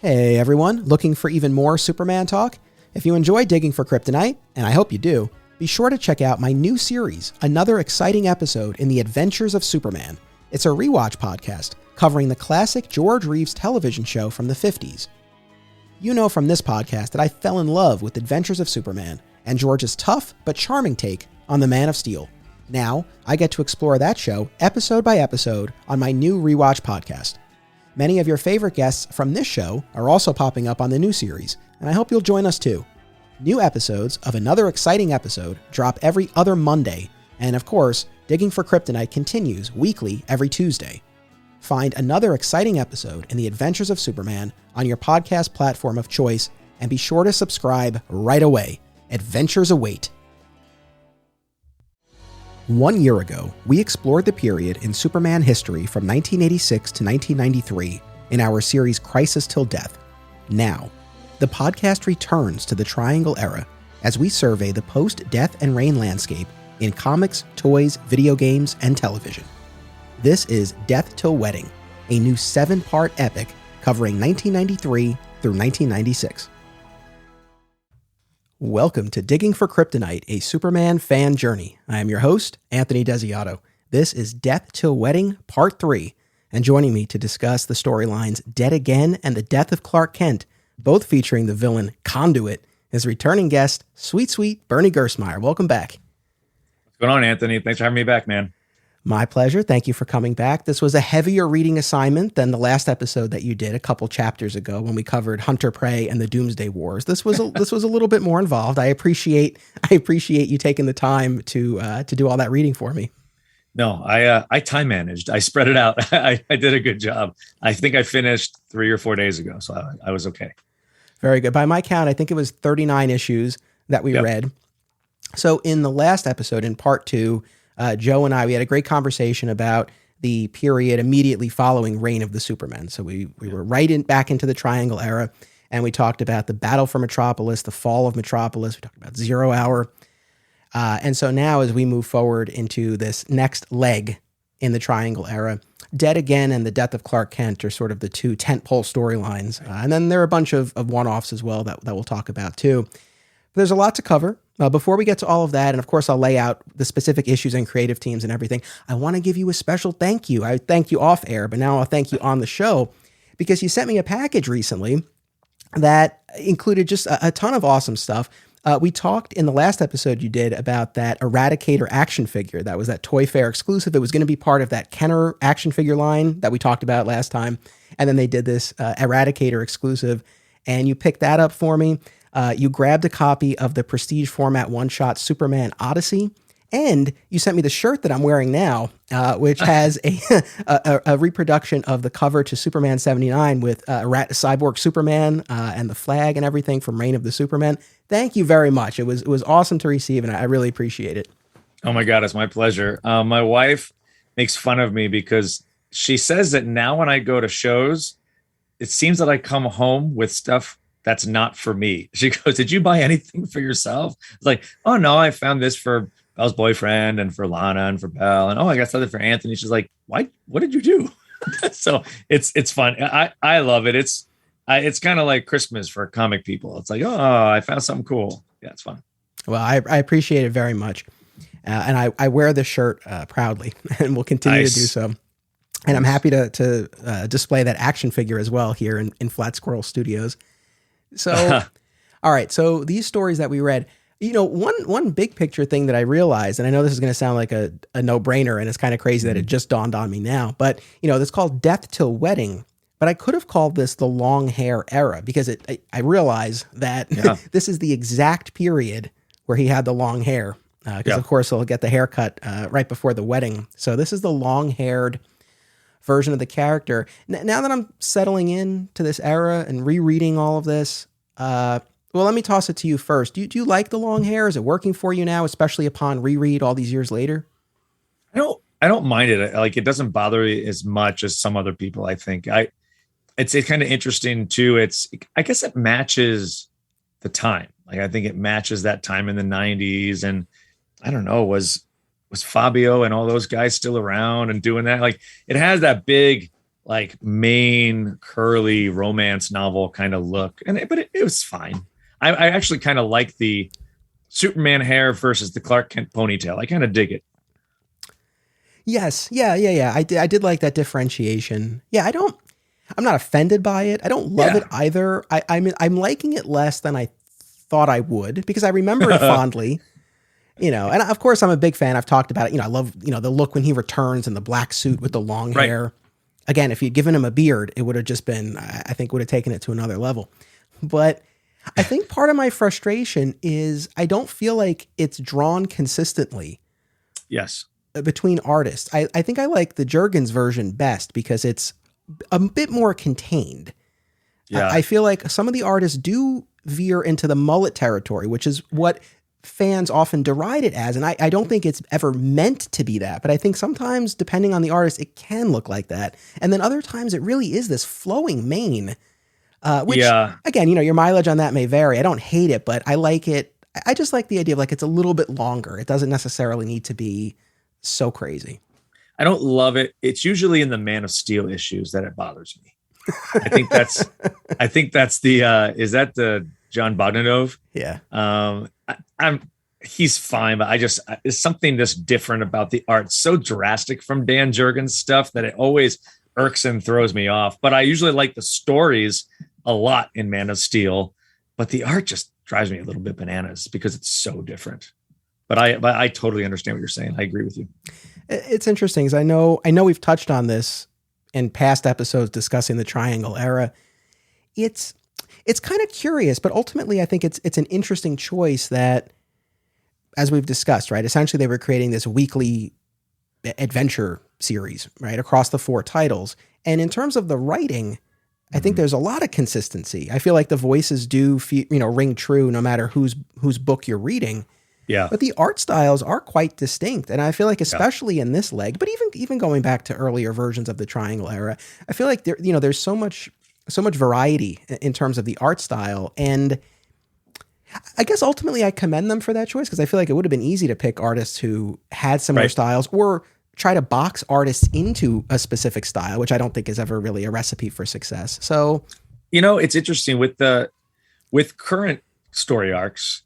Hey everyone, looking for even more Superman talk? If you enjoy digging for kryptonite, and I hope you do, be sure to check out my new series, another exciting episode in the Adventures of Superman. It's a rewatch podcast covering the classic George Reeves television show from the 50s. You know from this podcast that I fell in love with Adventures of Superman and George's tough but charming take on the Man of Steel. Now, I get to explore that show episode by episode on my new rewatch podcast. Many of your favorite guests from this show are also popping up on the new series, and I hope you'll join us too. New episodes of another exciting episode drop every other Monday, and of course, Digging for Kryptonite continues weekly every Tuesday. Find another exciting episode in the Adventures of Superman on your podcast platform of choice, and be sure to subscribe right away. Adventures await. 1 year ago, we explored the period in Superman history from 1986 to 1993 in our series Crisis Till Death. Now, the podcast returns to the Triangle era as we survey the post-Death and Reign landscape in comics, toys, video games, and television. This is Death Till Wedding, a new 7-part epic covering 1993 through 1996. Welcome to Digging for Kryptonite, a Superman fan journey. I am your host, Anthony Desiato. This is Death Till Wedding, Part 3, and joining me to discuss the storylines Dead Again and the Death of Clark Kent, both featuring the villain Conduit, is returning guest, sweet Bernie Gerstmayr. Welcome back. What's going on, Anthony? Thanks for having me back, man. My pleasure. Thank you for coming back. This was a heavier reading assignment than the last episode that you did a couple chapters ago when we covered Hunter Prey and the Doomsday Wars. This was a little bit more involved. I appreciate you taking the time to do all that reading for me. No, I time managed. I spread it out. I did a good job. I think I finished 3 or 4 days ago, so I was okay. Very good. By my count, I think it was 39 issues that we read. So in the last episode, in part 2, Joe and I, we had a great conversation about the period immediately following Reign of the Supermen. So we were back into the Triangle era, and we talked about the battle for Metropolis, the fall of Metropolis. We talked about Zero Hour. And so now as we move forward into this next leg in the Triangle era, Dead Again and the Death of Clark Kent are sort of the two tentpole storylines. And then there are a bunch of one-offs as well that we'll talk about too. But there's a lot to cover. Before we get to all of that, and of course I'll lay out the specific issues and creative teams and everything, I want to give you a special thank you. I thank you off air, but now I'll thank you on the show because you sent me a package recently that included just a ton of awesome stuff. We talked in the last episode you did about that Eradicator action figure. That was that Toy Fair exclusive. It was going to be part of that Kenner action figure line that we talked about last time. And then they did this Eradicator exclusive, and you picked that up for me. You grabbed a copy of the Prestige format one-shot Superman Odyssey, and you sent me the shirt that I'm wearing now, which has a reproduction of the cover to Superman 79 with Cyborg Superman and the flag and everything from Reign of the Supermen. Thank you very much. It was awesome to receive, and I really appreciate it. Oh my God, it's my pleasure. My wife makes fun of me because she says that now when I go to shows, it seems that I come home with stuff that's not for me. She goes, "Did you buy anything for yourself?" It's like, "Oh no, I found this for Belle's boyfriend and for Lana and for Belle. And oh, I got something for Anthony." She's like, "Why? What did you do?" So it's fun. I love it. It's kind of like Christmas for comic people. It's like, oh, I found something cool. Yeah, it's fun. Well, I appreciate it very much. And I wear this shirt proudly and will continue to do so. And I'm happy to display that action figure as well here in Flat Squirrel Studios. So, all right. So these stories that we read, one big picture thing that I realized, and I know this is going to sound like a no-brainer, and it's kind of crazy that it just dawned on me now, but it's called Death Till Wedding, but I could have called this the long hair era because I realize that this is the exact period where he had the long hair. Because of course he'll get the haircut right before the wedding. So this is the long-haired version of the character. Now that I'm settling into this era and rereading all of this, well, let me toss it to you first. Do you like the long hair? Is it working for you now, especially upon reread all these years later? I don't mind it. Like, it doesn't bother me as much as some other people, I think. It's kind of interesting too. I guess it matches the time. Like, I think it matches that time in the 90s, and I don't know, was Fabio and all those guys still around and doing that? Like, it has that big like main curly romance novel kind of look. But it was fine. I actually kind of like the Superman hair versus the Clark Kent ponytail. I kind of dig it. Yes. Yeah. I did like that differentiation. Yeah, I'm not offended by it. I don't love it either. I'm liking it less than I thought I would, because I remember it fondly, and of course I'm a big fan. I've talked about it. I love, the look when he returns in the black suit with the long hair. Again, if you'd given him a beard, it would have just been, I think would have taken it to another level. But I think part of my frustration is I don't feel like it's drawn consistently. Yes. Between artists. I think I like the Jurgens version best because it's a bit more contained. Yeah. I feel like some of the artists do veer into the mullet territory, which is what fans often deride it as. And I don't think it's ever meant to be that, but I think sometimes, depending on the artist, it can look like that. And then other times it really is this flowing mane, which again, your mileage on that may vary. I don't hate it, but I like it. I just like the idea of like, it's a little bit longer. It doesn't necessarily need to be so crazy. I don't love it. It's usually in the Man of Steel issues that it bothers me. I think that's the is that the John Bogdanove? Yeah. He's fine, but it's something just different about the art. So drastic from Dan Jurgens stuff that it always irks and throws me off. But I usually like the stories a lot in Man of Steel, but the art just drives me a little bit bananas because it's so different. But I totally understand what you're saying. I agree with you. It's interesting because I know we've touched on this in past episodes discussing the Triangle era. It's kind of curious, but ultimately I think it's an interesting choice that, as we've discussed, right? Essentially they were creating this weekly adventure series, right? Across the 4 titles. And in terms of the writing, I think there's a lot of consistency. I feel like the voices do ring true no matter whose book you're reading. Yeah. But the art styles are quite distinct. And I feel like, especially in this leg, but even going back to earlier versions of the Triangle era, I feel like there's so much variety in terms of the art style. And I guess ultimately I commend them for that choice, because I feel like it would have been easy to pick artists who had similar styles or try to box artists into a specific style, which I don't think is ever really a recipe for success. So, it's interesting with current story arcs,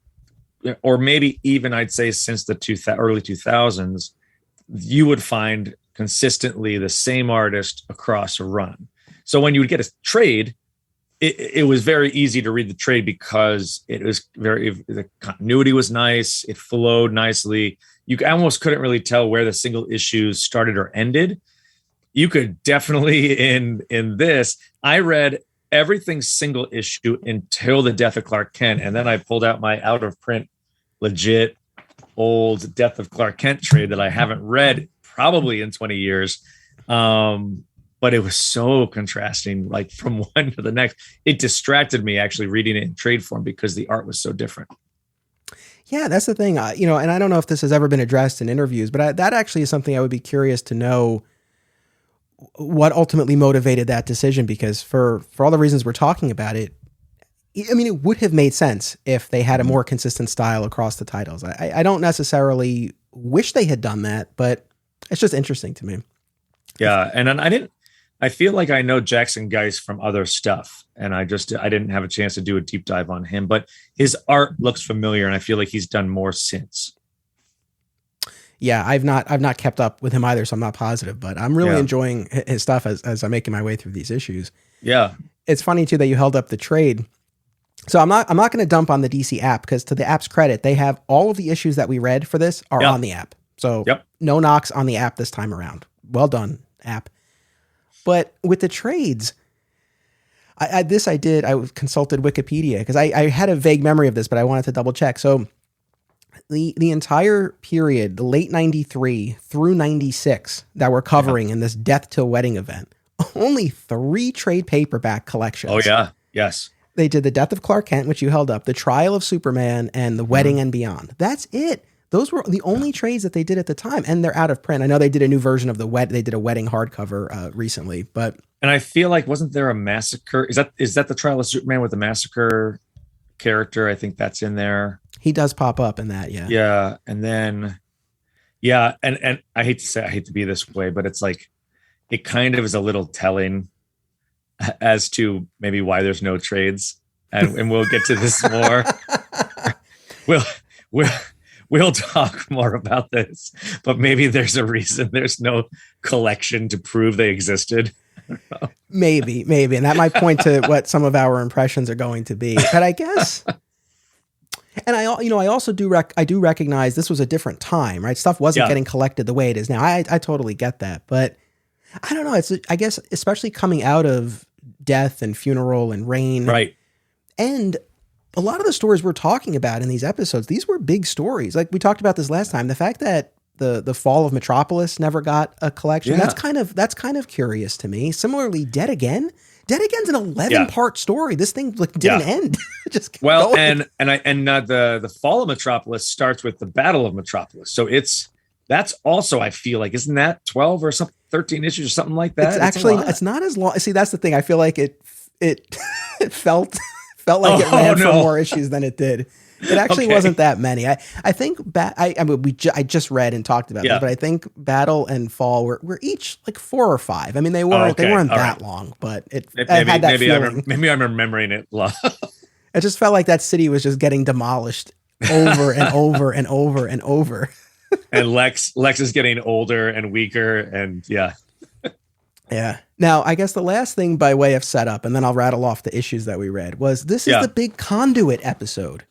or maybe even I'd say since the early 2000s, you would find consistently the same artist across a run. So when you would get a trade, it was very easy to read the trade because the continuity was nice. It flowed nicely. You almost couldn't really tell where the single issues started or ended. You could definitely in this, I read everything single issue until the death of Clark Kent. And then I pulled out my out of print, legit old Death of Clark Kent trade that I haven't read probably in 20 years. But it was so contrasting, like from one to the next. It distracted me actually reading it in trade form because the art was so different. Yeah, that's the thing. And I don't know if this has ever been addressed in interviews, but that actually is something I would be curious to know what ultimately motivated that decision, because for all the reasons we're talking about it, I mean, it would have made sense if they had a more consistent style across the titles. I don't necessarily wish they had done that, but it's just interesting to me. Yeah. And I feel like I know Jackson Guice from other stuff, and I didn't have a chance to do a deep dive on him, but his art looks familiar, and I feel like he's done more since. Yeah, I've not kept up with him either, so I'm not positive, but I'm really enjoying his stuff as I'm making my way through these issues. Yeah. It's funny too that you held up the trade. So I'm not going to dump on the DC app, because to the app's credit, they have all of the issues that we read for this are on the app. So no knocks on the app this time around. Well done, app. But with the trades, I consulted Wikipedia because I had a vague memory of this, but I wanted to double check. So the entire period, the late 93 through 96 that we're covering in this Death Till Wedding event, only 3 trade paperback collections. Oh yeah. Yes. They did the Death of Clark Kent, which you held up, the Trial of Superman, and the Wedding and Beyond. That's it. Those were the only trades that they did at the time, and they're out of print. I know they did a new version of they did a Wedding hardcover recently, but. And I feel like, wasn't there a massacre? Is that the Trial of Superman with the massacre character? I think that's in there. He does pop up in that, yeah. Yeah, and then, and I hate to be this way, but it's like, it kind of is a little telling as to maybe why there's no trades. And we'll get to this more. We'll we'll talk more about this, but maybe there's a reason there's no collection to prove they existed. Maybe, and that might point to what some of our impressions are going to be. But I guess, and I also do recognize this was a different time, right? Stuff wasn't getting collected the way it is now. I totally get that, but I don't know. I guess especially coming out of Death and Funeral and Rain, right? And a lot of the stories we're talking about in these episodes, these were big stories. Like we talked about this last time, the fact that the fall of Metropolis never got a collection. Yeah. That's kind of curious to me. Similarly, Dead Again's an 11-part story. This thing didn't end. Just going. The fall of Metropolis starts with the Battle of Metropolis. So that's also, I feel like, isn't that 12 or something, 13 issues or something like that? It's not as long. See, that's the thing. I feel like it felt like it ran for more issues than it did. It actually wasn't that many. I think I just read and talked about this, but I think Battle and Fall were each like 4 or 5. I mean, they weren't that long, but maybe I'm remembering it long. It just felt like that city was just getting demolished over and over and over and over. And Lex is getting older and weaker, and yeah. Now, I guess the last thing by way of setup, and then I'll rattle off the issues that we read, was this is the big Conduit episode.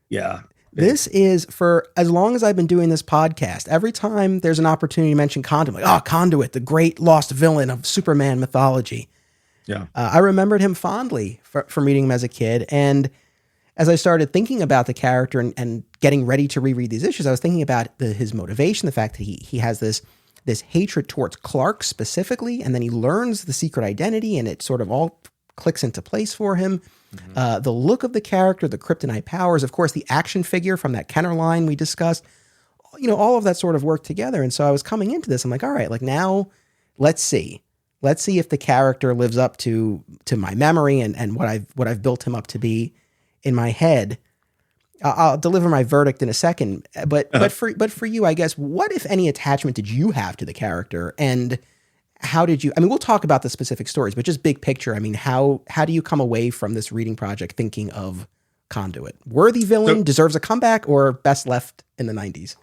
Yeah. This is, for as long as I've been doing this podcast, every time there's an opportunity to mention Conduit, like, Conduit, the great lost villain of Superman mythology. Yeah. I remembered him fondly from reading him as a kid. And as I started thinking about the character and getting ready to reread these issues, I was thinking about his motivation, the fact that he has this hatred towards Clark specifically, and then he learns the secret identity, and it sort of all clicks into place for him. Mm-hmm. The look of the character, the kryptonite powers, of course, the action figure from that Kenner line we discussed, all of that sort of worked together. And so I was coming into this, I'm like, all right, like now let's see if the character lives up to my memory and what I've built him up to be in my head. I'll deliver my verdict in a second, but for you, I guess, what, if any, attachment did you have to the character, and how did you? I mean, we'll talk about the specific stories, but just big picture. I mean, how do you come away from this reading project thinking of Conduit? Worthy villain, deserves a comeback, or best left in the 90s?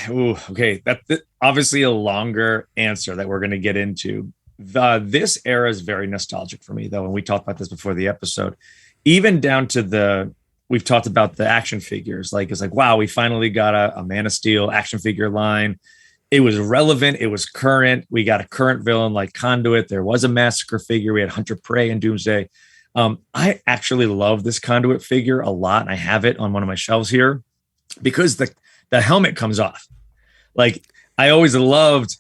Ooh, okay, that's obviously a longer answer that we're going to get into. This era is very nostalgic for me, though, and we talked about this before the episode. Even down to we've talked about the action figures. Like, it's like, wow, we finally got a Man of Steel action figure line. It was relevant. It was current. We got a current villain like Conduit. There was a Massacre figure. We had Hunter Prey and Doomsday. I actually love this Conduit figure a lot. And I have it on one of my shelves here because the helmet comes off. Like, I always loved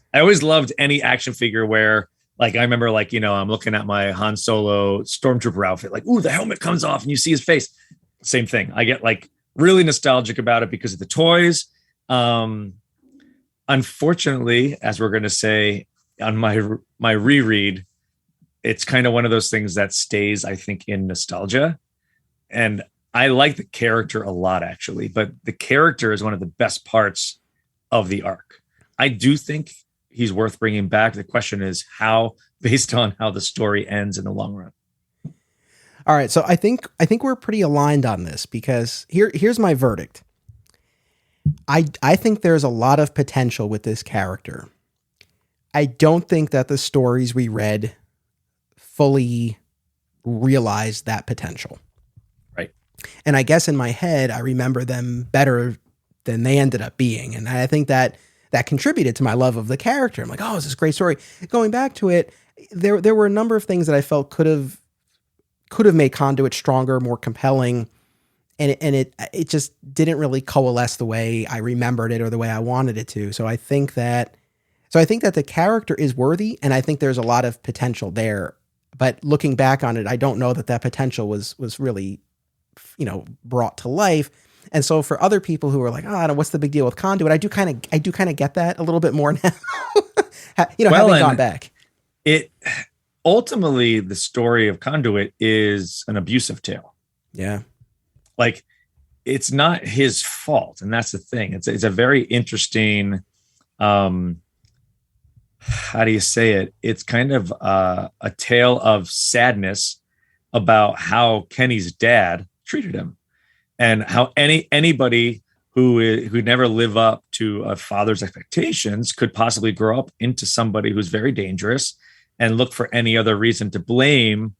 any action figure where, like, I remember, like, I'm looking at my Han Solo Stormtrooper outfit, like, ooh, the helmet comes off and you see his face. Same thing. I get like really nostalgic about it because of the toys. Unfortunately, as we're going to say on my reread, it's kind of one of those things that stays, I think, in nostalgia. And I like the character a lot, actually, but the character is one of the best parts of the arc. I do think he's worth bringing back. The question is how, based on how the story ends in the long run. All right, so I think we're pretty aligned on this, because here's my verdict. I think there's a lot of potential with this character. I don't think that the stories we read fully realized that potential. Right. And I guess in my head, I remember them better than they ended up being. And I think that contributed to my love of the character. I'm like, oh, it's this great story. Going back to it, there were a number of things that I felt could have made Conduit stronger, more compelling. And it just didn't really coalesce the way I remembered it or the way I wanted it to. So I think that the character is worthy, and I think there's a lot of potential there. But looking back on it, I don't know that potential was really, brought to life. And so for other people who are like, what's the big deal with Conduit? I do kind of get that a little bit more now. Having gone back. It ultimately, the story of Conduit is an abusive tale. Yeah. Like, it's not his fault. And that's the thing. It's a very interesting, how do you say it? It's kind of a tale of sadness about how Kenny's dad treated him, and how anybody who never live up to a father's expectations could possibly grow up into somebody who's very dangerous and look for any other reason to blame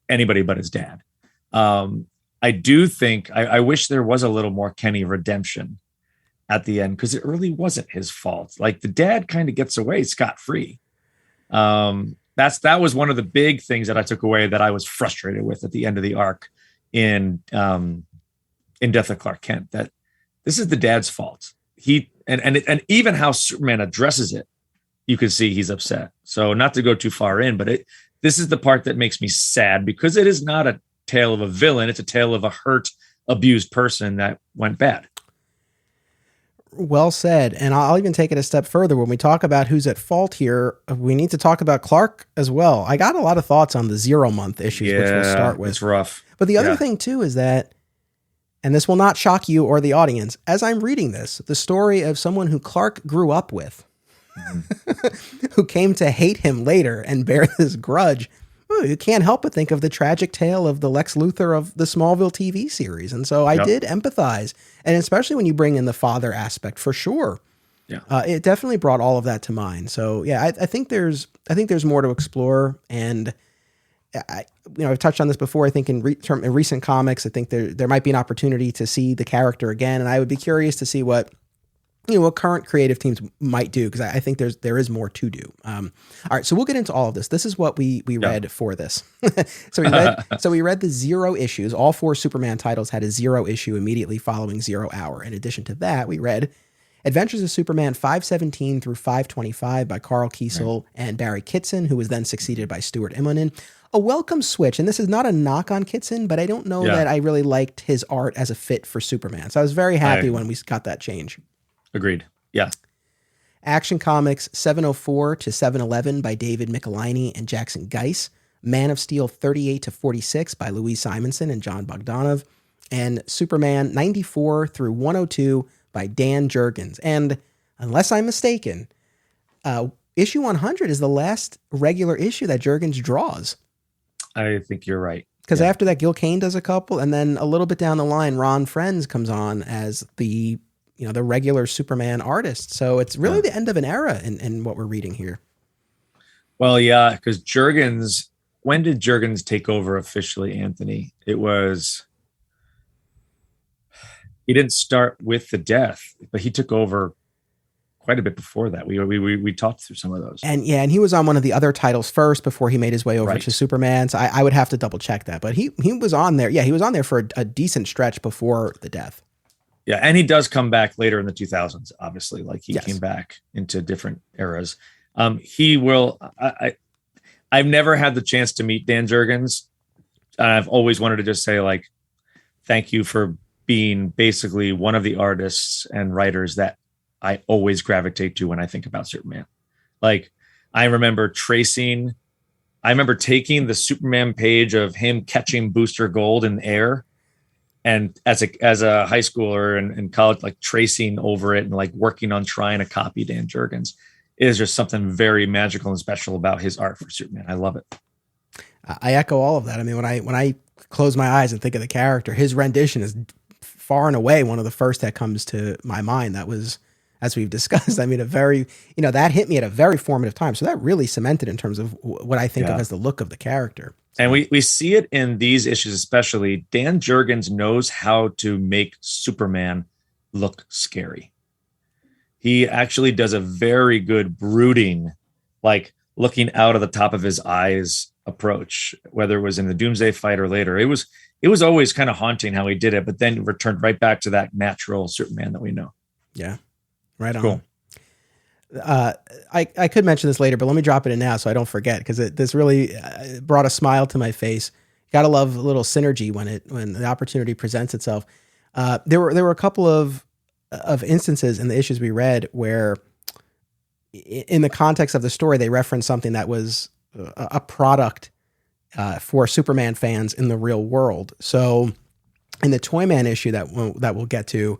anybody but his dad. I do think I wish there was a little more Kenny redemption at the end, because it really wasn't his fault. Like, the dad kind of gets away scot-free. That was one of the big things that I took away, that I was frustrated with at the end of the arc in Death of Clark Kent, that this is the dad's fault. He and even how Superman addresses it, you can see he's upset. So, not to go too far in, but this is the part that makes me sad, because it is not a tale of a villain. It's a tale of a hurt, abused person that went bad. Well said. And I'll even take it a step further. When we talk about who's at fault here, we need to talk about Clark as well. I got a lot of thoughts on the 0 month issues, which we'll start with. It's rough. But the other thing too is that, and this will not shock you or the audience, as I'm reading this, the story of someone who Clark grew up with, who came to hate him later and bear this grudge. You can't help but think of the tragic tale of the Lex Luthor of the Smallville TV series. And so I did empathize. And especially when you bring in the father aspect, for sure. Yeah. It definitely brought all of that to mind. So yeah, I think there's more to explore. And I've touched on this before. I think in recent comics, I think there might be an opportunity to see the character again. And I would be curious to see what current creative teams might do, because I think there is more to do. All right, so we'll get into all of this. This is what we read for this. So we read the 0 issues. All 4 Superman titles had a 0 issue immediately following 0 Hour. In addition to that, we read Adventures of Superman 517 through 525 by Karl, Kesel, and Barry Kitson, who was then succeeded by Stuart Immonen. A welcome switch, and this is not a knock on Kitson, but I don't know that I really liked his art as a fit for Superman. So I was very happy when we got that change. Agreed. Yeah. Action Comics 704 to 711 by David Michelinie and Jackson Guice. Man of Steel 38 to 46 by Louise Simonson and John Bogdanove. And Superman 94 through 102 by Dan Jurgens. And unless I'm mistaken, issue 100 is the last regular issue that Jurgens draws. I think you're right. Because after that, Gil Kane does a couple, and then a little bit down the line, Ron Frenz comes on as the regular Superman artist. So it's really the end of an era in what we're reading here. Well, yeah, because Jurgens, when did Jurgens take over officially, Anthony? He didn't start with the death, but he took over quite a bit before that. We talked through some of those. And he was on one of the other titles first before he made his way over to Superman. So I would have to double check that, but he was on there. Yeah, he was on there for a decent stretch before the death. Yeah, and he does come back later in the 2000s, obviously. Like he came back into different eras. He will. I've never had the chance to meet Dan Jurgens. I've always wanted to just say, like, thank you for being basically one of the artists and writers that I always gravitate to when I think about Superman. Like, I remember taking the Superman page of him catching Booster Gold in the air. And as a high schooler in college, like tracing over it and like working on trying to copy Dan Jurgens, it is just something very magical and special about his art for Superman. I love it. I echo all of that. I mean, when I close my eyes and think of the character, his rendition is far and away one of the first that comes to my mind. That was, as we've discussed, I mean, that hit me at a very formative time. So that really cemented in terms of what I think of as the look of the character. And we see it in these issues, especially. Dan Jurgens knows how to make Superman look scary. He actually does a very good brooding, like looking out of the top of his eyes approach, whether it was in the Doomsday fight or later. It was always kind of haunting how he did it, but then returned right back to that natural Superman that we know. Yeah. Right on. Cool. I could mention this later, but let me drop it in now so I don't forget, because this really brought a smile to my face. Gotta love a little synergy when the opportunity presents itself. There were a couple of instances in the issues we read where, in the context of the story, they referenced something that was a product for Superman fans in the real world. So, in the Toyman issue that we'll get to.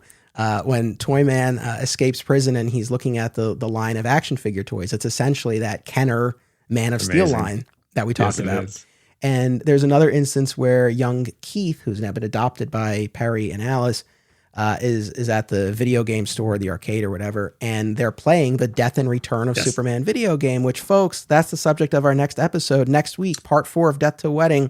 when Toyman escapes prison and he's looking at the line of action figure toys. It's essentially that Kenner Man of Steel line that we talked about. And there's another instance where young Keith, who's now been adopted by Perry and Alice, is at the video game store, the arcade or whatever, and they're playing the Death and Return of Superman video game, which, folks, that's the subject of our next episode next week, part 4 of Death to Wedding.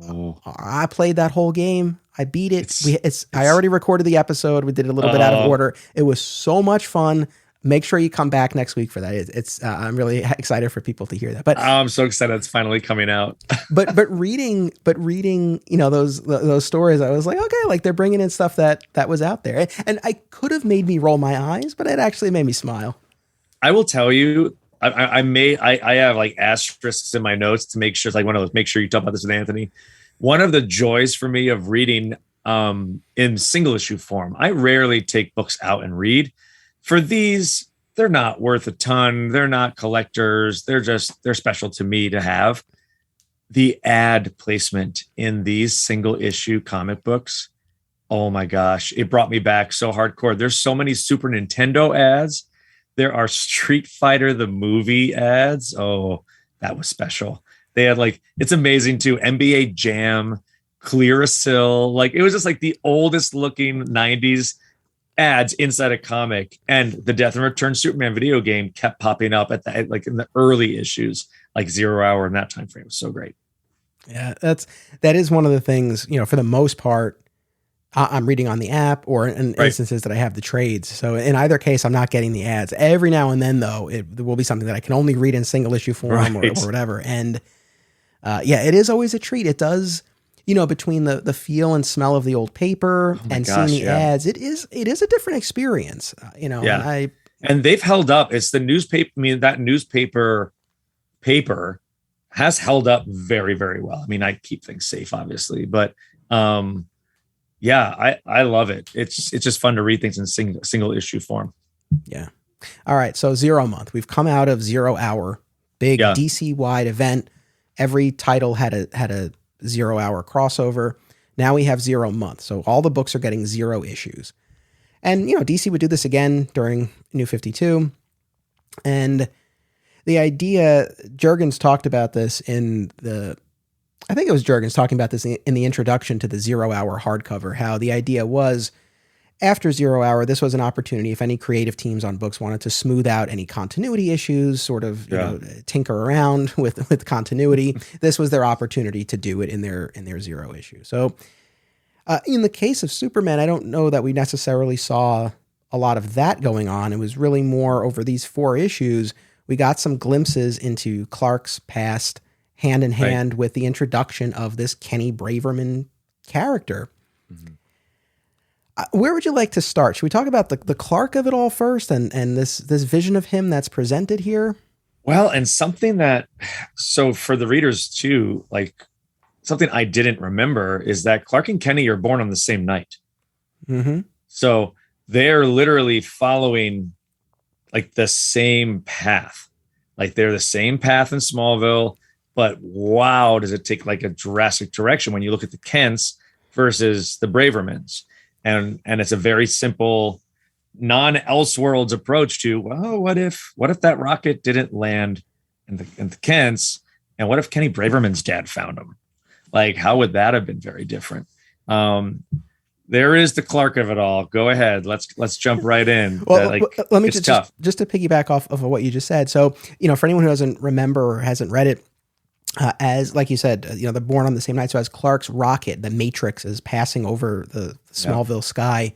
Oh. I played that whole game. I beat it. I already recorded the episode. We did it a little bit out of order. It was so much fun. Make sure you come back next week for that. I'm really excited for people to hear that. But I'm so excited it's finally coming out. but reading, those stories, I was like, okay, like they're bringing in stuff that was out there, and I could have made me roll my eyes, but it actually made me smile. I will tell you, I have like asterisks in my notes to make sure, like one of those, make sure you talk about this with Anthony. One of the joys for me of reading in single issue form, I rarely take books out and read. For these, they're not worth a ton. They're not collectors. They're special to me to have. The ad placement in these single issue comic books, oh my gosh, it brought me back so hardcore. There's so many Super Nintendo ads. There are Street Fighter, the movie ads. Oh, that was special. They had it's amazing too. NBA Jam, Clearasil. It was just the oldest looking 90s ads inside a comic, and the Death and Return Superman video game kept popping up at the in the early issues, 0 Hour in that time frame. It was so great. Yeah, that is one of the things, for the most part, I'm reading on the app or in instances that I have the trades. So in either case, I'm not getting the ads. Every now and then, though, there will be something that I can only read in single issue form or whatever. And it is always a treat. It does, between the feel and smell of the old paper and seeing the ads, it is a different experience, and they've held up. It's the newspaper. I mean, that newspaper paper has held up very, very well. I mean, I keep things safe, obviously, but I love it. It's just fun to read things in single issue form. Yeah. All right. So 0 month, we've come out of 0 Hour, big DC wide event. Every title had a 0 Hour crossover. Now we have 0 month. So all the books are getting 0 issues. And, DC would do this again during New 52. And the idea, Jurgens talked about this I think it was Jurgens talking about this in the introduction to the 0 Hour hardcover, how the idea was after 0 Hour, this was an opportunity if any creative teams on books wanted to smooth out any continuity issues, sort of tinker around with continuity. This was their opportunity to do it in their 0 issue. So in the case of Superman, I don't know that we necessarily saw a lot of that going on. It was really more over these 4 issues. We got some glimpses into Clark's past hand in hand with the introduction of this Kenny Braverman character. Mm-hmm. Where would you like to start? Should we talk about the Clark of it all first and this vision of him that's presented here? Well, and something so for the readers too, something I didn't remember is that Clark and Kenny are born on the same night. Mm-hmm. So they're literally following the same path. They're the same path in Smallville, but wow, does it take a drastic direction when you look at the Kents versus the Bravermans. And it's a very simple non-Elseworlds approach to, well, what if that rocket didn't land in the Kents? And what if Kenny Braverman's dad found him? How would that have been very different? There is the Clark of it all. Go ahead. Let's jump right in. Well, let me just to piggyback off of what you just said. So, for anyone who doesn't remember or hasn't read it, as like you said, they're born on the same night. So as Clark's rocket, the Matrix, is passing over the Smallville sky,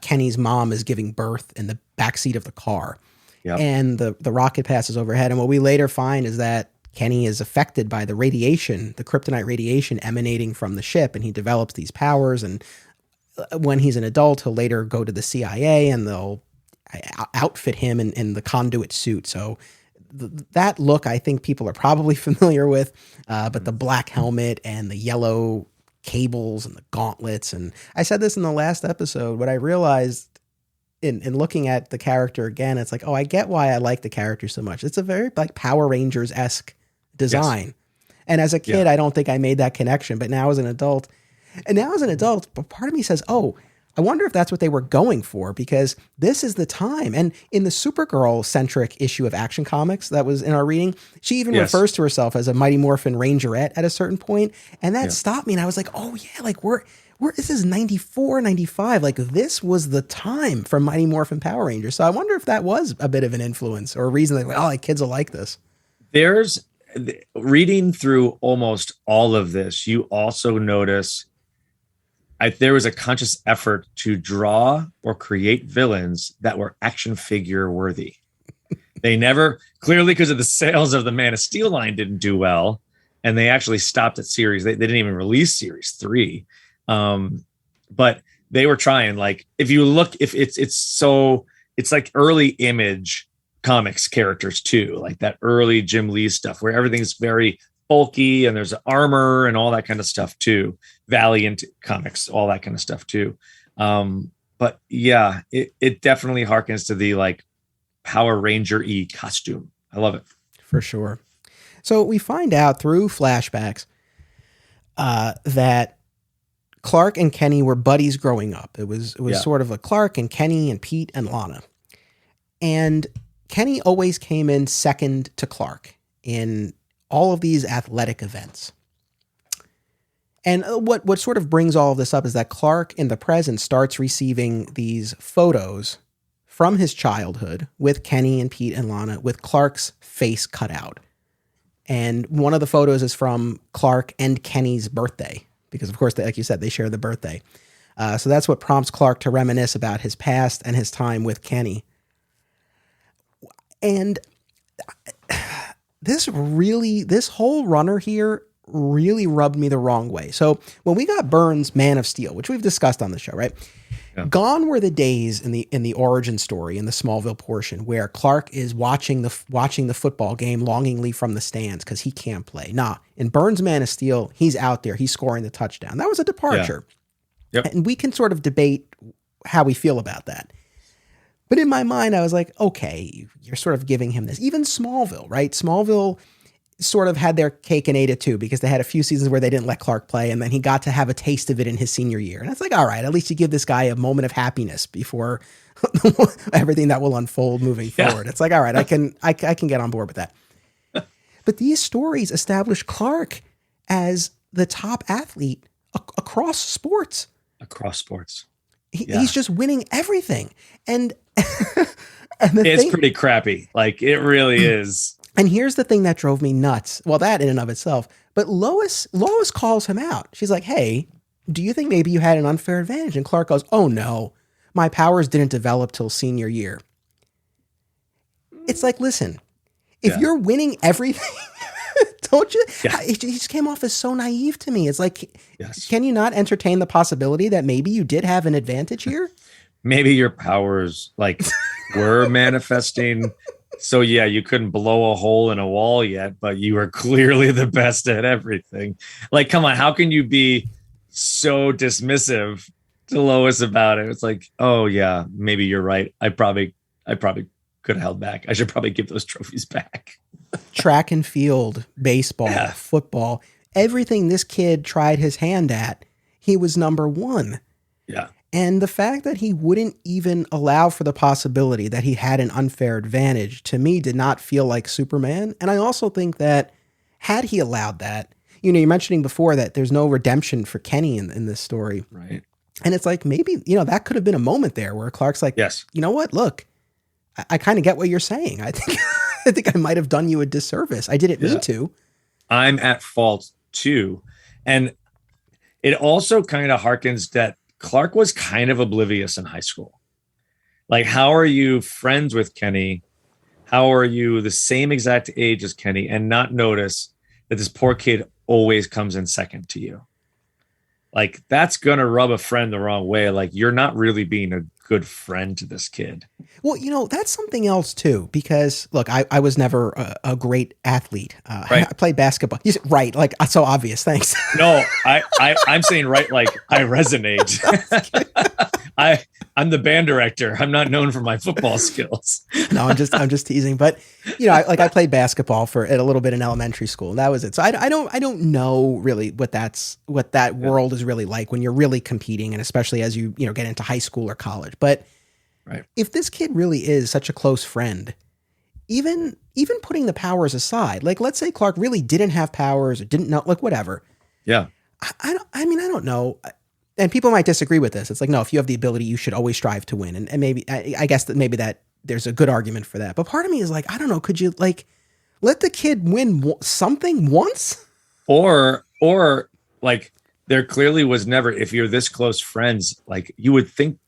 Kenny's mom is giving birth in the backseat of the car. Yep. And the rocket passes overhead. And what we later find is that Kenny is affected by the radiation, the kryptonite radiation emanating from the ship, and he develops these powers. And when he's an adult, he'll later go to the CIA and they'll outfit him in the Conduit suit. So that look, I think people are probably familiar with, but the black helmet and the yellow cables and the gauntlets. And I said this in the last episode, what I realized in looking at the character again, it's I get why I like the character so much. It's a very Power Rangers-esque design. Yes. And as a kid, I don't think I made that connection, but now as an adult, but part of me says, oh, I wonder if that's what they were going for, because this is the time. And in the Supergirl-centric issue of Action Comics that was in our reading, she even refers to herself as a Mighty Morphin Rangerette at a certain point. And that stopped me. And I was like, oh yeah, like we're this is 94, 95. Like this was the time for Mighty Morphin Power Rangers. So I wonder if that was a bit of an influence or a reason that, oh, like kids will like this. There's reading through almost all of this, you also notice there was a conscious effort to draw or create villains that were action figure worthy. They never, clearly because of the sales of the Man of Steel line didn't do well, and they actually stopped at series. They didn't even release series 3. But they were trying, like, if you look, if it's like early Image Comics characters too, like that early Jim Lee stuff where everything's very bulky and there's armor and all that kind of stuff too. Valiant Comics, all that kind of stuff too. But yeah, it definitely harkens to the like Power Ranger-y costume. I love it. For sure. So we find out through flashbacks that Clark and Kenny were buddies growing up. It was sort of a Clark and Kenny and Pete and Lana. And Kenny always came in second to Clark in all of these athletic events. And what sort of brings all of this up is that Clark in the present starts receiving these photos from his childhood with Kenny and Pete and Lana with Clark's face cut out. And one of the photos is from Clark and Kenny's birthday, because of course, like you said, they share the birthday. So that's what prompts Clark to reminisce about his past and his time with Kenny. And this whole runner here really rubbed me the wrong way. So when we got Byrne's Man of Steel, which we've discussed on the show, right? Yeah. Gone were the days in the origin story in the Smallville portion where Clark is watching the football game longingly from the stands because he can't play. Nah, in Byrne's Man of Steel, he's out there, he's scoring the touchdown. That was a departure. Yeah. Yep. And we can sort of debate how we feel about that. But in my mind, I was like, okay, you're sort of giving him this. Even Smallville, right? Smallville sort of had their cake and ate it too, because they had a few seasons where they didn't let Clark play, and then he got to have a taste of it in his senior year. And it's like, all right, at least you give this guy a moment of happiness before everything that will unfold moving forward. It's like, all right, I can get on board with that. But these stories establish Clark as the top athlete across sports. He's just winning everything. And it's pretty crappy. Like, it really is. And here's the thing that drove me nuts. Well, that in and of itself. But Lois calls him out. She's like, hey, do you think maybe you had an unfair advantage? And Clark goes, oh no, my powers didn't develop till senior year. It's like, listen, if you're winning everything, don't you? Yeah. He just came off as so naive to me. It's like, can you not entertain the possibility that maybe you did have an advantage here? Maybe your powers were manifesting. So yeah, you couldn't blow a hole in a wall yet, but you were clearly the best at everything. Like, come on, how can you be so dismissive to Lois about it? It's like, oh yeah, maybe you're right. I probably could have held back. I should probably give those trophies back. Track and field, baseball, football, everything this kid tried his hand at, he was number one. Yeah. And the fact that he wouldn't even allow for the possibility that he had an unfair advantage, to me, did not feel like Superman. And I also think that had he allowed that, you're mentioning before that there's no redemption for Kenny in this story. Right. And it's like, maybe, that could have been a moment there where Clark's like, yes, you know what? Look, I kind of get what you're saying. I think I might have done you a disservice. I didn't mean to. I'm at fault too. And it also kind of harkens that Clark was kind of oblivious in high school. Like, how are you friends with Kenny? How are you the same exact age as Kenny and not notice that this poor kid always comes in second to you? Like, that's going to rub a friend the wrong way. Like, you're not really being a good friend to this kid. Well, that's something else too, because look, I was never a great athlete. Right. I played basketball. You said, right. Like, so obvious. Thanks. No, I'm saying right. Like, I resonate. I'm the band director. I'm not known for my football skills. No, I'm just teasing. But I played basketball for a little bit in elementary school, and that was it. So I don't know really what that world is really like when you're really competing, and especially as you get into high school or college. But if this kid really is such a close friend, even putting the powers aside, like let's say Clark really didn't have powers or didn't know, like whatever. Yeah. I don't know. And people might disagree with this. It's like, no, if you have the ability, you should always strive to win. And maybe, I guess that there's a good argument for that. But part of me is like, I don't know, could you like let the kid win something once? Or like there clearly was never, if you're this close friends, like you would think,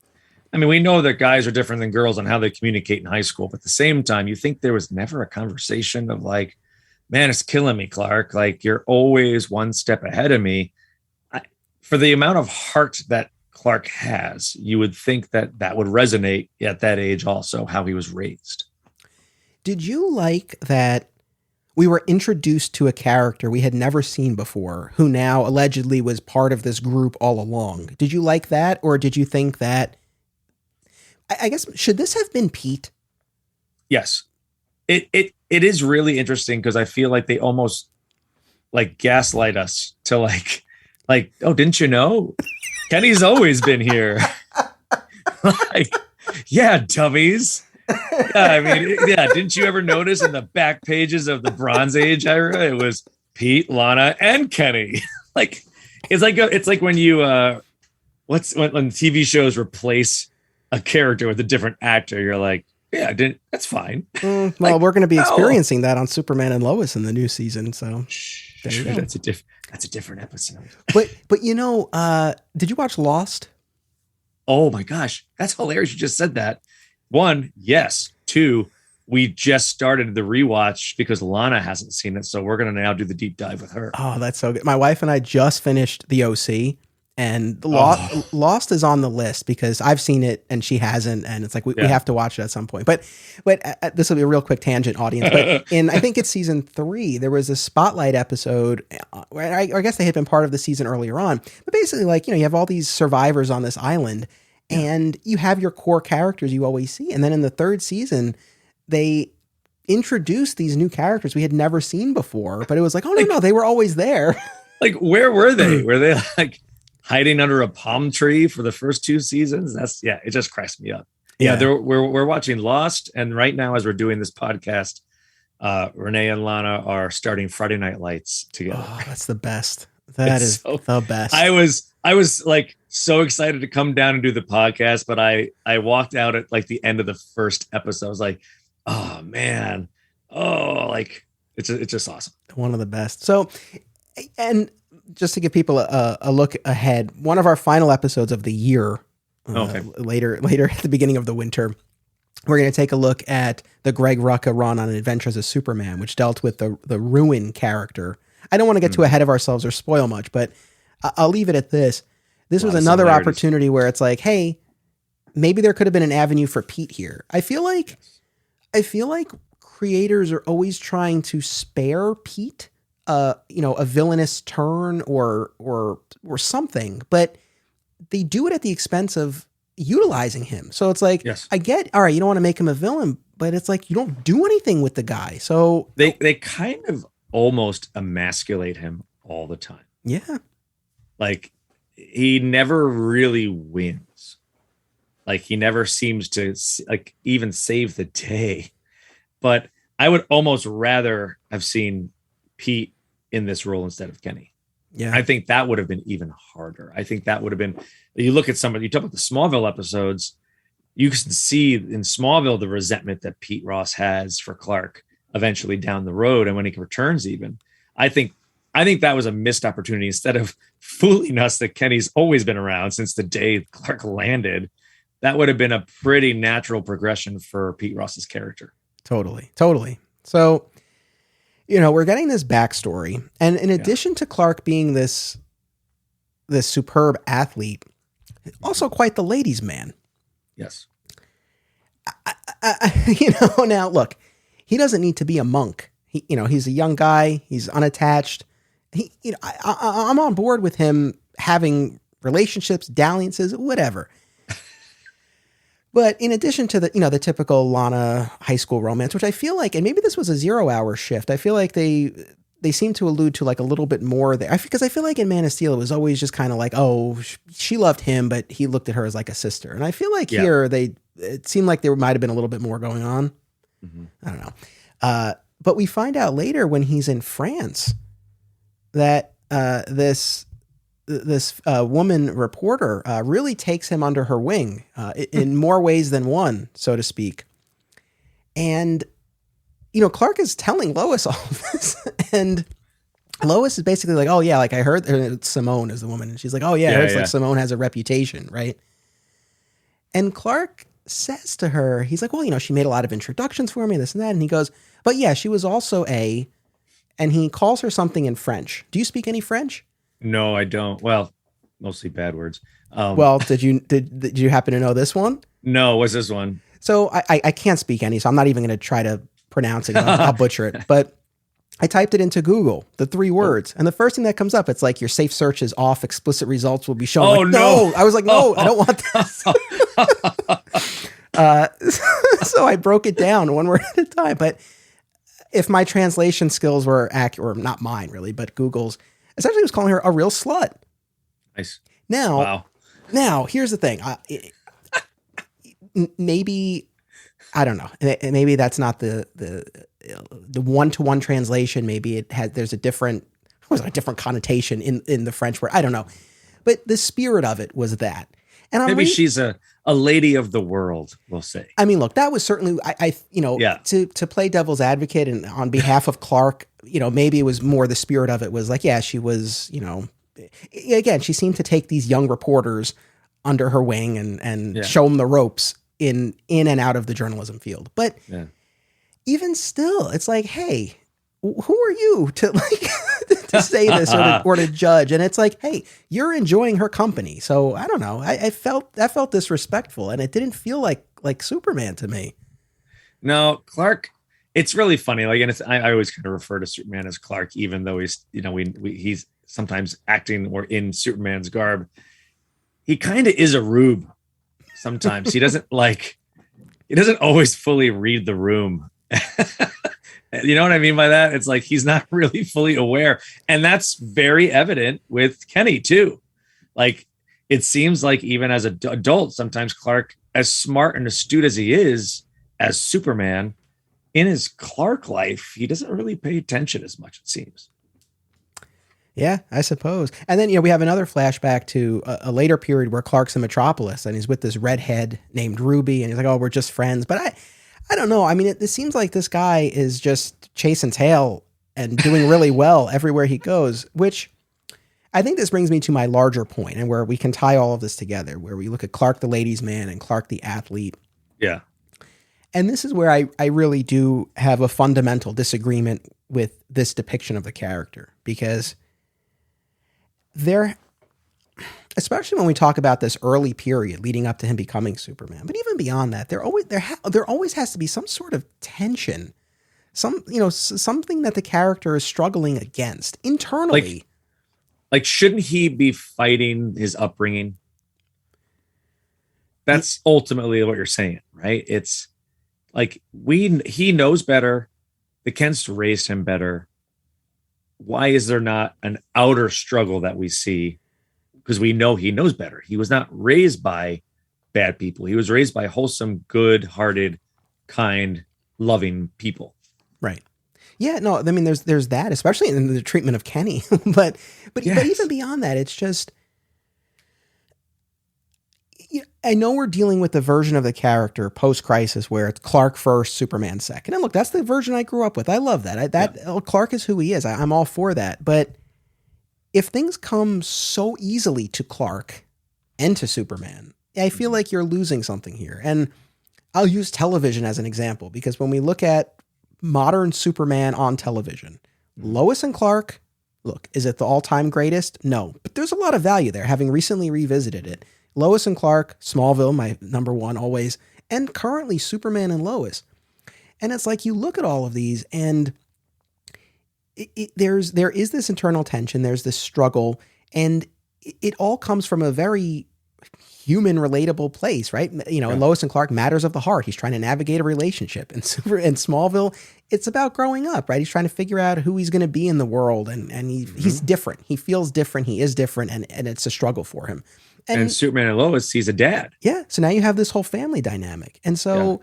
I mean, we know that guys are different than girls on how they communicate in high school, but at the same time, you think there was never a conversation of like, man, it's killing me, Clark. Like you're always one step ahead of me. For the amount of heart that Clark has, you would think that would resonate at that age also, how he was raised. Did you like that we were introduced to a character we had never seen before, who now allegedly was part of this group all along? Did you like that? Or did you think that, I guess, should this have been Pete? Yes. It is really interesting because I feel like they almost like gaslight us to like, oh, didn't you know? Kenny's always been here. Like, yeah, dummies. Yeah, I mean, yeah. Didn't you ever notice in the back pages of the Bronze Age era, it was Pete, Lana, and Kenny. Like, it's like when you when TV shows replace a character with a different actor, you're like, yeah, that's fine. Well, we're going to be experiencing that on Superman and Lois in the new season. So there you go. That's a different episode. But did you watch Lost? Oh my gosh, that's hilarious! You just said that. One, yes. Two, we just started the rewatch because Lana hasn't seen it, so we're going to now do the deep dive with her. Oh, that's so good. My wife and I just finished The OC, and Lost is on the list because I've seen it and she hasn't, and it's like we have to watch it at some point. But this will be a real quick tangent, audience. But I think it's season 3, there was a spotlight episode where I guess they had been part of the season earlier on. But basically, like you have all these survivors on this island, and you have your core characters you always see, and then in the 3rd season, they introduced these new characters we had never seen before. But it was like, oh no, they were always there. Like, where were they? Were they like hiding under a palm tree for the first 2 seasons? It just cracks me up. Yeah, we're watching Lost, and right now as we're doing this podcast, Renee and Lana are starting Friday Night Lights together. Oh, that's the best. That is the best. I was like so excited to come down and do the podcast, but I walked out at like the end of the first episode. I was like, oh man, like it's just awesome. One of the best. So, and just to give people a look ahead, one of our final episodes of the year, later at the beginning of the winter, we're going to take a look at the Greg Rucka run on Adventures of Superman, which dealt with the Ruin character. I don't want to get too ahead of ourselves or spoil much, but I'll leave it at this. This was another opportunity where it's like, hey, maybe there could have been an avenue for Pete here. I feel like creators are always trying to spare Pete a villainous turn or something, but they do it at the expense of utilizing him. So it's like, I get, all right, you don't want to make him a villain, but it's like, you don't do anything with the guy. So they kind of almost emasculate him all the time. Yeah. Like he never really wins. Like he never seems to like even save the day, but I would almost rather have seen Pete in this role instead of Kenny. Yeah. I think that would have been even harder. I think that would have been, you look at somebody, you talk about the Smallville episodes, you can see in Smallville the resentment that Pete Ross has for Clark eventually down the road. And when he returns even, I think that was a missed opportunity. Instead of fooling us that Kenny's always been around since the day Clark landed, that would have been a pretty natural progression for Pete Ross's character. Totally. So, we're getting this backstory, and in addition to Clark being this superb athlete, also quite the ladies' man. Yes. Now look, he doesn't need to be a monk. He's a young guy. He's unattached. I'm on board with him having relationships, dalliances, whatever. But in addition to the, the typical Lana high school romance, which I feel like, and maybe this was a 0-hour shift, I feel like they seem to allude to like a little bit more there. Because I feel like in Man of Steel, it was always just kind of like, oh, she loved him, but he looked at her as like a sister. And I feel like here it seemed like there might have been a little bit more going on. Mm-hmm. I don't know. But we find out later when he's in France that this woman reporter really takes him under her wing in more ways than one, so to speak. And, Clark is telling Lois all of this. And Lois is basically like, oh, yeah, like I heard Simone is the woman. And she's like, oh, yeah, I heard like Simone has a reputation, right? And Clark says to her, he's like, well, she made a lot of introductions for me, this and that. And he goes, but yeah, she was also and he calls her something in French. Do you speak any French? No, I don't. Well, mostly bad words. Well, did you happen to know this one? No, what's this one? So I can't speak any, so I'm not even going to try to pronounce it. I'll butcher it. But I typed it into Google, the 3 words, and the first thing that comes up, it's like your safe search is off. Explicit results will be shown. Oh, like, no. I was like, no, I don't want this. So I broke it down one word at a time. But if my translation skills were accurate, or not mine really, but Google's, essentially was calling her a real slut. Nice. Now here's the thing. Maybe, I don't know. Maybe that's not the one-to-one translation. Maybe there's a different connotation in the French word. I don't know. But the spirit of it was that. And maybe she's a lady of the world, we'll say. I mean, look, that was certainly, to play devil's advocate and on behalf of Clark, maybe it was more the spirit of it was like, yeah, she was, again, she seemed to take these young reporters under her wing and show them the ropes in and out of the journalism field. But even still, it's like, hey, who are you to to say this or to judge? And it's like, hey, you're enjoying her company. So I don't know. I felt disrespectful, and it didn't feel like Superman to me. No, Clark. It's really funny. Like, and I always kind of refer to Superman as Clark, even though he's, he's sometimes acting or in Superman's garb. He kind of is a rube. Sometimes he doesn't always fully read the room. You know what I mean by that? It's like he's not really fully aware. And that's very evident with Kenny too. Like, it seems like even as an adult, sometimes Clark, as smart and astute as he is as Superman, in his Clark life, he doesn't really pay attention as much, it seems. Yeah, I suppose. And then, we have another flashback to a later period where Clark's in Metropolis and he's with this redhead named Ruby. And he's like, oh, we're just friends. But I don't know. I mean, it seems like this guy is just chasing tail and doing really well everywhere he goes, which I think this brings me to my larger point and where we can tie all of this together, where we look at Clark, the ladies' man, and Clark, the athlete. Yeah. And this is where I really do have a fundamental disagreement with this depiction of the character, because especially when we talk about this early period leading up to him becoming Superman, but even beyond that, there always has to be some sort of tension, something that the character is struggling against internally. Like, shouldn't he be fighting his upbringing? That's ultimately what you're saying, right? It's like he knows better. The Kents raised him better. Why is there not an outer struggle that we see? Because we know he knows better. He was not raised by bad people. He was raised by wholesome, good-hearted, kind, loving people. Right. Yeah, no, I mean, there's that, especially in the treatment of Kenny. but even beyond that, it's just, I know we're dealing with the version of the character post-crisis where it's Clark first, Superman second. And look, that's the version I grew up with. I love that. Clark is who he is. I'm all for that. But if things come so easily to Clark and to Superman, I feel like you're losing something here. And I'll use television as an example, because when we look at modern Superman on television, Lois and Clark, look, is it the all-time greatest? No, but there's a lot of value there, having recently revisited it. Lois and Clark, Smallville, my number one always, and currently Superman and Lois. And it's like you look at all of these and there is this internal tension, there's this struggle, and it all comes from a very human relatable place, right? You know, in Lois and Clark, matters of the heart. He's trying to navigate a relationship. And in Smallville, it's about growing up, right? He's trying to figure out who he's going to be in the world. And he's different. He feels different. He is different. And it's a struggle for him. And Superman and Lois, he's a dad. Yeah. So now you have this whole family dynamic. And so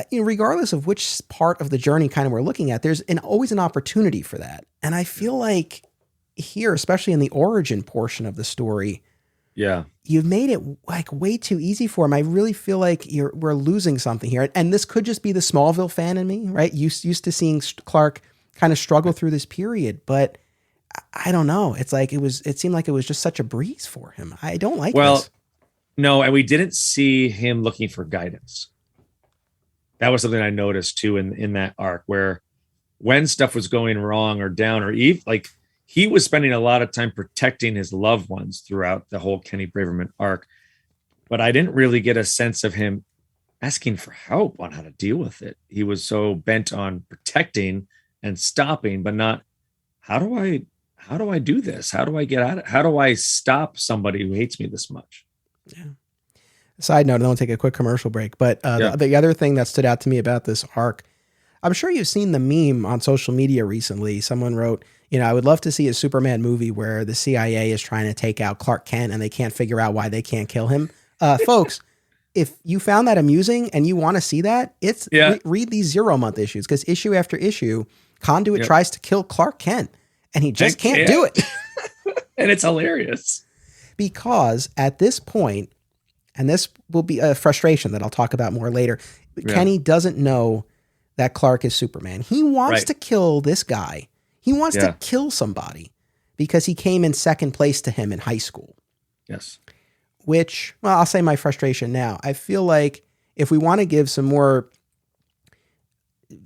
you know, regardless of which part of the journey kind of we're looking at, there's always an opportunity for that. And I feel like here, especially in the origin portion of the story, you've made it like way too easy for him. I really feel like we're losing something here. And this could just be the Smallville fan in me, right? Used to seeing Clark kind of struggle through this period, but I don't know. It's like it seemed like it was just such a breeze for him. I don't like this. No, and we didn't see him looking for guidance. That was something I noticed too in that arc, where when stuff was going wrong or down, or even like he was spending a lot of time protecting his loved ones throughout the whole Kenny Braverman arc. But I didn't really get a sense of him asking for help on how to deal with it. He was so bent on protecting and stopping, but not how do I do this? How do I get out of it? How do I stop somebody who hates me this much? Yeah. Side note, I don't take a quick commercial break, but the other thing that stood out to me about this arc, I'm sure you've seen the meme on social media recently. Someone wrote, you know, I would love to see a Superman movie where the CIA is trying to take out Clark Kent and they can't figure out why they can't kill him. Folks, if you found that amusing and you want to see that, read these 0 month issues, because issue after issue, Conduit tries to kill Clark Kent and he just can't do it. And it's hilarious. Because at this point, and this will be a frustration that I'll talk about more later, Kenny doesn't know that Clark is Superman. He wants to kill this guy. He wants to kill somebody because he came in second place to him in high school. Yes. Which, well, I'll say my frustration now. I feel like if we want to give some more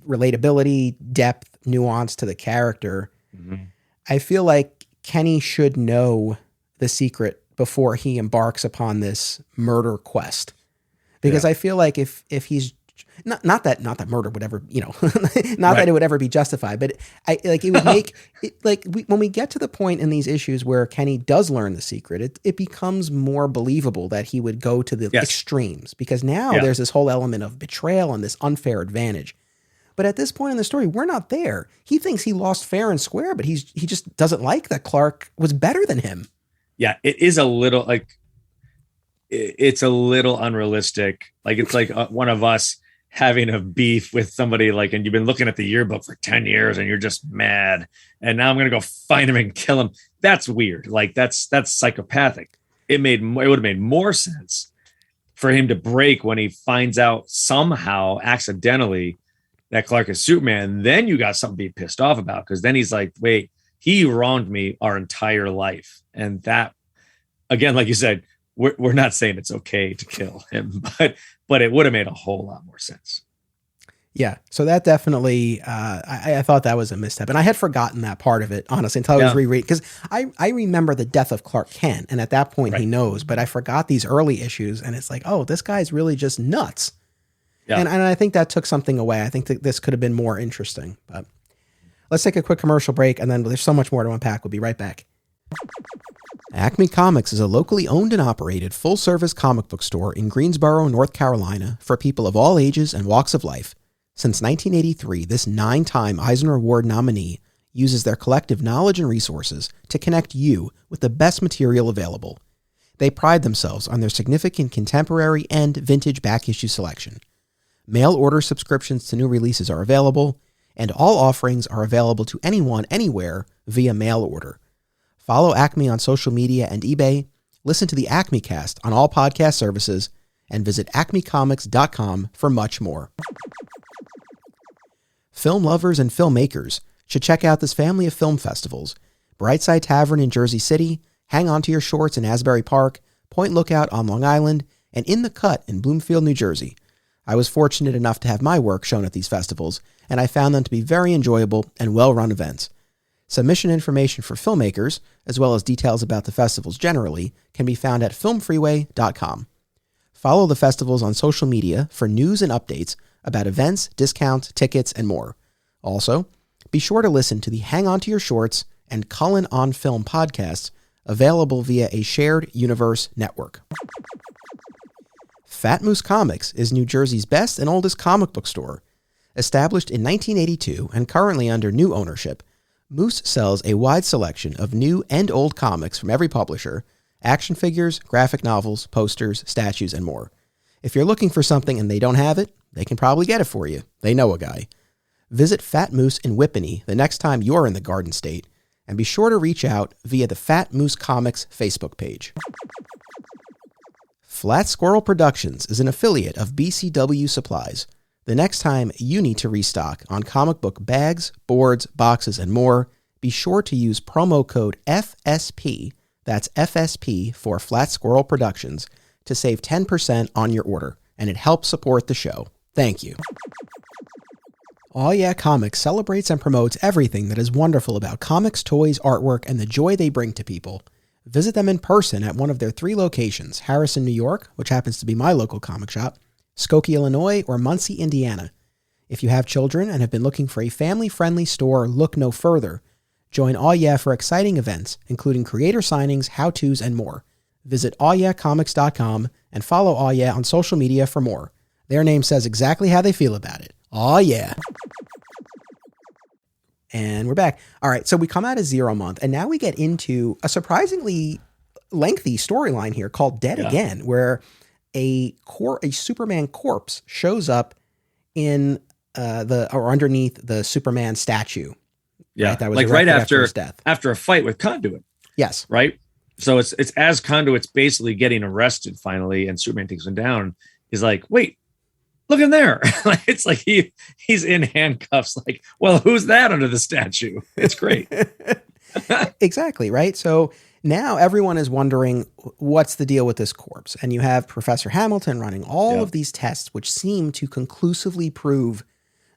relatability, depth, nuance to the character, I feel like Kenny should know the secret before he embarks upon this murder quest. Because I feel like if he's not that murder would ever, you know, that it would ever be justified, but it would make it like when we get to the point in these issues where Kenny does learn the secret, it becomes more believable that he would go to the extremes, because now there's this whole element of betrayal and this unfair advantage. But at this point in the story, we're not there. He thinks he lost fair and square, but he just doesn't like that Clark was better than him. Yeah, it is a little like, it's a little unrealistic. Like it's like one of us having a beef with somebody, like, and you've been looking at the yearbook for 10 years and you're just mad. And now I'm going to go find him and kill him. That's weird. Like that's psychopathic. It would have made more sense for him to break when he finds out somehow accidentally that Clark is Superman. Then you got something to be pissed off about, because then he's like, wait, he wronged me our entire life. And that, again, like you said, we're not saying it's okay to kill him, but it would have made a whole lot more sense. Yeah. So that definitely, I thought that was a misstep. And I had forgotten that part of it, honestly, until I was rereading. Because I remember the death of Clark Kent. And at that point, he knows. But I forgot these early issues. And it's like, oh, this guy's really just nuts. Yeah. And I think that took something away. I think that this could have been more interesting. But let's take a quick commercial break. And then there's so much more to unpack. We'll be right back. Acme Comics is a locally owned and operated full-service comic book store in Greensboro, North Carolina, for people of all ages and walks of life. Since 1983, this 9-time Eisner Award nominee uses their collective knowledge and resources to connect you with the best material available. They pride themselves on their significant contemporary and vintage back issue selection. Mail order subscriptions to new releases are available, and all offerings are available to anyone, anywhere, via mail order. Follow Acme on social media and eBay, listen to the Acme Cast on all podcast services, and visit acmecomics.com for much more. Film lovers and filmmakers should check out this family of film festivals: Brightside Tavern in Jersey City, Hang On to Your Shorts in Asbury Park, Point Lookout on Long Island, and In the Cut in Bloomfield, New Jersey. I was fortunate enough to have my work shown at these festivals, and I found them to be very enjoyable and well-run events. Submission information for filmmakers, as well as details about the festivals generally, can be found at filmfreeway.com. Follow the festivals on social media for news and updates about events, discounts, tickets, and more. Also, be sure to listen to the Hang On to Your Shorts and Cullen on Film podcasts, available via a shared universe network. Fat Moose Comics is New Jersey's best and oldest comic book store. Established in 1982 and currently under new ownership, Moose sells a wide selection of new and old comics from every publisher, action figures, graphic novels, posters, statues, and more. If you're looking for something and they don't have it, they can probably get it for you. They know a guy. Visit Fat Moose in Whippany the next time you're in the Garden State, and be sure to reach out via the Fat Moose Comics Facebook page. Flat Squirrel Productions is an affiliate of BCW Supplies. The next time you need to restock on comic book bags, boards, boxes, and more, be sure to use promo code FSP, that's FSP for Flat Squirrel Productions, to save 10% on your order, and it helps support the show. Thank you. Aw Yeah Comics celebrates and promotes everything that is wonderful about comics, toys, artwork, and the joy they bring to people. Visit them in person at one of their 3 locations, Harrison, New York, which happens to be my local comic shop, Skokie, Illinois, or Muncie, Indiana. If you have children and have been looking for a family-friendly store, look no further. Join Aw Yeah for exciting events, including creator signings, how-tos, and more. Visit awyeahcomics.com and follow Aw Yeah on social media for more. Their name says exactly how they feel about it. Aw yeah. And we're back. All right, so we come out of 0 month, and now we get into a surprisingly lengthy storyline here called Dead Again, where a Superman corpse shows up in underneath the Superman statue. Yeah, right? That was like right after his death. After a fight with Conduit. Yes. Right? So it's as Conduit's basically getting arrested finally, and Superman takes him down. He's like, wait, look in there. It's like he's in handcuffs. Like, well, who's that under the statue? It's great. Exactly, right? So now everyone is wondering, what's the deal with this corpse? And you have Professor Hamilton running all of these tests, which seem to conclusively prove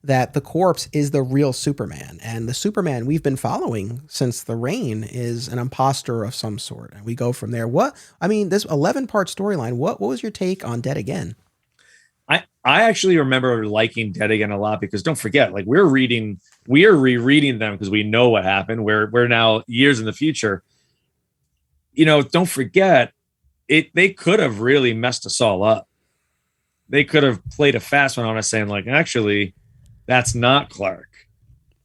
that the corpse is the real Superman. And the Superman we've been following since the reign is an imposter of some sort. And we go from there. This 11-part storyline, what was your take on Dead Again? I actually remember liking Dead Again a lot, because don't forget, like we are rereading them because we know what happened. We're now years in the future. Don't forget it. They could have really messed us all up. They could have played a fast one on us, saying like, actually, that's not Clark.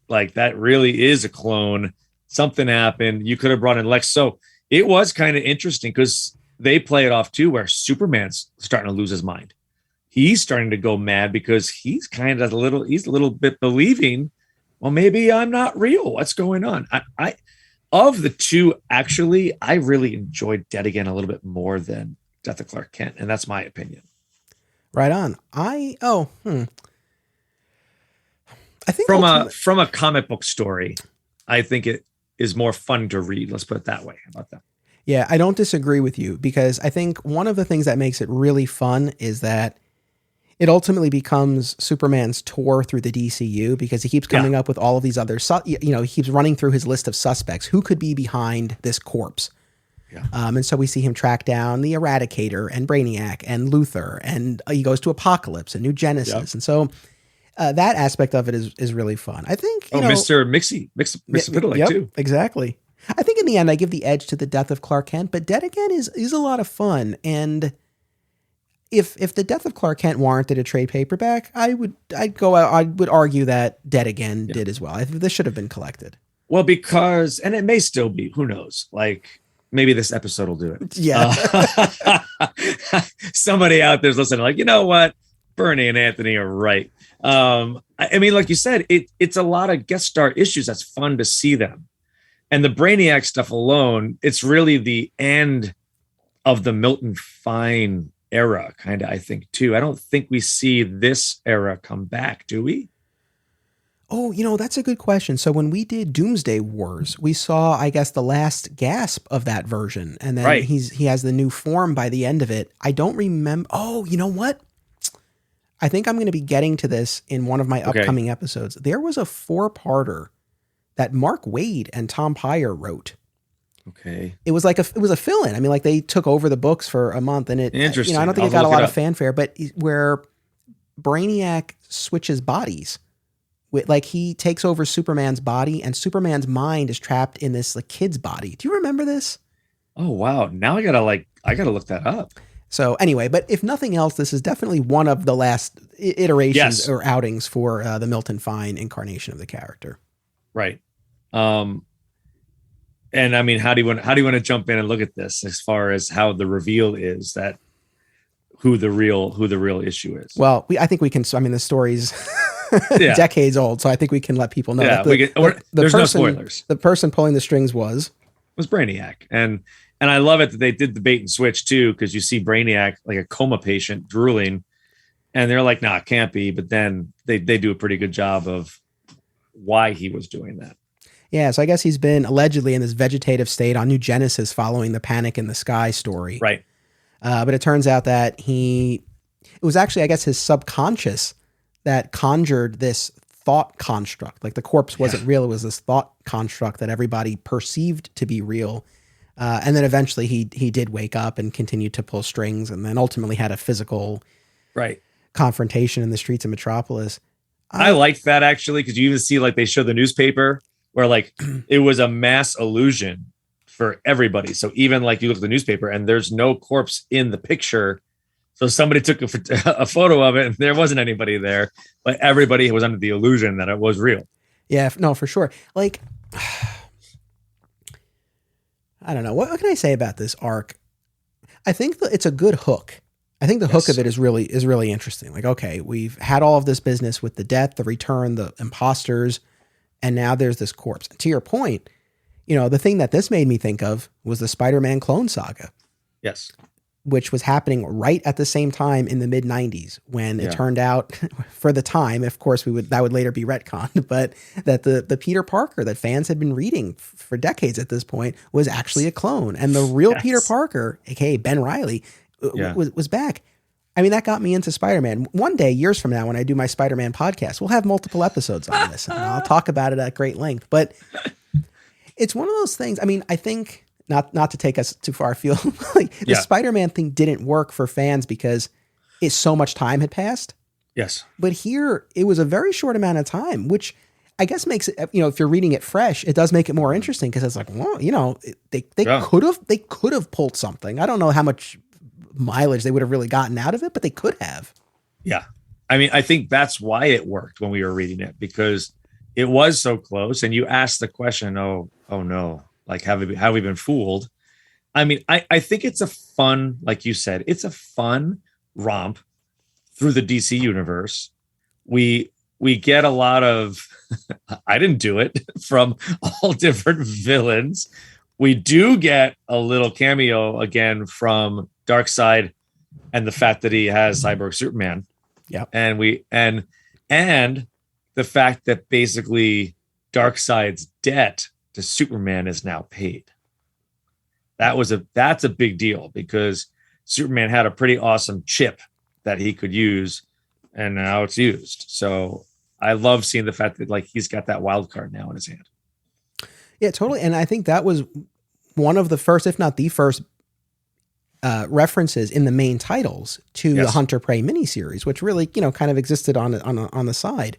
Like that really is a clone. Something happened. You could have brought in Lex. So it was kind of interesting because they play it off too, where Superman's starting to lose his mind. He's starting to go mad because he's a little bit believing, well, maybe I'm not real. What's going on? I of the two, actually, I really enjoyed Dead Again a little bit more than Death of Clark Kent. And that's my opinion. Right on. I think from a comic book story, I think it is more fun to read. Let's put it that way. How about that? Yeah, I don't disagree with you, because I think one of the things that makes it really fun is that it ultimately becomes Superman's tour through the DCU, because he keeps coming up with all of these other, he keeps running through his list of suspects. Who could be behind this corpse? Yeah. And so we see him track down the Eradicator and Brainiac and Luthor, and he goes to Apocalypse and New Genesis. Yep. And so that aspect of it is really fun. I think, Mr. Mixie too. Exactly. I think in the end, I give the edge to the Death of Clark Kent, but Dead Again is a lot of fun. And if the Death of Clark Kent warranted a trade paperback, I would argue that Dead Again did as well. I think this should have been collected. Well, because, and it may still be, who knows? Like maybe this episode will do it. Yeah. Somebody out there's listening, like, you know what? Bernie and Anthony are right. Like you said, it's a lot of guest star issues. That's fun to see them. And the Brainiac stuff alone, it's really the end of the Milton Fine era, kind of, I think, too. I don't think we see this era come back, do we? Oh, that's a good question. So when we did Doomsday Wars, we saw, I guess, the last gasp of that version. And then he has the new form by the end of it. I don't remember. Oh, you know what? I think I'm going to be getting to this in one of my upcoming episodes. There was a 4-parter that Mark Waid and Tom Peyer wrote. Okay. It was a fill-in. I mean, like they took over the books for a month, and interesting. I don't think it got a lot of fanfare, but where Brainiac switches bodies, like he takes over Superman's body, and Superman's mind is trapped in this like kid's body. Do you remember this? Oh wow. Now I gotta look that up. So anyway, but if nothing else, this is definitely one of the last iterations Yes. or outings for the Milton Fine incarnation of the character. Right. Um, and I mean, how do you want to jump in and look at this as far as how the reveal is that who the real issue is? Well, I think we can. I mean, the story's Yeah. decades old, so I think we can let people know. Yeah. That There's no spoilers. The person pulling the strings was Brainiac, and I love it that they did the bait and switch too, because you see Brainiac like a coma patient drooling, and they're like, "Nah, it can't be." But then they do a pretty good job of why he was doing that. Yeah, so I guess he's been allegedly in this vegetative state on New Genesis following the Panic in the Sky story. Right. But it turns out that it was actually, I guess, his subconscious that conjured this thought construct. Like the corpse wasn't real. It was this thought construct that everybody perceived to be real. And then eventually he did wake up and continued to pull strings, and then ultimately had a physical confrontation in the streets of Metropolis. I liked that actually, because you even see like they show the newspaper where like it was a mass illusion for everybody. So even like you look at the newspaper and there's no corpse in the picture. So somebody took a photo of it and there wasn't anybody there, but everybody was under the illusion that it was real. Yeah, no, for sure. Like, I don't know. What can I say about this arc? I think that it's a good hook. I think the hook of it is really interesting. Like, okay, we've had all of this business with the death, the return, the imposters, and now there's this corpse. To your point, the thing that this made me think of was the Spider-Man clone saga. Yes. Which was happening right at the same time in the mid 90s when it turned out for the time, of course that would later be retconned, but that the Peter Parker that fans had been reading for decades at this point was actually a clone. And the real Peter Parker, aka Ben Reilly, was back. I mean, that got me into Spider-Man. One day, years from now, when I do my Spider-Man podcast, we'll have multiple episodes on this and I'll talk about it at great length. But it's one of those things. I mean, I think not to take us too far afield, like the Spider-Man thing didn't work for fans because so much time had passed. Yes. But here it was a very short amount of time, which I guess makes it, if you're reading it fresh, it does make it more interesting because it's like, well, they could have pulled something. I don't know how much mileage they would have really gotten out of it, but they could have. Yeah. I mean, I think that's why it worked when we were reading it, because it was so close. And you asked the question, oh no, like, have we been fooled? I mean, I think it's a fun, like you said, it's a fun romp through the DC universe. We get a lot of, I didn't do it, from all different villains. We do get a little cameo again from Darkseid and the fact that he has Cyborg Superman. Yeah. And the fact that basically Darkseid's debt to Superman is now paid. That's a big deal, because Superman had a pretty awesome chip that he could use, and now it's used. So I love seeing the fact that like he's got that wild card now in his hand. Yeah, totally. And I think that was one of the first, if not the first, references in the main titles to the Hunter Prey miniseries, which really, kind of existed on the side.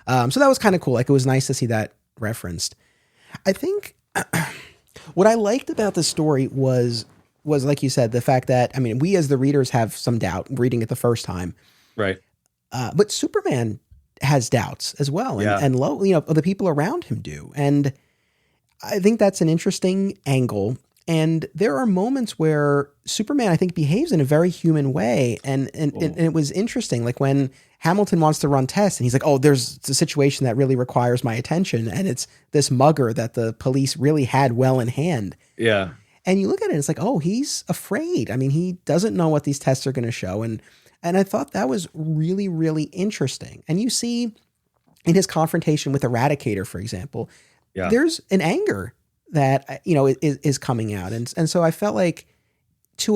So that was kind of cool. Like, it was nice to see that referenced. I think what I liked about the story was like you said, the fact that, I mean, we as the readers have some doubt reading it the first time. Right. But Superman has doubts as well. And the people around him do. And I think that's an interesting angle. And there are moments where Superman, I think, behaves in a very human way. And it was interesting. Like when Hamilton wants to run tests and he's like, oh, there's a situation that really requires my attention. And it's this mugger that the police really had well in hand. Yeah. And you look at it, it's like, oh, he's afraid. I mean, he doesn't know what these tests are going to show. And I thought that was really, really interesting. And you see in his confrontation with Eradicator, for example, there's an anger that, is coming out. And so I felt like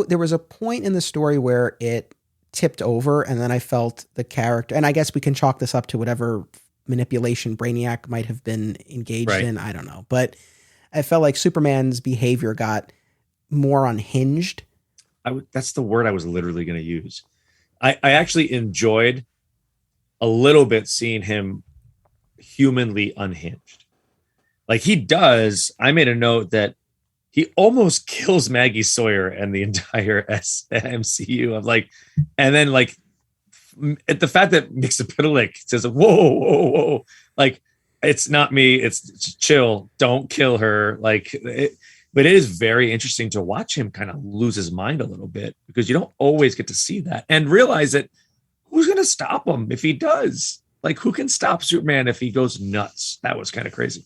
there was a point in the story where it tipped over, and then I felt the character, and I guess we can chalk this up to whatever manipulation Brainiac might have been engaged in. I don't know. But I felt like Superman's behavior got more unhinged. That's the word I was literally going to use. I actually enjoyed a little bit seeing him humanly unhinged. Like he does. I made a note that he almost kills Maggie Sawyer and the entire MCU of like, and then like at the fact that Mixapitalik says, whoa, like, it's not me, it's chill, don't kill her. Like, but it is very interesting to watch him kind of lose his mind a little bit, because you don't always get to see that and realize that who's going to stop him if he does? Like, who can stop Superman if he goes nuts? That was kind of crazy.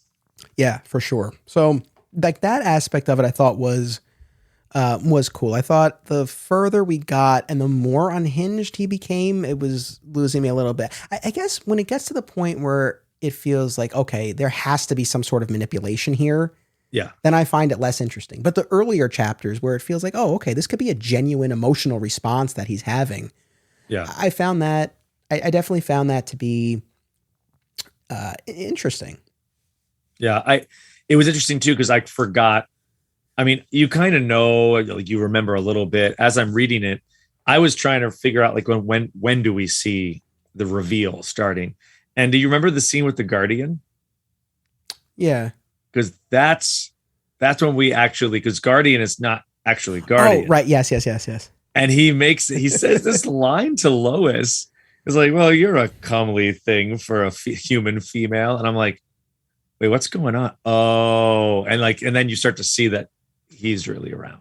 Yeah, for sure. So like that aspect of it, I thought was cool. I thought the further we got and the more unhinged he became, it was losing me a little bit. I guess when it gets to the point where it feels like, okay, there has to be some sort of manipulation here. Yeah. Then I find it less interesting. But the earlier chapters where it feels like, oh, okay, this could be a genuine emotional response that he's having. Yeah. I found that, I definitely found that to be interesting. Yeah. It was interesting too, because I forgot. I mean, you kind of know, like, you remember a little bit. As I'm reading it, I was trying to figure out like when do we see the reveal starting? And do you remember the scene with the Guardian? Yeah. Because that's when we actually, because Guardian is not actually Guardian. Oh, right. Yes. And he says this line to Lois. It's like, well, you're a comely thing for a human female. And I'm like, wait, what's going on? Oh, and then you start to see that he's really around.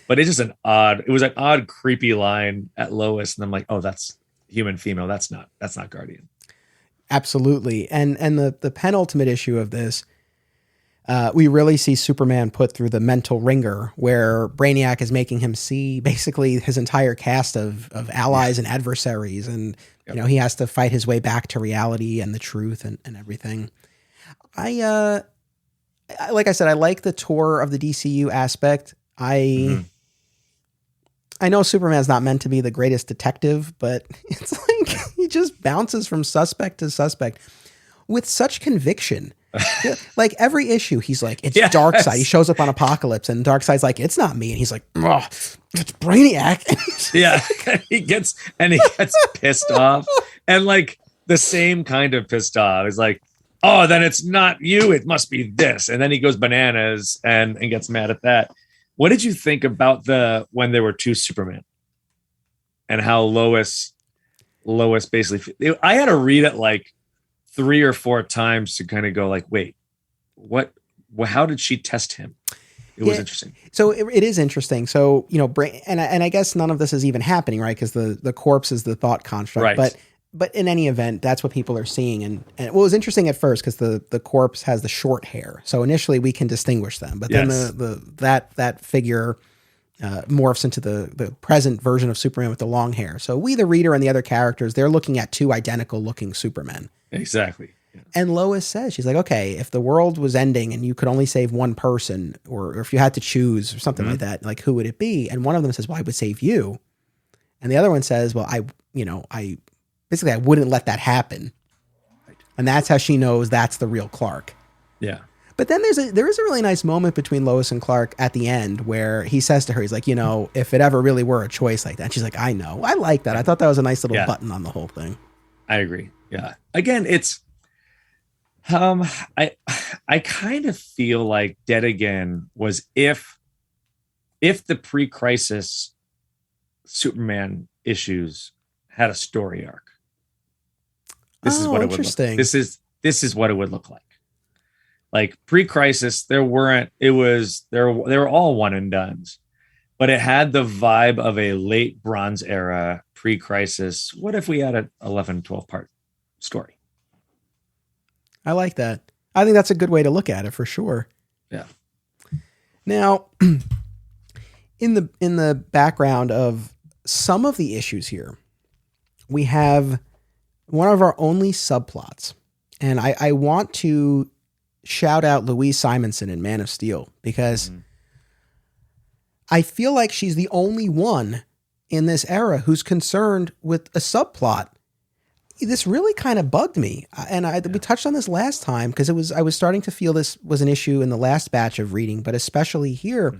But it's just it was an odd, creepy line at Lois. And I'm like, oh, that's human female. That's not Guardian. Absolutely. And the penultimate issue of this, we really see Superman put through the mental ringer where Brainiac is making him see basically his entire cast of allies and adversaries. And, he has to fight his way back to reality and the truth and everything. I like I said, I like the tour of the DCU aspect. I know Superman's not meant to be the greatest detective, but it's like he just bounces from suspect to suspect with such conviction. Like every issue, he's like, it's Darkseid. He shows up on Apocalypse and Darkseid's like, it's not me. And he's like, oh, it's Brainiac. Yeah. he gets pissed off, and like the same kind of pissed off. He's like, oh, then it's not you. It must be this. And then he goes bananas and gets mad at that. What did you think about when there were two Supermen and how Lois basically, I had to read it like 3 or 4 times to kind of go like, wait, how did she test him? It was interesting. So it is interesting. So, and I guess none of this is even happening, right? Because the corpse is the thought construct, right. But in any event, that's what people are seeing. And it was interesting at first because the corpse has the short hair. So initially we can distinguish them, but then that figure morphs into the present version of Superman with the long hair. So we, the reader, and the other characters, they're looking at 2 identical looking Supermen. Exactly. Yeah. And Lois says, she's like, okay, if the world was ending and you could only save one person, or if you had to choose or something like that, like who would it be? And one of them says, well, I would save you. And the other one says, well, I wouldn't let that happen. And that's how she knows that's the real Clark. Yeah. But then there is a really nice moment between Lois and Clark at the end where he says to her, he's like, if it ever really were a choice like that. And she's like, I know. I like that. I thought that was a nice little button on the whole thing. I agree. Yeah. Again, it's I kind of feel like Dead Again was if the pre-crisis Superman issues had a story arc. This is what it would look like. This is what it would look like. Like pre-crisis, they were all one and dones, but it had the vibe of a late Bronze Era pre-crisis. What if we had an 11, 12 part story? I like that. I think that's a good way to look at it for sure. Yeah. Now, in the background of some of the issues here, we have one of our only subplots. And I want to shout out Louise Simonson in Man of Steel because I feel like she's the only one in this era who's concerned with a subplot. This really kind of bugged me. And we touched on this last time because I was starting to feel this was an issue in the last batch of reading, but especially here,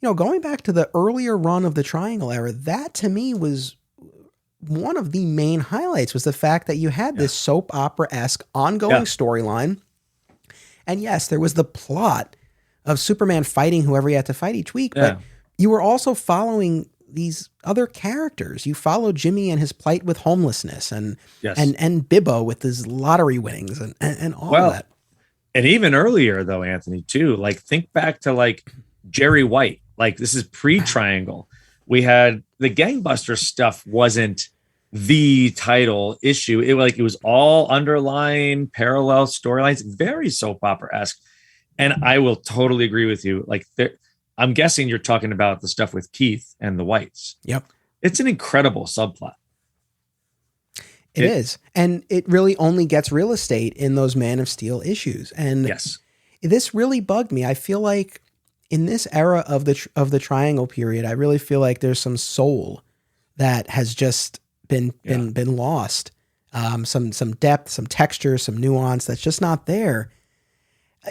going back to the earlier run of the Triangle era, that to me was one of the main highlights, was the fact that you had this soap opera-esque ongoing storyline. And yes, there was the plot, of Superman fighting whoever he had to fight each week. Yeah. But you were also following these other characters. You followed Jimmy and his plight with homelessness and Bibbo with his lottery winnings and all of that. And even earlier though, Anthony, too, like think back to like Jerry White. Like this is pre-Triangle. We had the gangbuster stuff wasn't the title issue. It was all underlying parallel storylines, very soap opera-esque. And I will totally agree with you. Like I'm guessing you're talking about the stuff with Keith and the Whites. Yep. It's an incredible subplot. It is. And it really only gets real estate in those Man of Steel issues. And yes, this really bugged me. I feel like in this era of the Triangle period, I really feel like there's some soul that has just been lost. Some depth, some texture, some nuance that's just not there,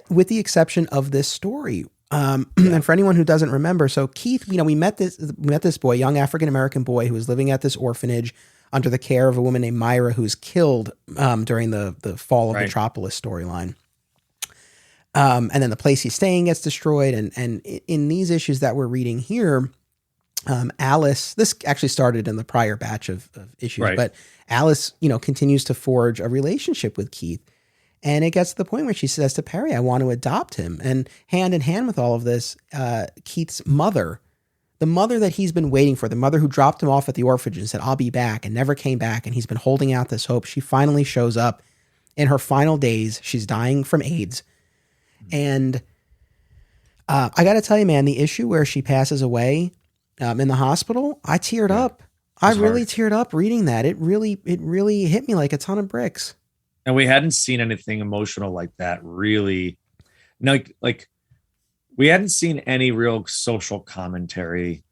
with the exception of this story. And for anyone who doesn't remember, so Keith, we met this boy, young African-American boy who was living at this orphanage under the care of a woman named Myra, who's killed during the fall of Metropolis storyline. And then the place he's staying gets destroyed. And in these issues that we're reading here, Alice, this actually started in the prior batch of issues, but Alice, continues to forge a relationship with Keith. And it gets to the point where she says to Perry, I want to adopt him. And hand in hand with all of this, Keith's mother, the mother that he's been waiting for, the mother who dropped him off at the orphanage and said, I'll be back, and never came back. And he's been holding out this hope. She finally shows up in her final days. She's dying from AIDS. And I got to tell you, man, the issue where she passes away in the hospital, I teared up. I really teared up reading that. It really hit me like a ton of bricks. And we hadn't seen anything emotional like that, really. Like we hadn't seen any real social commentary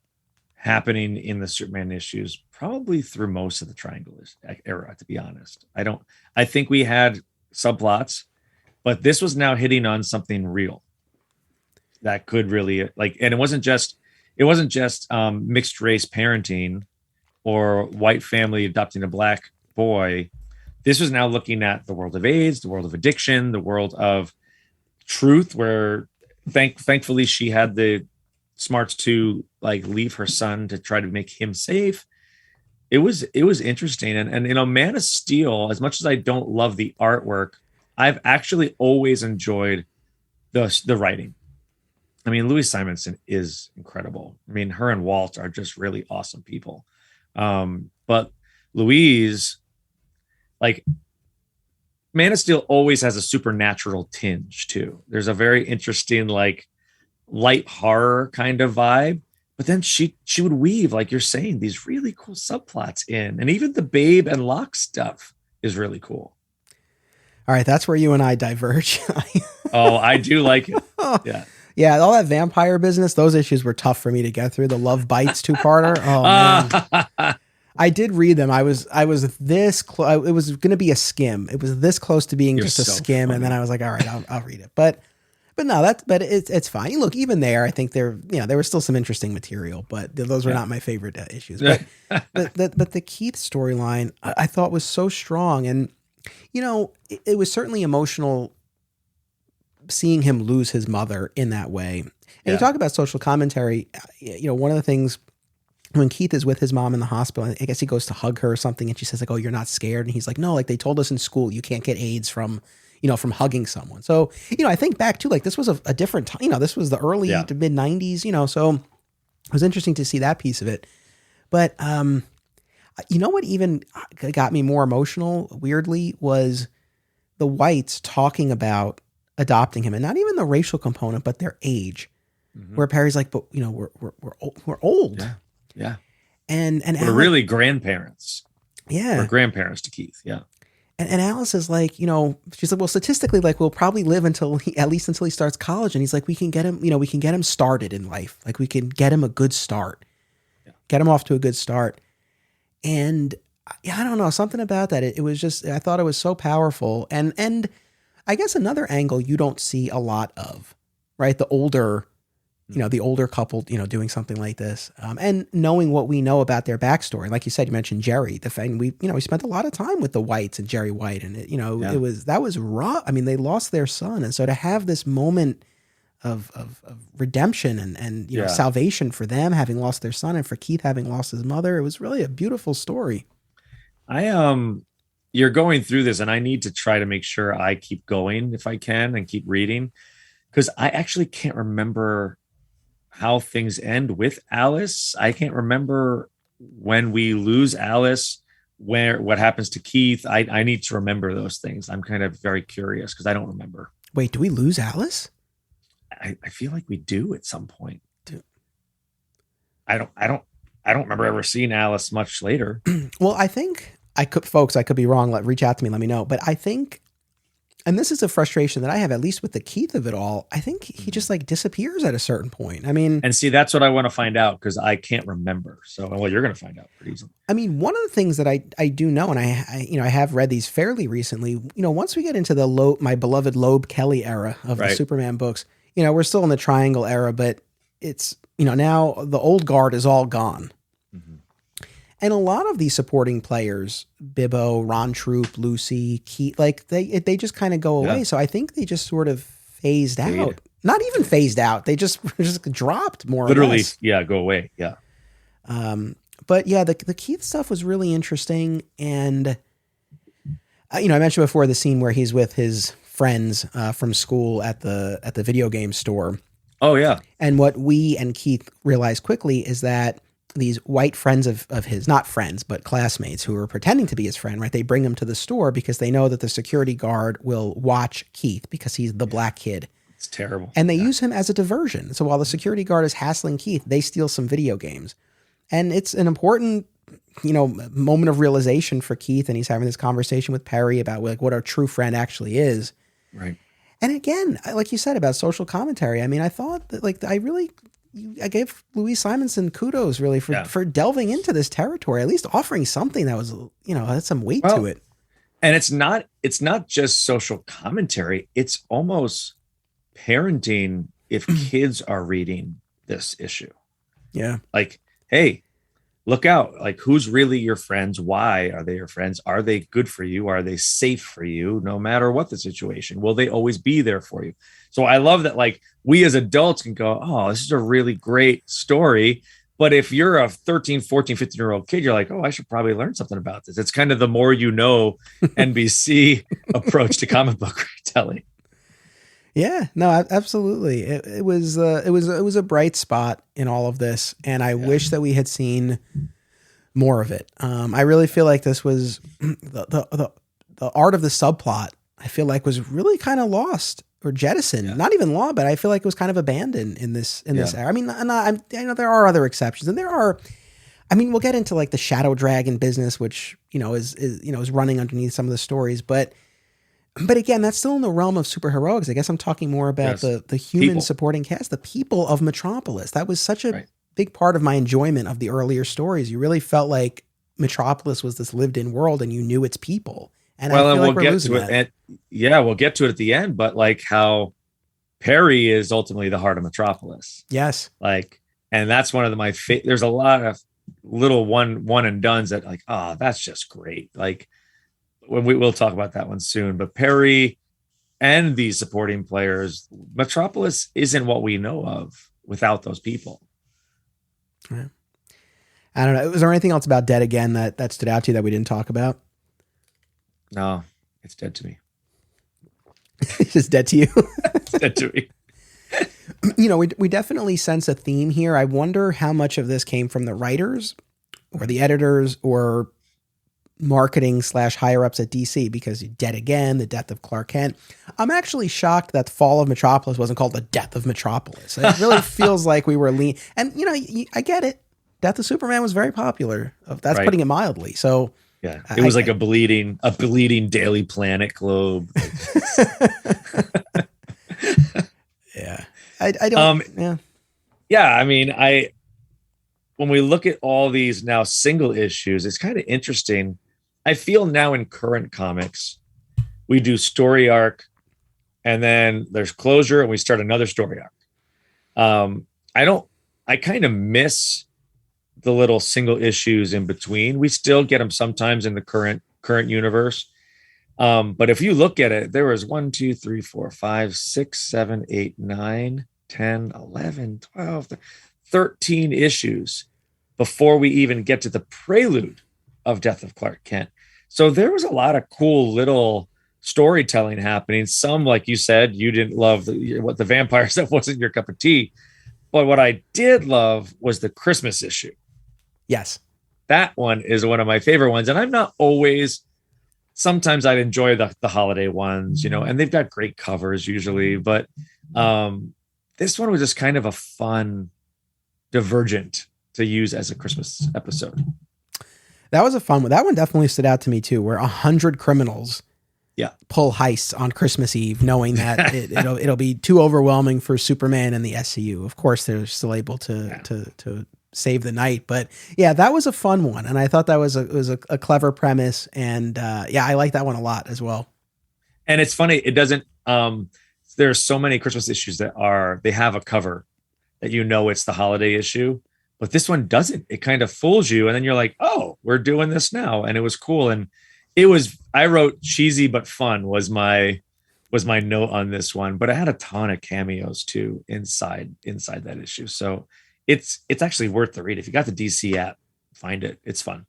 happening in the Superman issues, probably through most of the Triangle era, to be honest. I think we had subplots, but this was now hitting on something real that could really and it wasn't just mixed race parenting or white family adopting a black boy. This was now looking at the world of AIDS, the world of addiction, the world of truth, where thankfully she had the smarts to leave her son to try to make him safe. It was interesting. And Man of Steel, as much as I don't love the artwork, I've actually always enjoyed the writing. I mean, Louise Simonson is incredible. I mean, her and Walt are just really awesome people. But Louise, Man of Steel always has a supernatural tinge too. There's a very interesting, light horror kind of vibe. But then she would weave, like you're saying, these really cool subplots in. And even the Babe and Locke stuff is really cool. All right, that's where you and I diverge. Oh, I do like it. Yeah. Yeah, all that vampire business, those issues were tough for me to get through. The Love Bites two-parter. Oh, man. I did read them. I was this close. It was going to be a skim. It was this close to being just a skim. Funny. And then I was like, all right, I'll read it. But no, it's fine. Look, even there, I think there was still some interesting material, but those were not my favorite issues. But but the Keith storyline I thought was so strong. And, it was certainly emotional seeing him lose his mother in that way. And you talk about social commentary, one of the things when Keith is with his mom in the hospital, I guess he goes to hug her or something, and she says oh, you're not scared. And he's like, no, they told us in school, you can't get AIDS from hugging someone. So, I think back to this was a different time, this was the early to mid 90s, so it was interesting to see that piece of it. But, what even got me more emotional, weirdly, was the Whites talking about adopting him, and not even the racial component, but their age, where Perry's like, but we're old. Yeah. Yeah. And we're really grandparents. Yeah. We're grandparents to Keith. Yeah. And Alice is like, she's like, well, statistically, we'll probably live until he starts college. And he's like, we can get him started in life. We can get him a good start, get him off to a good start. And I don't know, something about that. It was just, I thought it was so powerful. And I guess another angle you don't see a lot of, right? The older couple, doing something like this, and knowing what we know about their backstory. Like you said, you mentioned Jerry, the fact we spent a lot of time with the Whites and Jerry White, and that was rough. I mean, they lost their son. And so to have this moment of redemption and you know, salvation for them having lost their son and for Keith having lost his mother. It was really a beautiful story. You're going through this, and I need to try to make sure I keep going if I can and keep reading, because I actually can't remember how things end with Alice. I can't remember when we lose Alice, what happens to Keith. I need to remember those things. I'm kind of very curious because I don't remember. Wait, do we lose Alice? I feel like we do at some point. I don't remember ever seeing Alice much later. Well, I think I could be wrong. Reach out to me, let me know. But I think, and this is a frustration that I have, at least with the Keith of it all, I think he just like disappears at a certain point. I mean, and see, that's what I want to find out because I can't remember. So, well, you're going to find out pretty easily. I mean, one of the things that I do know, and I have read these fairly recently, you know, once we get into the my beloved Loeb Kelly era of the Superman books, you know, we're still in the Triangle era, but it's, you know, now the old guard is all gone. And a lot of these supporting players, Bibbo, Ron Troop, Lucy, Keith, like they just kind of go away. So I think they just sort of phased out. Not even phased out. They just dropped more or less. Yeah, go away. Yeah. But yeah, the Keith stuff was really interesting. And, you know, I mentioned before the scene where he's with his friends from school at the video game store. Oh, yeah. And what we and Keith realized quickly is that these white friends of his, not friends, but classmates who are pretending to be his friend, right? They bring him to the store because they know that the security guard will watch Keith because he's the black kid. It's terrible. And they use him as a diversion. So while the security guard is hassling Keith, they steal some video games. And it's an important, you know, moment of realization for Keith. And he's having this conversation with Perry about like what a true friend actually is. Right. And again, like you said about social commentary, I mean, I thought that like I gave Louise Simonson kudos really for delving into this territory, at least offering something that was, you know, had some weight to it. And it's not just social commentary. It's almost parenting if kids are reading this issue. Yeah. Like, hey, look out. Like, who's really your friends? Why are they your friends? Are they good for you? Are they safe for you? No matter what the situation, will they always be there for you? So I love that, like, we as adults can go, oh, this is a really great story. But if you're a 13, 14, 15-year-old kid, you're like, oh, I should probably learn something about this. It's kind of the more you know NBC approach to comic book retelling. Yeah, no, absolutely. It was a bright spot in all of this. And I wish that we had seen more of it. I really feel like this was the art of the subplot, I feel like was really kind of lost or jettisoned. Not even law, but I feel like it was kind of abandoned in this era. I mean, I know there are other exceptions, and there are. I mean, we'll get into like the Shadow Dragon business, which you know is running underneath some of the stories, but again, that's still in the realm of superheroics. I guess I'm talking more about the human supporting cast, the people of Metropolis. That was such a big part of my enjoyment of the earlier stories. You really felt like Metropolis was this lived-in world, and you knew its people. And I feel like we're losing that. We'll get to it at the end, but like how Perry is ultimately the heart of Metropolis. Yes. Like, and that's one of my favorite. There's a lot of little one and dones that like, oh, that's just great. Like when we'll talk about that one soon, but Perry and these supporting players, Metropolis isn't what we know of without those people. Yeah. I don't know. Was there anything else about Dead Again that stood out to you that we didn't talk about? No, it's dead to me. It's just dead to you. It's dead to me. You know, we definitely sense a theme here. I wonder how much of this came from the writers or the editors or marketing / higher ups at DC, because Dead Again, the death of Clark Kent. I'm actually shocked that Fall of Metropolis wasn't called the Death of Metropolis. It really feels like we were lean. And, you know, I get it. Death of Superman was very popular. That's putting it mildly. So, yeah, it was like a bleeding Daily Planet globe. Yeah, I don't. Yeah. I mean, when we look at all these now single issues, it's kind of interesting. I feel now in current comics, we do story arc, and then there's closure, and we start another story arc. I kind of miss the little single issues in between. We still get them sometimes in the current universe. But if you look at it, there was 1, 2, 3, 4, 5, 6, 7, 8, 9, 10, 11, 12, 13 issues before we even get to the prelude of Death of Clark Kent. So there was a lot of cool little storytelling happening. Some, like you said, you didn't love what the vampire stuff wasn't your cup of tea. But what I did love was the Christmas issue. Yes. That one is one of my favorite ones. And I'm not always, sometimes I'd enjoy the holiday ones, and they've got great covers usually. But this one was just kind of a fun divergent to use as a Christmas episode. That was a fun one. That one definitely stood out to me too, where 100 criminals pull heists on Christmas Eve, knowing that it'll be too overwhelming for Superman and the SCU. Of course, they're still able to save the night, but yeah, that was a fun one, and I thought that was a clever premise, and I like that one a lot as well. And it's funny, it doesn't. There's so many Christmas issues that they have a cover that it's the holiday issue, but this one doesn't. It kind of fools you, and then you're like, oh, we're doing this now, and it was cool. And I wrote cheesy but fun was my note on this one, but it had a ton of cameos too inside that issue. So it's actually worth the read. If you got the DC app, find it. It's fun.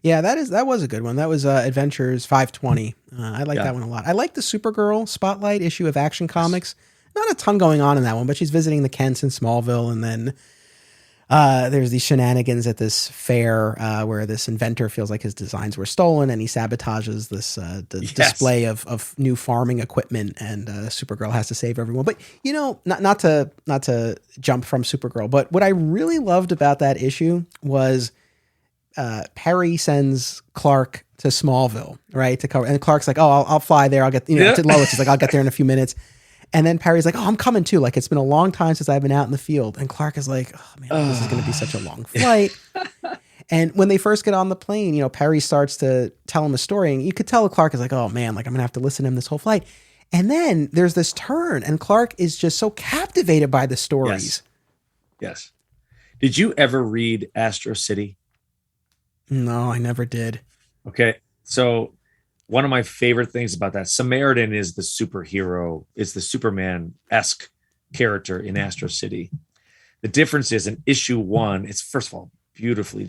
Yeah, that was a good one. That was Adventures 520. I like that one a lot. I like the Supergirl Spotlight issue of Action Comics. Not a ton going on in that one, but she's visiting the Kents in Smallville, and then there's these shenanigans at this fair where this inventor feels like his designs were stolen, and he sabotages this display of new farming equipment, and Supergirl has to save everyone. But not to jump from Supergirl, but what I really loved about that issue was Perry sends Clark to Smallville, right, to cover, and Clark's like, "Oh, I'll fly there. I'll get to Lois." He's like, "I'll get there in a few minutes." And then Perry's like, "Oh, I'm coming too. Like, it's been a long time since I've been out in the field." And Clark is like, "Oh man, this is going to be such a long flight." And when they first get on the plane, Perry starts to tell him a story, and you could tell Clark is like, "Oh man, like I'm going to have to listen to him this whole flight." And then there's this turn, and Clark is just so captivated by the stories. Yes. Did you ever read Astro City? No, I never did. Okay. So one of my favorite things about that, Samaritan is the superhero, is the Superman-esque character in Astro City. The difference is in issue 1, it's first of all beautifully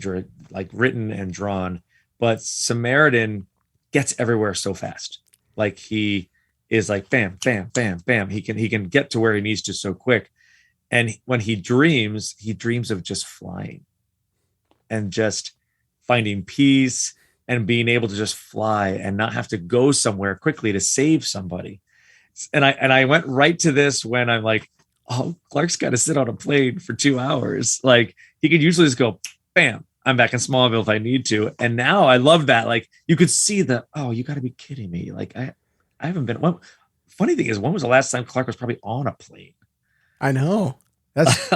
written and drawn, but Samaritan gets everywhere so fast. Like he is like bam, bam, bam, bam. He can get to where he needs to so quick. And when he dreams of just flying and just finding peace and being able to just fly and not have to go somewhere quickly to save somebody. And I went right to this when I'm like, oh, Clark's got to sit on a plane for 2 hours. Like he could usually just go, bam, I'm back in Smallville if I need to. And now I love that. Like you could see you got to be kidding me. Like I haven't been. Funny thing is, when was the last time Clark was probably on a plane? I know. That's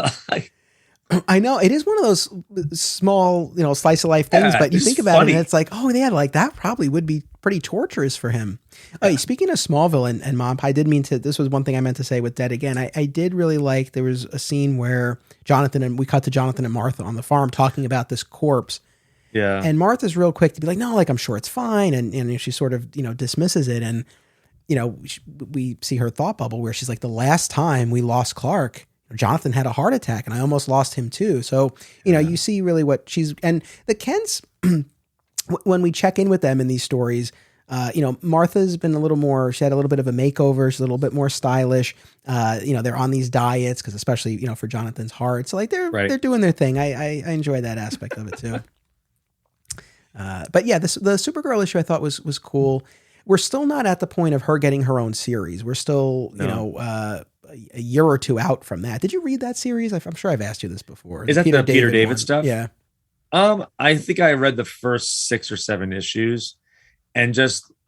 I know it is one of those small, slice of life things, but you think about it and it's like, oh yeah, like that probably would be pretty torturous for him. Yeah. Hey, speaking of Smallville and Mom, I did mean to, this was one thing I meant to say with Dead Again. I did really like, there was a scene where we cut to Jonathan and Martha on the farm talking about this corpse. Yeah. And Martha's real quick to be like, no, like I'm sure it's fine. And she sort of, dismisses it. And, we see her thought bubble where she's like, the last time we lost Clark, Jonathan had a heart attack and I almost lost him too. So, you see really what and the Kents, when we check in with them in these stories, Martha's been she had a little bit of a makeover. She's a little bit more stylish. They're on these diets because especially, for Jonathan's heart. So like they're doing their thing. I enjoy that aspect of it too. But yeah, the Supergirl issue I thought was cool. We're still not at the point of her getting her own series. We're still, a year or two out from that. Did you read that series? I'm sure I've asked you this before. Is that the Peter David stuff? Yeah. I think I read the first 6 or 7 issues and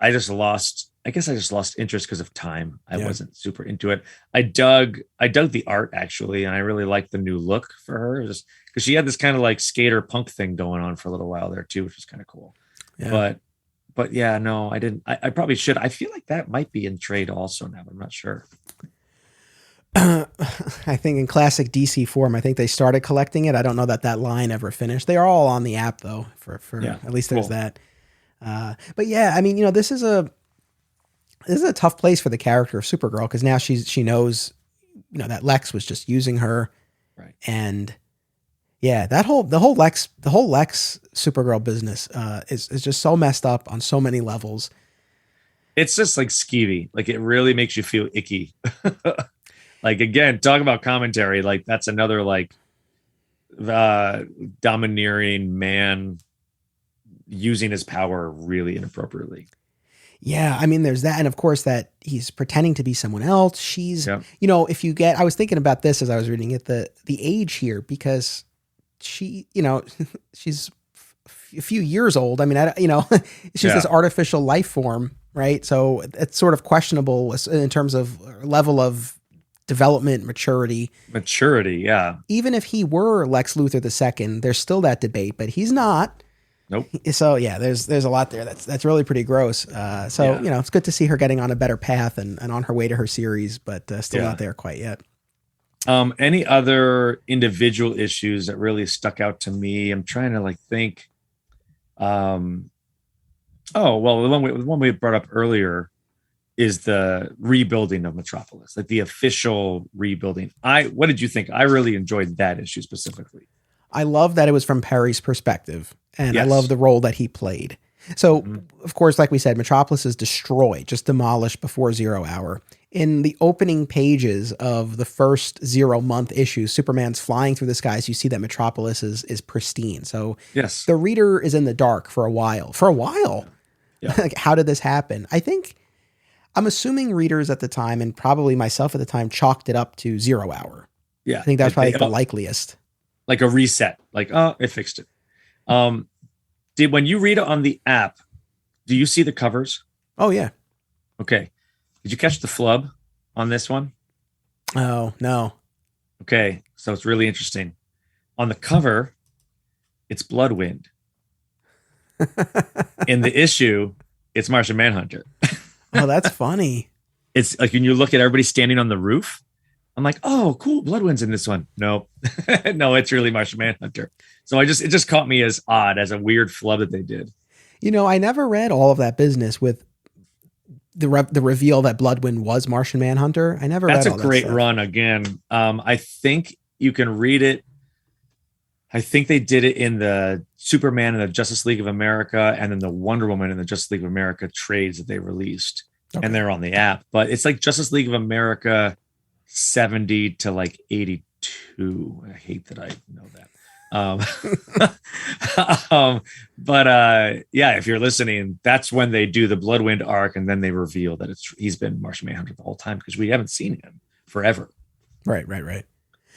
I just lost interest because of time. I wasn't super into it. I dug the art actually. And I really liked the new look for her just because she had this kind of like skater punk thing going on for a little while there too, which was kind of cool. Yeah. But yeah, no, I didn't. I probably should. I feel like that might be in trade also now, but I'm not sure. I think in classic DC form, I think they started collecting it. I don't know that line ever finished. They are all on the app though, for at least there's that. But yeah, I mean, this is this is a tough place for the character of Supergirl, because now she knows, that Lex was just using her. Right. And yeah, the whole Lex Supergirl business is just so messed up on so many levels. It's just like skeevy. Like, it really makes you feel icky. Like, again, talk about commentary. Like, that's another like domineering man using his power really inappropriately. Yeah, I mean, there's that, and of course that he's pretending to be someone else. She's, if you get, I was thinking about this as I was reading it, the age here, because she, she's a few years old. I mean, it's just this artificial life form, right? So it's sort of questionable in terms of level of development, maturity. Yeah. Even if he were Lex Luthor II, there's still that debate, but he's not. Nope. So yeah, there's a lot there. That's really pretty gross. It's good to see her getting on a better path and on her way to her series, but still not there quite yet. Any other individual issues that really stuck out to me? I'm trying to think. The one we brought up earlier is the rebuilding of Metropolis, like the official rebuilding. What did you think? I really enjoyed that issue specifically. I love that it was from Perry's perspective, and I love the role that he played. So, of course, like we said, Metropolis is destroyed, just demolished before 0 hour. In the opening pages of the first 0 month issue, Superman's flying through the skies. You see that Metropolis is pristine. So the reader is in the dark for a while. Yeah. Like, how did this happen? I'm assuming readers at the time, and probably myself at the time, chalked it up to 0 hour. Yeah. I think that's probably the likeliest. Like a reset, like, oh, it fixed it. When you read it on the app, do you see the covers? Oh yeah. Okay. Did you catch the flub on this one? Oh no. Okay, so it's really interesting. On the cover, it's Bloodwind. In the issue, it's Martian Manhunter. Oh, that's funny. It's like when you look at everybody standing on the roof, I'm like, oh, cool, Bloodwind's in this one. Nope. No, it's really Martian Manhunter. So it just caught me as odd, as a weird flub that they did. I never read all of that business with the reveal that Bloodwind was Martian Manhunter. I never read all that. That's a great run again. I think you can read it. I think they did it in the Superman and the Justice League of America, and then the Wonder Woman and the Justice League of America trades that they released. Okay. And they're on the app. But it's like Justice League of America 70 to 82. I hate that I know that. If you're listening, that's when they do the Bloodwind arc, and then they reveal that he's been Martian Manhunter the whole time, because we haven't seen him forever. Right.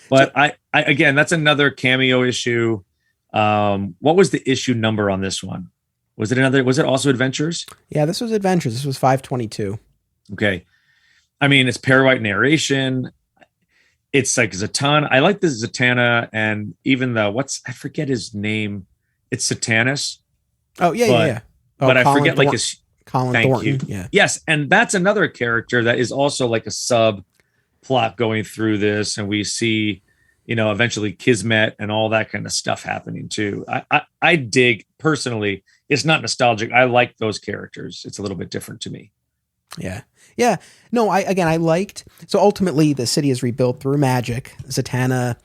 But I again, that's another cameo issue. What was the issue number on this one? Was it also Adventures? Yeah, this was Adventures. This was 522. Okay. I mean, it's Perry White narration. It's like Zatanna. I like the Zatanna, and even I forget his name. It's Satanus. Oh, yeah. Oh, but I forget his Colin Thornton. Yeah. Yes. And that's another character that is also like a sub plot going through this. And we see, eventually Kismet and all that kind of stuff happening too. I dig, personally, it's not nostalgic. I like those characters. It's a little bit different to me. Yeah. Yeah. No, I liked, so ultimately the city is rebuilt through magic. Zatanna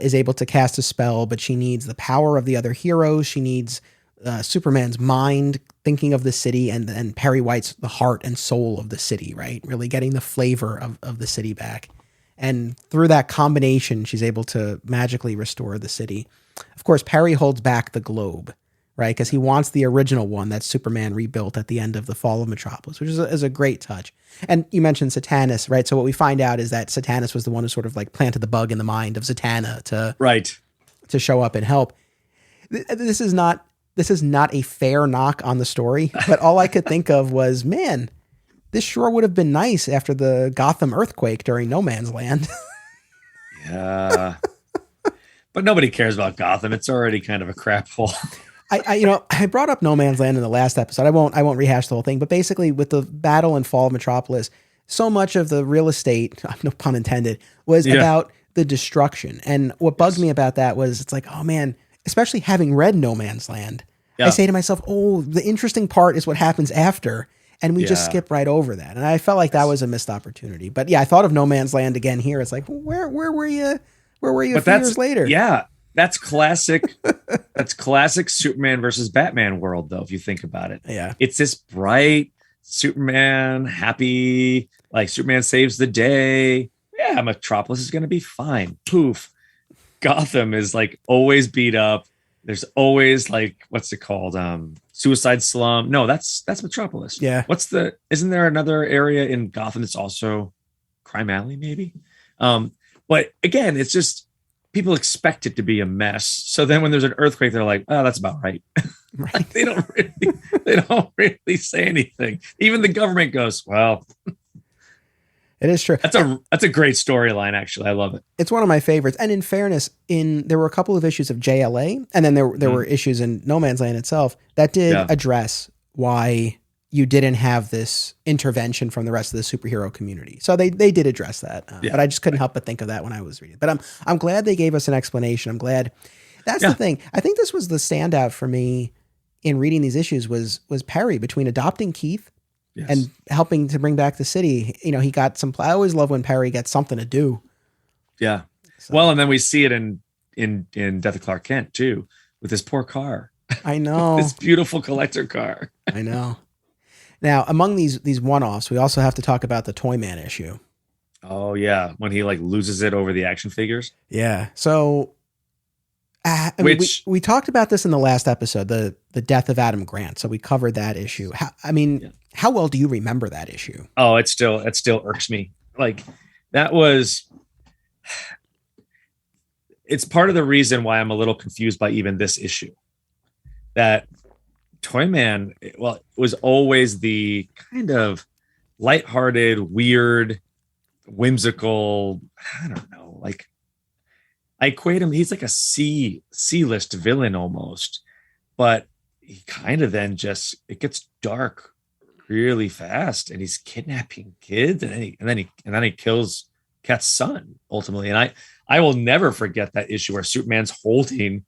is able to cast a spell, but she needs the power of the other heroes. She needs Superman's mind thinking of the city, and Perry White's the heart and soul of the city, right? Really getting the flavor of the city back. And through that combination, she's able to magically restore the city. Of course, Perry holds back the globe, right? Because he wants the original one that Superman rebuilt at the end of the Fall of Metropolis, which is a great touch. And you mentioned Satanus, right? So what we find out is that Satanus was the one who sort of planted the bug in the mind of Zatanna to show up and help. This is not a fair knock on the story, but all I could think of was, man, this sure would have been nice after the Gotham earthquake during No Man's Land. Yeah. But nobody cares about Gotham. It's already kind of a crap hole. I brought up No Man's Land in the last episode. I won't rehash the whole thing, but basically with the battle and fall of Metropolis, so much of the real estate, no pun intended, was about the destruction. And what bugged me about that was, it's like, oh man, especially having read No Man's Land, I say to myself, oh, the interesting part is what happens after. And we just skip right over that. And I felt like that was a missed opportunity. But yeah, I thought of No Man's Land again here. It's like, where were you? Where were you a few years later? Yeah, that's classic. That's classic Superman versus Batman world, though, if you think about it. Yeah. It's this bright Superman, happy, like Superman saves the day. Yeah, Metropolis is going to be fine. Poof. Gotham is like always beat up. There's always like, what's it called? Suicide Slum. No, that's Metropolis. Yeah. Isn't there another area in Gotham that's also Crime Alley, maybe? But again, it's just people expect it to be a mess. So then when there's an earthquake, they're like, oh, that's about right. Right. they don't really say anything. Even the government goes, well, it is true. That's a great storyline, actually. I love it. It's one of my favorites. And in fairness, there were a couple of issues of JLA, and then there were issues in No Man's Land itself that did address why you didn't have this intervention from the rest of the superhero community. So they did address that, but I just couldn't help but think of that when I was reading. But I'm glad they gave us an explanation. I'm glad. That's the thing. I think this was the standout for me in reading these issues was Perry, between adopting Keith and helping to bring back the city. You know, he got some. I always love when Perry gets something to do. Yeah. So. Well, and then we see it in Death of Clark Kent too, with his poor car. I know. This beautiful collector car. I know. Now, among these one-offs, we also have to talk about the Toyman issue. Oh yeah, when he like loses it over the action figures. Yeah. So, we talked about this in the last episode, the death of Adam Grant. So we covered that issue. How well do you remember that issue? Oh, it still irks me. Like that was. It's part of the reason why I'm a little confused by even this issue. That Toyman, was always the kind of lighthearted, weird, whimsical. I don't know. Like I equate him. He's like a C-list villain almost, but he kind of then it gets dark really fast, and he's kidnapping kids, and then he kills Cat's son ultimately. And I will never forget that issue where Superman's holding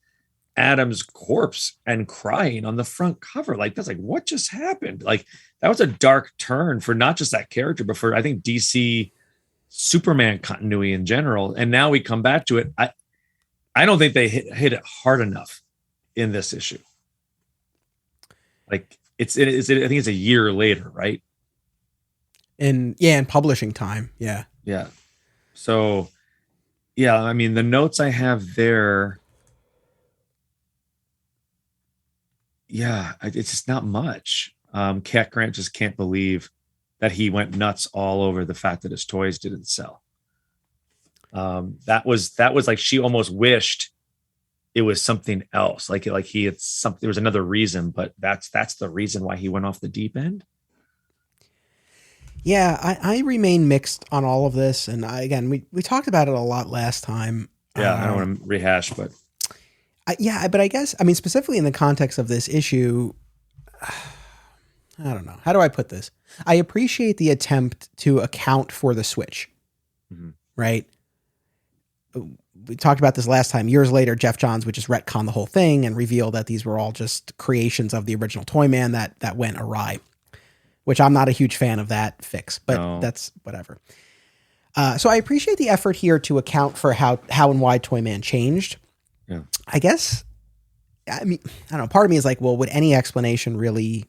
Adam's corpse and crying on the front cover. Like that's like, what just happened? Like that was a dark turn for not just that character, but for I think DC Superman continuity in general. And now we come back to it. I don't think they hit it hard enough in this issue. Like I think it's a year later, right? In publishing time. Yeah. Yeah. So yeah, I mean the notes I have there. Yeah, it's just not much. Cat Grant just can't believe that he went nuts all over the fact that his toys didn't sell. That was like she almost wished it was something else. Like he had something. There was another reason, but that's the reason why he went off the deep end. Yeah, I remain mixed on all of this, and we talked about it a lot last time. Yeah, I don't want to rehash, but. But I guess, specifically in the context of this issue, I don't know. How do I put this? I appreciate the attempt to account for the switch, right? We talked about this last time. Years later, Jeff Johns would just retcon the whole thing and reveal that these were all just creations of the original Toyman that went awry, which I'm not a huge fan of that fix, but that's whatever. So I appreciate the effort here to account for how and why Toyman changed. Yeah. I guess, I don't know. Part of me is like, well, would any explanation really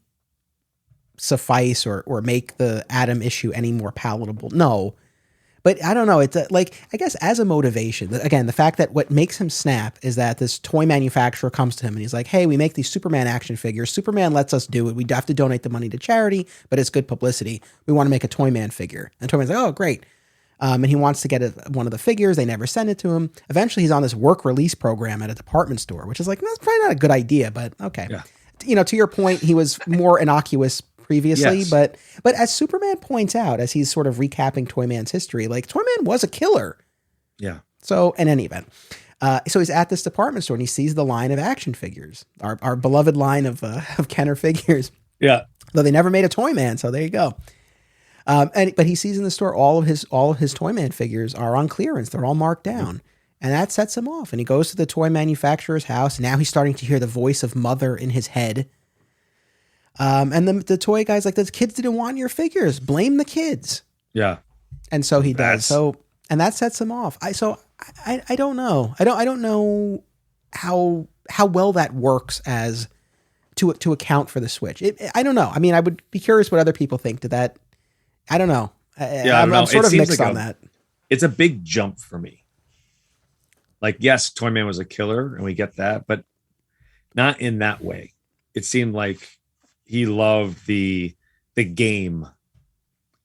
suffice or make the Adam issue any more palatable? No, but I don't know. It's I guess as a motivation, again, the fact that what makes him snap is that this toy manufacturer comes to him and he's like, hey, we make these Superman action figures. Superman lets us do it. We have to donate the money to charity, but it's good publicity. We want to make a Toyman figure. And Toyman's like, oh, great. And he wants to get one of the figures. They never send it to him. Eventually, he's on this work release program at a department store, which is like, that's probably not a good idea, but okay. Yeah. To your point, he was more innocuous previously, yes. but as Superman points out, as he's sort of recapping Toyman's history, like Toyman was a killer. Yeah. So in any event, so he's at this department store and he sees the line of action figures, our beloved line of Kenner figures. Yeah. Though they never made a Toyman, so there you go. But he sees in the store all of his Toyman figures are on clearance. They're all marked down. And that sets him off. And he goes to the toy manufacturer's house. And now he's starting to hear the voice of Mother in his head. And the toy guy's like, the kids didn't want your figures. Blame the kids. Yeah. And so he does. So, and that sets him off. I don't know. I don't know how well that works as to account for the switch. I don't know. I mean, I would be curious what other people think. I don't know. I'm sort of mixed on that. It's a big jump for me. Like, yes, Toyman was a killer and we get that, but not in that way. It seemed like he loved the game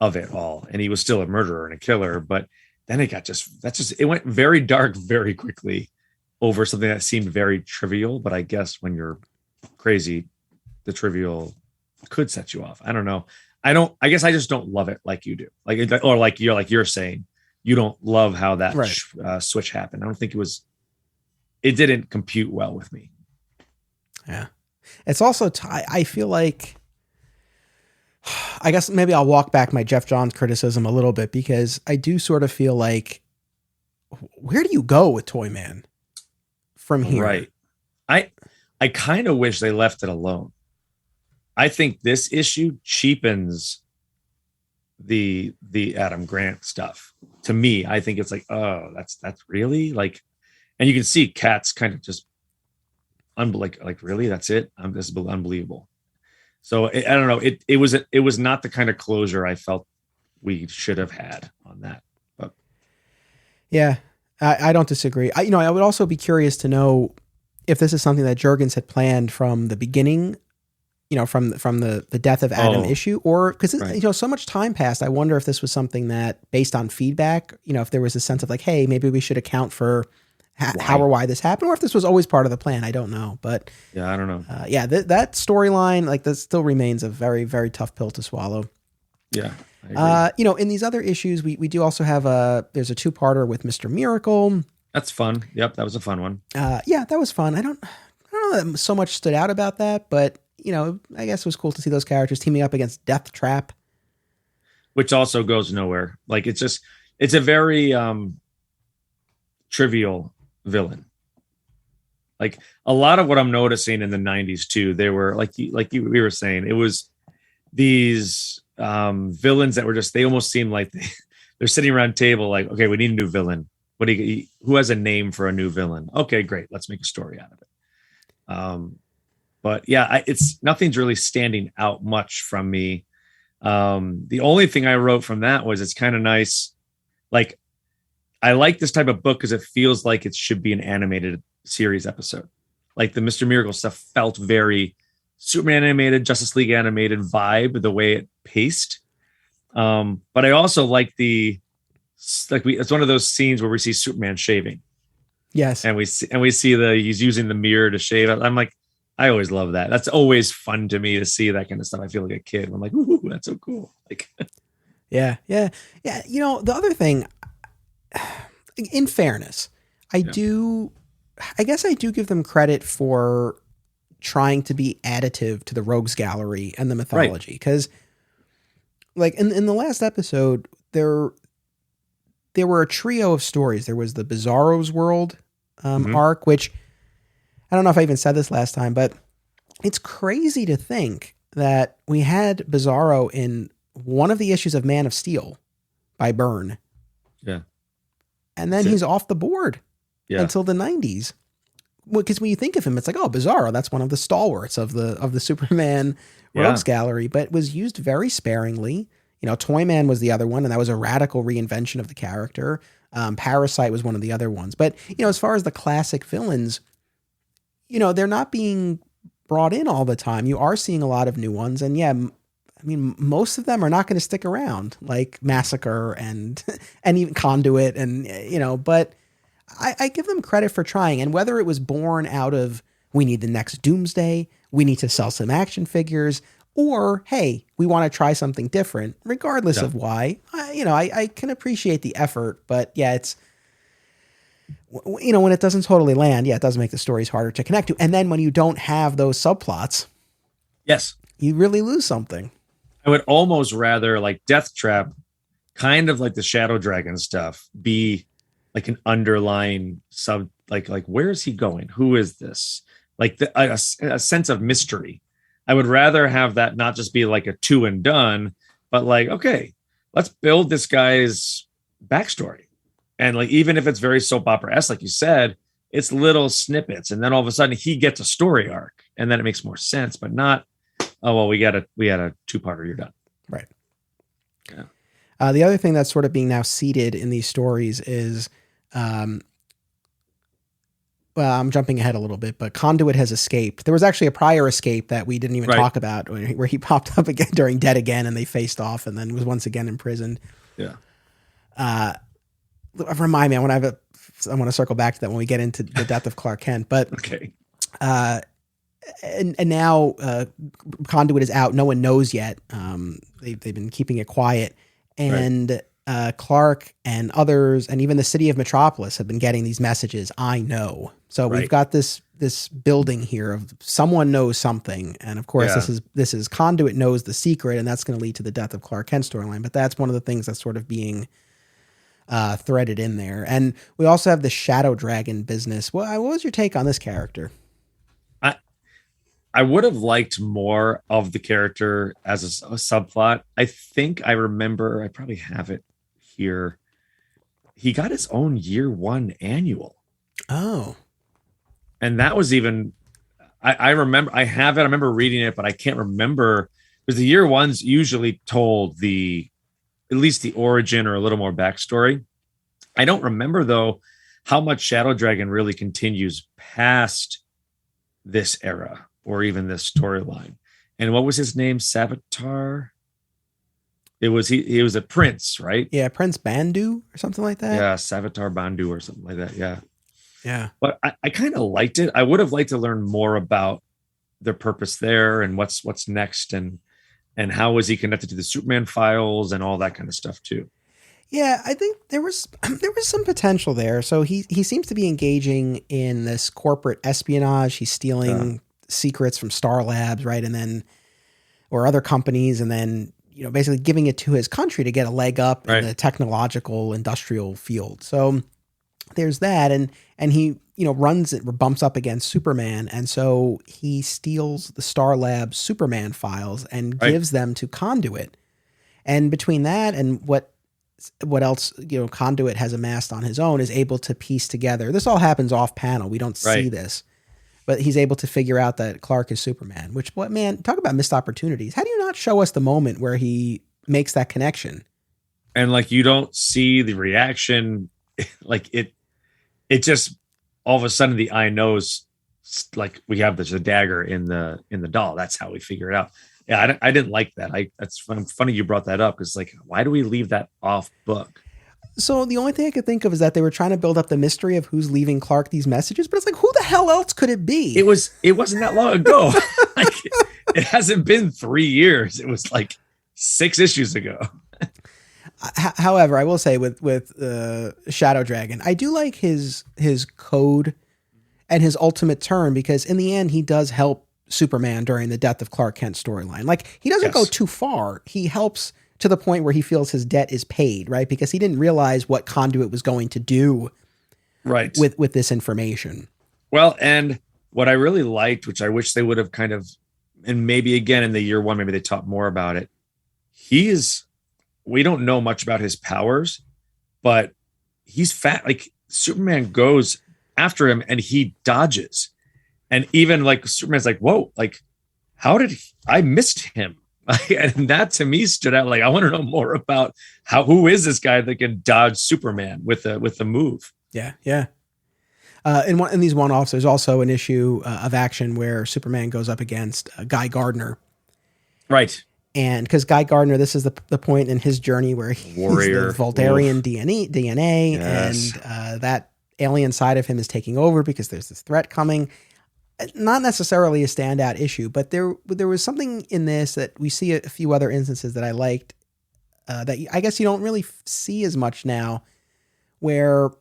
of it all, and he was still a murderer and a killer. But then it went very dark very quickly over something that seemed very trivial. But I guess when you're crazy, the trivial could set you off. I don't know. I guess I just don't love it like you do. Like you're saying, you don't love how that switch happened. I don't think it didn't compute well with me. Yeah. It's also, I feel like, I guess maybe I'll walk back my Jeff Johns criticism a little bit, because I do sort of feel like, where do you go with Toyman from here? Right. I kind of wish they left it alone. I think this issue cheapens the Adam Grant stuff. To me, I think it's like, oh, that's really like, and you can see Kat's kind of just like really, that's it. This is unbelievable. So I don't know. It was not the kind of closure I felt we should have had on that. But yeah, I don't disagree. I would also be curious to know if this is something that Jurgens had planned from the beginning, from the death of Adam issue, or because so much time passed. I wonder if this was something that, based on feedback, if there was a sense of like, hey, maybe we should account for how or why this happened, or if this was always part of the plan. I don't know, but yeah, I don't know. That storyline, like, that still remains a very, very tough pill to swallow. Yeah. In these other issues, we do also have there's a 2-parter with Mr. Miracle. That's fun. Yep, that was a fun one. Yeah, that was fun. I don't know that so much stood out about that, but I guess it was cool to see those characters teaming up against Death Trap, which also goes nowhere. Like, it's a very trivial villain. Like, a lot of what I'm noticing in the 90s too, they were we were saying, it was these villains that were just, they almost seemed like they're sitting around a table like, okay, we need a new villain. Who has a name for a new villain? Okay, great. Let's make a story out of it. But yeah, nothing's really standing out much from me. The only thing I wrote from that was, it's kind of nice. Like, I like this type of book because it feels like it should be an animated series episode. Like, the Mr. Miracle stuff felt very Superman animated, Justice League animated vibe, the way it paced. But I also like it's one of those scenes where we see Superman shaving. Yes. And we see he's using the mirror to shave. I'm like, I always love that. That's always fun to me to see that kind of stuff. I feel like a kid. I'm like, ooh, that's so cool. Like, yeah. The other thing, in fairness, I guess I do give them credit for trying to be additive to the Rogues Gallery and the mythology. Because, like, in the last episode, there were a trio of stories. There was the Bizarro's World arc, which, I don't know if I even said this last time, but it's crazy to think that we had Bizarro in one of the issues of Man of Steel by Byrne. Yeah. And then he's off the board until the 90s. Because when you think of him, it's like, oh, Bizarro, that's one of the stalwarts of the Superman Rogues Gallery, but was used very sparingly. Toyman was the other one, and that was a radical reinvention of the character. Parasite was one of the other ones. But, as far as the classic villains, they're not being brought in all the time. You are seeing a lot of new ones. And most of them are not going to stick around, like Massacre and even Conduit. And, but I give them credit for trying. And whether it was born out of, we need the next Doomsday, we need to sell some action figures, or, hey, we want to try something different, regardless of why, I can appreciate the effort. But yeah, it's, when it doesn't totally land, it does make the stories harder to connect to. And then when you don't have those subplots, yes, you really lose something. I would almost rather, like, Death Trap, kind of like the Shadow Dragon stuff, be like an underlying like where is he going? Who is this? Like a sense of mystery. I would rather have that not just be like a 2 and done, but like, okay, let's build this guy's backstory. And like, even if it's very soap opera-esque, like you said, it's little snippets. And then all of a sudden he gets a story arc and then it makes more sense, but not, oh, well, we had a 2-parter, you're done. Right. Yeah. The other thing that's sort of being now seeded in these stories is, well, I'm jumping ahead a little bit, but Conduit has escaped. There was actually a prior escape that we didn't even talk about where he popped up again during Dead Again and they faced off and then was once again imprisoned. Yeah. Remind me, I want to circle back to that when we get into the death of Clark Kent, but okay. And now Conduit is out. No one knows yet. They've been keeping it quiet, and Clark and others, and even the city of Metropolis, have been getting these messages. I know. So we've got this building here of someone knows something, and of course this is Conduit knows the secret, and that's going to lead to the death of Clark Kent storyline. But that's one of the things that's sort of being threaded in there. And we also have the Shadow Dragon business. What was your take on this character? I would have liked more of the character as a subplot. I think I remember, I probably have it here. He got his own year 1 annual. Oh. And that was even, I remember, I have it. I remember reading it, but I can't remember, because the year 1's usually told at least the origin or a little more backstory. I don't remember though how much Shadow Dragon really continues past this era or even this storyline. And what was his name? Savitar? It was he was a prince, right? Yeah, Prince Bandu or something like that. Yeah, Savitar Bandu or something like that. Yeah. Yeah. But I kind of liked it. I would have liked to learn more about their purpose there and what's next and how is he connected to the Superman files and all that kind of stuff too. Yeah, I think there was some potential there. So he seems to be engaging in this corporate espionage. He's stealing secrets from Star Labs, right? And then, or other companies, and then, basically giving it to his country to get a leg up in the technological industrial field. So there's that. And he, bumps up against Superman. And so he steals the Star Labs Superman files and gives them to Conduit. And between that and what else, Conduit has amassed on his own, is able to piece together. This all happens off panel. We don't see this, but he's able to figure out that Clark is Superman, which, talk about missed opportunities. How do you not show us the moment where he makes that connection? And like, you don't see the reaction. Like it just, all of a sudden the eye knows, like we have this dagger in the doll. That's how we figure it out. Yeah, I didn't like that. That's funny you brought that up, because like, why do we leave that off book? So the only thing I could think of is that they were trying to build up the mystery of who's leaving Clark these messages, but it's like, who the hell else could it be? It wasn't that long ago. Like, it hasn't been 3 years. It was like 6 issues ago. However, I will say with Shadow Dragon, I do like his code and his ultimate turn, because in the end, he does help Superman during the death of Clark Kent storyline. Like, he doesn't go too far. He helps to the point where he feels his debt is paid, right? Because he didn't realize what Conduit was going to do with this information. Well, and what I really liked, which I wish they would have kind of, and maybe again in the year 1, maybe they taught more about it. We don't know much about his powers, but he's fat. Like, Superman goes after him and he dodges. And even like Superman's like, whoa, like, how did I missed him? And that to me stood out. Like, I want to know more about who is this guy that can dodge Superman with the move? Yeah. Yeah. In these one-offs, there's also an issue of action where Superman goes up against Guy Gardner. Right. And because Guy Gardner, this is the point in his journey where he's Warrior. The Voldarian DNA, yes. And that alien side of him is taking over because there's this threat coming. Not necessarily a standout issue, but there was something in this that we see a few other instances that I liked, that I guess you don't really see as much now, where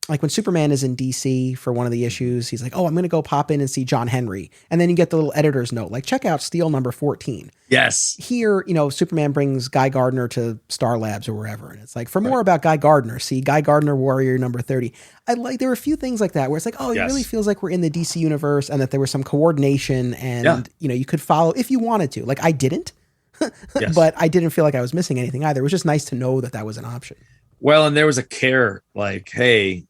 like when Superman is in DC for one of the issues, he's like, oh, I'm going to go pop in and see John Henry. And then you get the little editor's note, like, check out Steel number 14. Yes. Here, Superman brings Guy Gardner to Star Labs or wherever. And it's like, for more about Guy Gardner, see Guy Gardner Warrior number 30. There were a few things like that where it's like, oh, it really feels like we're in the DC universe and that there was some coordination and, you could follow if you wanted to. Like I didn't, but I didn't feel like I was missing anything either. It was just nice to know that was an option. Well, and there was a care like, hey,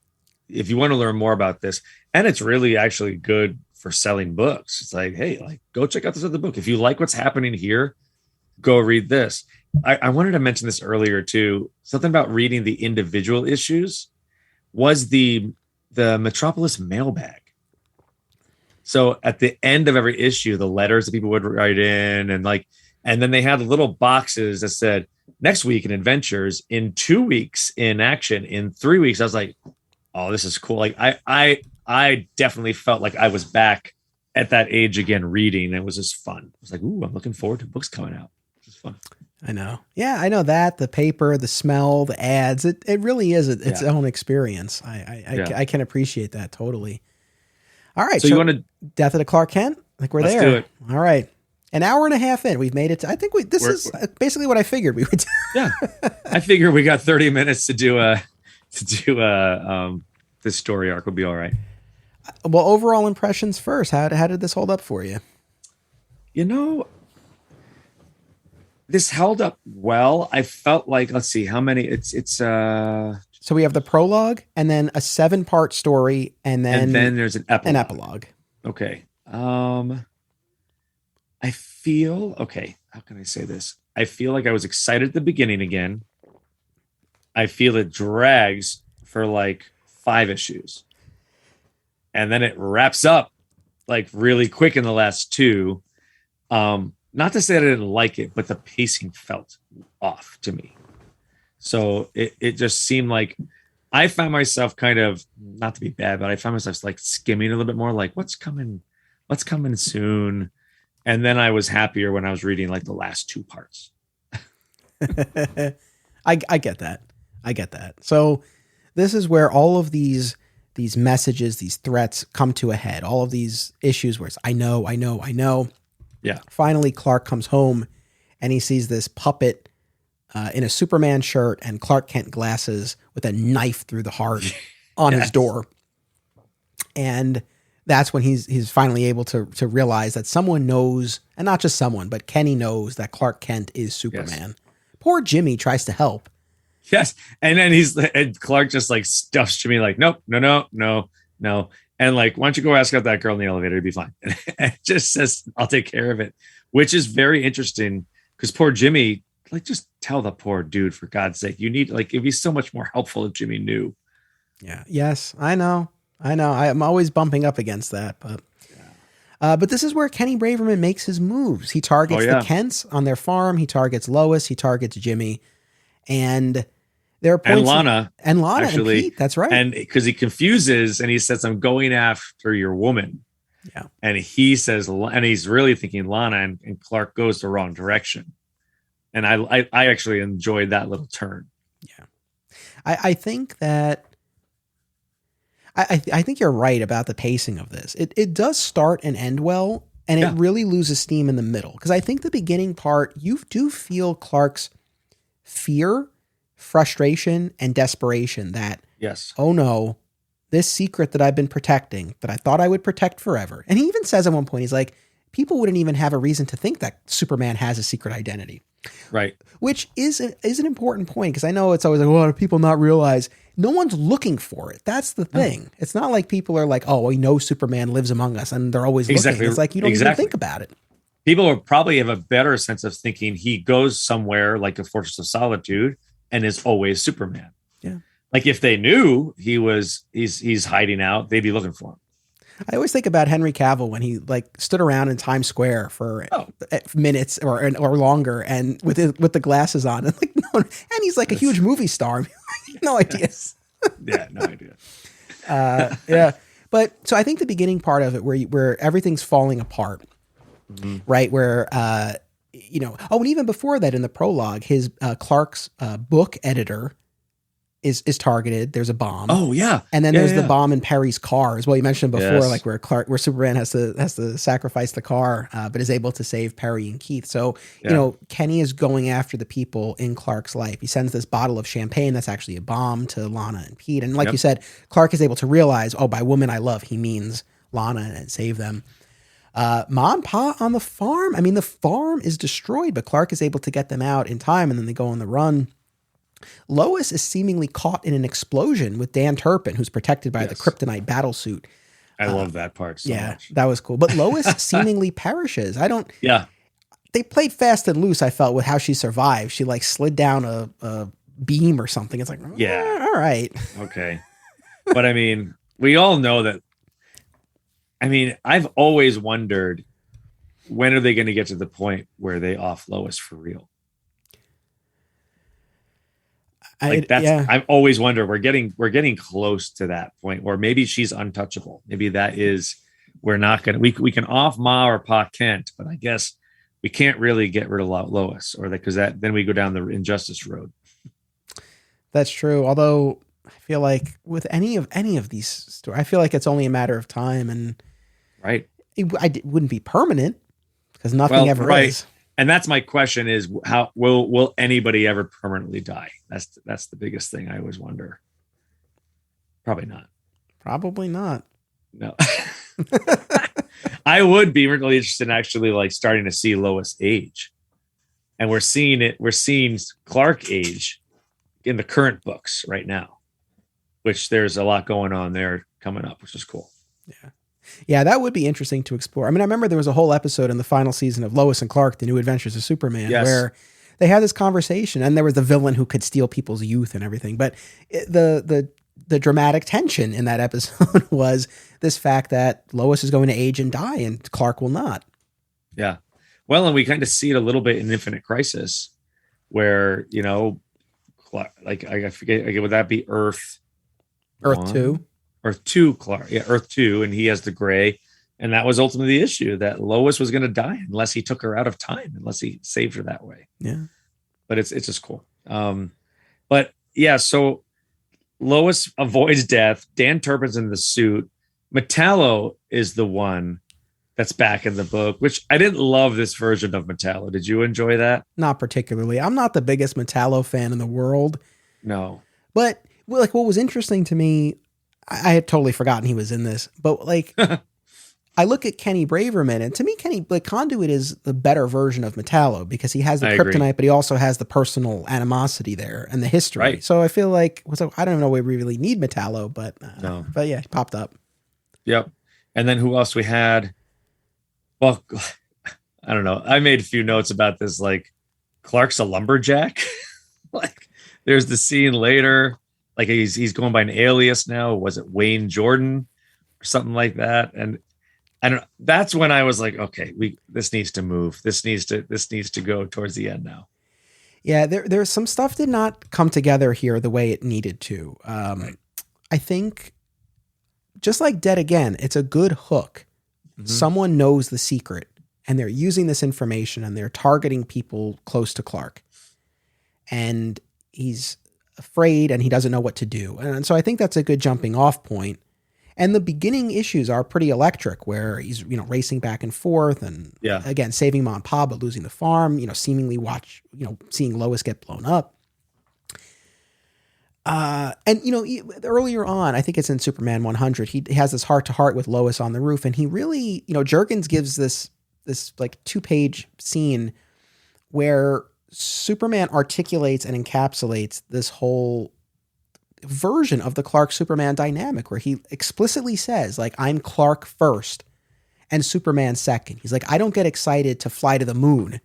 if you want to learn more about this, and it's really actually good for selling books. It's like, hey, like go check out this other book. If you like what's happening here, go read this. I wanted to mention this earlier too. Something about reading the individual issues was the Metropolis mailbag. So at the end of every issue, the letters that people would write in and then they had little boxes that said, next week in adventures, in 2 weeks in action, in 3 weeks. I was like, oh, this is cool. Like I definitely felt like I was back at that age again, reading. It was just fun. I was like, ooh, I'm looking forward to books coming out. It's fun. I know. Yeah, I know that the paper, the smell, the ads, it really is its own experience. I can appreciate that totally. All right. So you want to Death of the Clark Kent? Like we're there. Let's do it. All right. An hour and a half in, we've made it. I think this is basically what I figured we would do. Yeah. I figure we got 30 minutes to do this story arc will be all right. Well, overall impressions first. How did this hold up for you? This held up well. I felt like, let's see how many so we have the prologue and then a 7-part story and then there's an epilogue. Okay. I feel, how can I say this? I feel like I was excited at the beginning again. I feel it drags for like 5 issues. And then it wraps up like really quick in the last 2. Not to say that I didn't like it, but the pacing felt off to me. So it just seemed like I found myself kind of, not to be bad, but I found myself like skimming a little bit more like what's coming soon. And then I was happier when I was reading like the last 2 parts. I get that. I get that. So this is where all of these messages, these threats come to a head. All of these issues where it's, I know. Yeah. Finally, Clark comes home and he sees this puppet in a Superman shirt and Clark Kent glasses with a knife through the heart on his door. And that's when he's finally able to realize that someone knows, and not just someone, but Kenny knows that Clark Kent is Superman. Yes. Poor Jimmy tries to help. Yes. And then Clark just like stuffs Jimmy like, nope, no. And like, why don't you go ask out that girl in the elevator? It'd be fine. And it just says, I'll take care of it, which is very interesting because poor Jimmy, like, just tell the poor dude, for God's sake, you need, like, it'd be so much more helpful if Jimmy knew. Yeah. Yes, I know. I'm always bumping up against that, but this is where Kenny Braverman makes his moves. He targets the Kents on their farm. He targets Lois. He targets Jimmy, and there are points and Lana actually, and Pete. That's right. And because he confuses and he says, "I'm going after your woman." Yeah. And he says, and he's really thinking Lana, and Clark goes the wrong direction. And I actually enjoyed that little turn. Yeah. I think that. I think you're right about the pacing of this. It does start and end well, and it really loses steam in the middle. Because I think the beginning part, you do feel Clark's fear, frustration, and desperation that, oh no, this secret that I've been protecting, that I thought I would protect forever. And he even says at one point, he's like, people wouldn't even have a reason to think that Superman has a secret identity. Right. Which is an important point, because I know it's always like, well, do people not realize? No one's looking for it. That's the thing. No. It's not like people are like, oh, we know Superman lives among us and they're always looking. It's like, you don't even think about it. People will probably have a better sense of thinking he goes somewhere like a Fortress of Solitude and is always Superman. Yeah. Like if they knew he's hiding out, they'd be looking for him. I always think about Henry Cavill when he like stood around in Times Square for minutes or longer, and with the glasses on, and like and he's like a huge movie star. No idea. Yeah, no idea. Yeah, but so I think the beginning part of it, where everything's falling apart, right? Where and even before that, in the prologue, his Clark's book editor is targeted. There's a bomb. Oh yeah. And then there's the bomb in Perry's car as well. You mentioned before, Yes. like where Superman has to sacrifice the car, but is able to save Perry and Keith. So, you know, Kenny is going after the people in Clark's life. He sends this bottle of champagne that's actually a bomb to Lana and Pete. And like you said, Clark is able to realize, oh, by woman I love, he means Lana, and save them. Ma and Pa on the farm. I mean, the farm is destroyed, but Clark is able to get them out in time, and then they go on the run. Lois is seemingly caught in an explosion with Dan Turpin, who's protected by the kryptonite battlesuit. I love that part so much. That was cool. But Lois seemingly perishes. They played fast and loose, I felt, with how she survived. She like slid down a beam or something. It's like, all right. Okay. But I mean, we all know that. I mean, I've always wondered, when are they going to get to the point where they off Lois for real? I've always wondered. We're getting close to that point, or maybe she's untouchable. Maybe that is, we're not gonna, we can off Ma or Pa Kent, but I guess we can't really get rid of Lois, or that, because then we go down the injustice road. That's true. Although I feel like with any of these stories, I feel like it's only a matter of time, and it wouldn't be permanent because nothing ever is. And that's my question: is how will anybody ever permanently die? That's the biggest thing I always wonder. Probably not. Probably not. No. I would be really interested in actually like starting to see Lois age, and we're seeing Clark age in the current books right now, which there's a lot going on there coming up, which is cool. Yeah, that would be interesting to explore. I mean, I remember there was a whole episode in the final season of Lois and Clark, The New Adventures of Superman, where they had this conversation, and there was the villain who could steal people's youth and everything. But the dramatic tension in that episode was this fact that Lois is going to age and die, and Clark will not. Yeah. Well, and we kind of see it a little bit in Infinite Crisis, where, you know, like I forget, would that be Earth 2? Earth 2, Clark. Yeah, Earth 2, and he has the gray. And that was ultimately the issue, that Lois was going to die unless he took her out of time, unless he saved her that way. Yeah. But it's just cool. But yeah, so Lois avoids death. Dan Turpin's in the suit. Metallo is the one that's back in the book, which I didn't love this version of Metallo. Did you enjoy that? Not particularly. I'm not the biggest Metallo fan in the world. No. But like, what was interesting to me, I had totally forgotten he was in this, but like, I look at Kenny Braverman, and to me, Conduit is the better version of Metallo because he has the kryptonite, but he also has the personal animosity there and the history. Right. So I feel like, I don't even know if we really need Metallo, but yeah, he popped up. Yep. And then who else we had? Well, I don't know. I made a few notes about this, like Clark's a lumberjack. Like there's the scene later, like he's going by an alias now. Was it Wayne Jordan or something like that? And I don't know. That's when I was like, okay, this needs to move. This needs to go towards the end now. Yeah, there's some stuff did not come together here the way it needed to. I think just like Dead Again, it's a good hook. Mm-hmm. Someone knows the secret, and they're using this information, and they're targeting people close to Clark. And he's afraid, and he doesn't know what to do. And so I think that's a good jumping off point. And the beginning issues are pretty electric, where he's, racing back and forth, and again, saving Mom and Pa, but losing the farm, seemingly seeing Lois get blown up. And earlier on, I think it's in Superman 100, he has this heart to heart with Lois on the roof, and he really, Jurgens gives this like 2-page scene where Superman articulates and encapsulates this whole version of the Clark Superman dynamic, where he explicitly says, like, I'm Clark first and Superman second. He's like, I don't get excited to fly to the moon,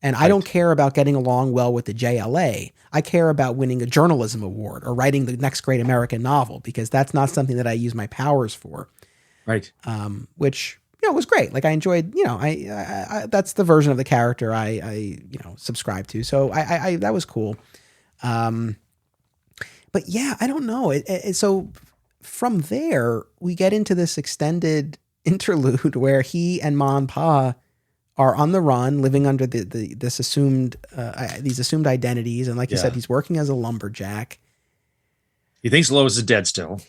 and I don't care about getting along well with the JLA. I care about winning a journalism award or writing the next great American novel, because that's not something that I use my powers for. Right. Which, was great. Like, I enjoyed, I that's the version of the character I subscribe to. So I that was cool. But yeah, I don't know. So from there, we get into this extended interlude where he and Ma and Pa are on the run, living under these assumed identities. And like you said, he's working as a lumberjack. He thinks Lois is dead still.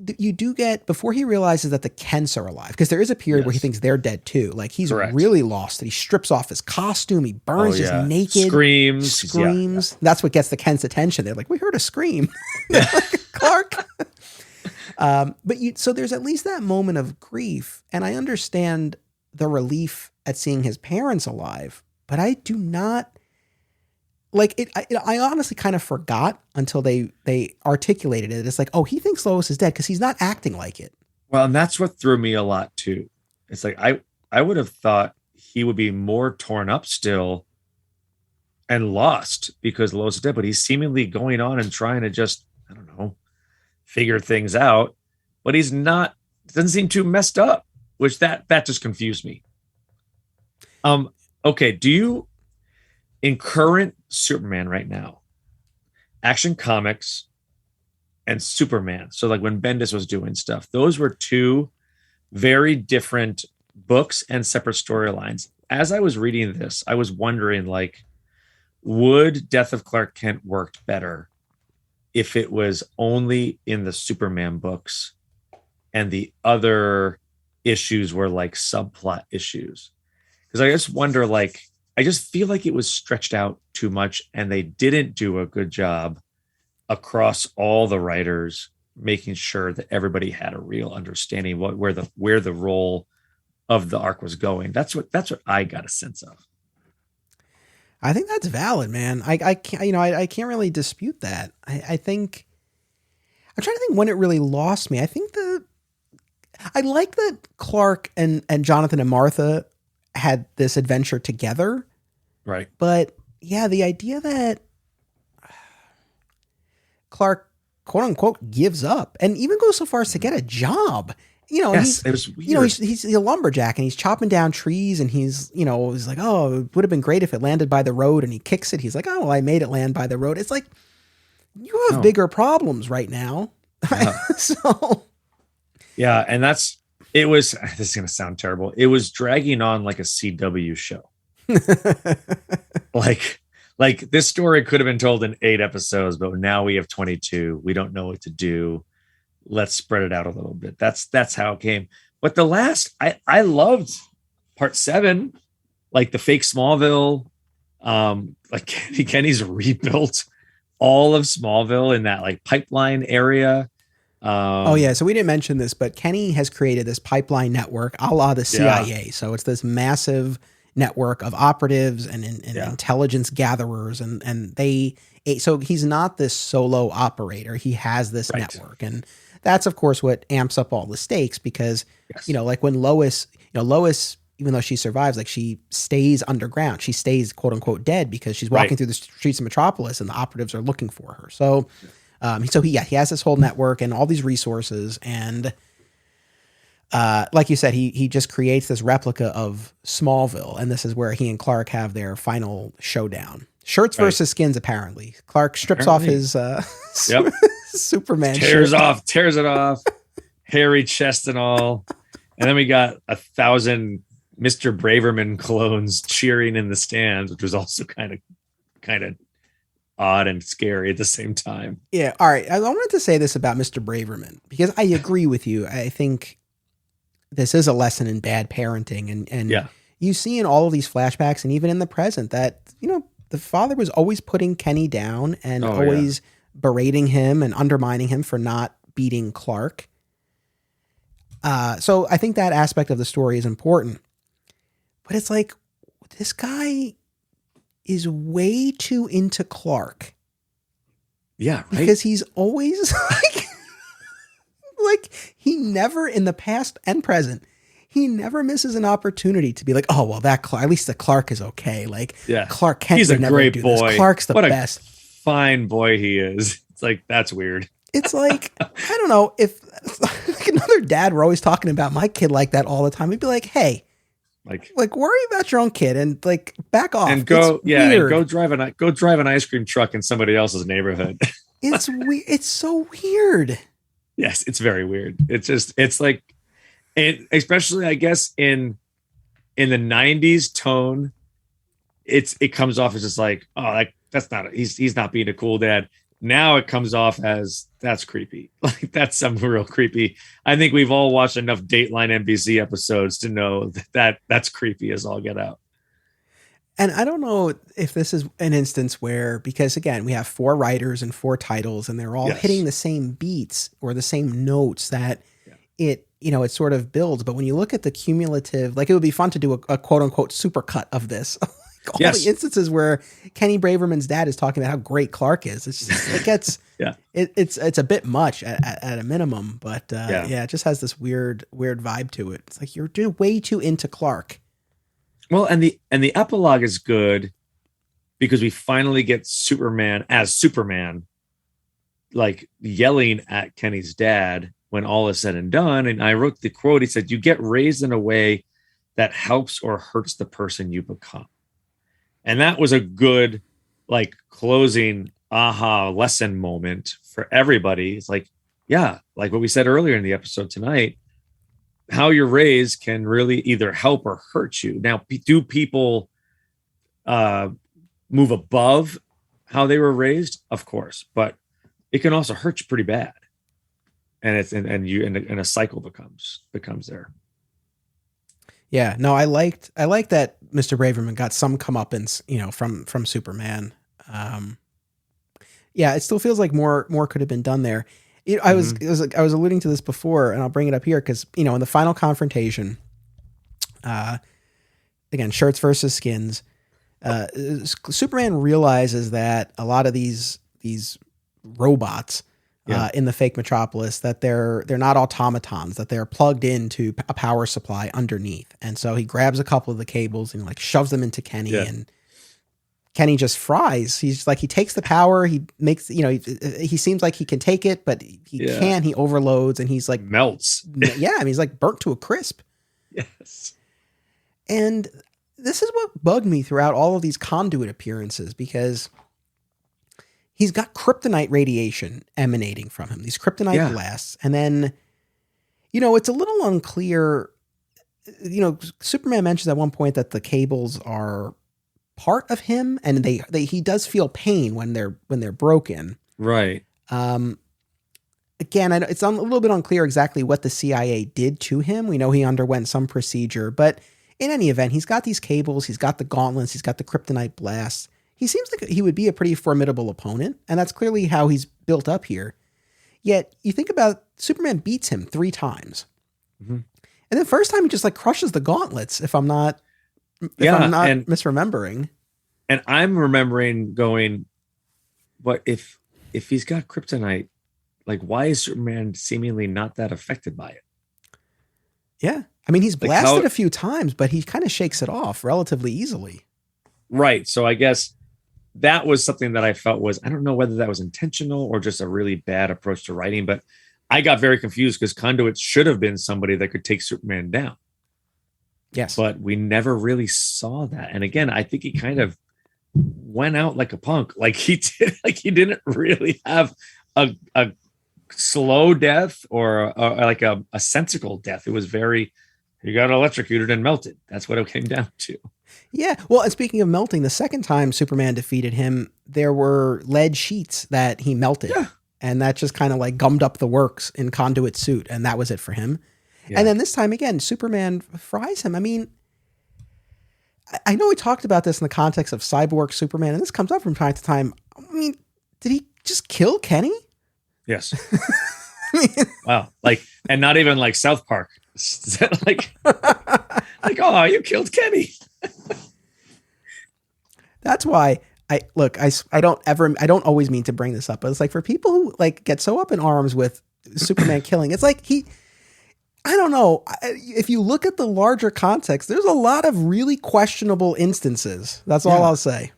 You do get, before he realizes that the Kents are alive, because there is a period where he thinks they're dead too. Like he's really lost it. He strips off his costume. He burns just naked. Screams. Yeah. That's what gets the Kents' attention. They're like, we heard a scream. Like, Clark. So there's at least that moment of grief. And I understand the relief at seeing his parents alive, but I do not like it. I honestly kind of forgot until they articulated it. It's like, oh, he thinks Lois is dead because he's not acting like it. Well, and that's what threw me a lot too. It's like, I would have thought he would be more torn up still and lost because Lois is dead, but he's seemingly going on and trying to just, I don't know, figure things out, but he's not, doesn't seem too messed up, which that just confused me. Okay. Do you, in current Superman right now, Action Comics and Superman, so like when Bendis was doing stuff, those were two very different books and separate storylines. As I was reading this, I was wondering, like, would Death of Clark Kent worked better if it was only in the Superman books and the other issues were like subplot issues? Because I just wonder, like, I just feel like it was stretched out too much and they didn't do a good job across all the writers, making sure that everybody had a real understanding where the role of the arc was going. That's what I got a sense of. I think that's valid, man. I can't really dispute that. I think I'm trying to think when it really lost me. I think I like that Clark and Jonathan and Martha had this adventure together. Right. But yeah, the idea that Clark, quote unquote, gives up and even goes so far as to get a job. You know, yes, it was weird. You know, he's a lumberjack and he's chopping down trees and he's like, oh, it would have been great if it landed by the road, and he kicks it. He's like, oh, well, I made it land by the road. It's like, you have bigger problems right now. Yeah. So. Yeah. And this is going to sound terrible. It was dragging on like a CW show. like this story could have been told in 8 episodes, but now we have 22. We don't know what to do. Let's spread it out a little bit. That's how it came. But the last, I loved part 7, like the fake Smallville, like Kenny's rebuilt all of Smallville in that like pipeline area. Oh yeah. So we didn't mention this, but Kenny has created this pipeline network a la the CIA. Yeah. So it's this massive network of operatives and intelligence gatherers. So he's not this solo operator. He has this network, and that's of course what amps up all the stakes because, like when Lois, even though she survives, like she stays underground, she stays quote unquote dead because she's walking through the streets of Metropolis and the operatives are looking for her. So, he has this whole network and all these resources, and like you said, he just creates this replica of Smallville, and this is where he and Clark have their final showdown. Shirts versus skins, apparently. Clark strips off his Superman tears shirt. it off, hairy chest and all. And then we got 1,000 Mr. Braverman clones cheering in the stands, which was also kind of odd and scary at the same time. Yeah. All right. I wanted to say this about Mr. Braverman because I agree with you. I think this is a lesson in bad parenting, and you see in all of these flashbacks and even in the present that, the father was always putting Kenny down and always berating him and undermining him for not beating Clark. So I think that aspect of the story is important, but it's like, this guy is way too into Clark. Yeah. Right. Because he's always like he never, in the past and present, he never misses an opportunity to be like, oh, well, at least the Clark is okay. Like, Clark Kent, he's a great boy. This. Clark's the best. Fine boy he is. It's like, that's weird. It's like, I don't know, if like another dad were always talking about my kid like that all the time, he'd be like, hey, like worry about your own kid and like back off and go drive an ice cream truck in somebody else's neighborhood. It's weird. It's so weird. Yes, it's very weird. It's like, especially I guess in the 90s tone, it comes off as just like, oh, that's not, he's not being a cool dad. Now it comes off as that's creepy. Like that's some real creepy. I think we've all watched enough Dateline NBC episodes to know that's creepy as all get out. And I don't know if this is an instance where, because again, we have 4 writers and 4 titles, and they're all hitting the same beats or the same notes that it sort of builds. But when you look at the cumulative, like it would be fun to do a quote unquote supercut of this. All the instances where Kenny Braverman's dad is talking about how great Clark is. It's just, it gets, it's a bit much at a minimum, but it just has this weird vibe to it. It's like, you're way too into Clark. Well, and the epilogue is good because we finally get Superman as Superman, like yelling at Kenny's dad when all is said and done. And I wrote the quote. He said, "You get raised in a way that helps or hurts the person you become." And that was a good, like, closing aha lesson moment for everybody. It's like, yeah, like what we said earlier in the episode tonight, how you're raised can really either help or hurt you. Now, do people move above how they were raised? Of course, but it can also hurt you pretty bad. And it's and a cycle becomes there. Yeah, no, I liked that Mr. Braverman got some comeuppance, from Superman. It still feels like more could have been done there. I was alluding to this before, and I'll bring it up here because in the final confrontation, again, shirts versus skins. Superman realizes that a lot of these robots in the fake metropolis, that they're not automatons, that they're plugged into a power supply underneath. And so he grabs a couple of the cables and like shoves them into Kenny, and Kenny just fries. He's like, he takes the power, he makes, he seems like he can take it, but he can't, he overloads, and he's like melts. He's like burnt to a crisp. Yes. And this is what bugged me throughout all of these Conduit appearances, because he's got kryptonite radiation emanating from him, these kryptonite blasts. And then, it's a little unclear. Superman mentions at one point that the cables are part of him, and he does feel pain when they're broken. Right. Again, it's a little bit unclear exactly what the CIA did to him. We know he underwent some procedure, but in any event, he's got these cables, he's got the gauntlets, he's got the kryptonite blasts. He seems like he would be a pretty formidable opponent, and that's clearly how he's built up here. Yet, you think about Superman beats him 3 times. Mm-hmm. And the first time he just like crushes the gauntlets, if I'm not misremembering. And I'm remembering going, but if he's got kryptonite, like, why is Superman seemingly not that affected by it? Yeah. I mean, he's blasted a few times, but he kind of shakes it off relatively easily. Right. So I guess that was something that I felt was, I don't know whether that was intentional or just a really bad approach to writing, but I got very confused because Conduit should have been somebody that could take Superman down. Yes. But we never really saw that. And again, I think he kind of went out like a punk. Like he didn't really have a slow death or like a sensical death. It was very, he got electrocuted and melted. That's what it came down to. Yeah. Well, and speaking of melting, the second time Superman defeated him, there were lead sheets that he melted. Yeah. And that just kind of like gummed up the works in Conduit's suit. And that was it for him. Yeah. And then this time again, Superman fries him. I mean, I know we talked about this in the context of Cyborg Superman, and this comes up from time to time. I mean, did he just kill Kenny? Yes. Wow. Like, and not even like South Park. like, oh, you killed Kenny. That's why I don't always mean to bring this up, but it's like for people who like get so up in arms with Superman killing, it's like I don't know. If you look at the larger context, there's a lot of really questionable instances. That's all I'll say.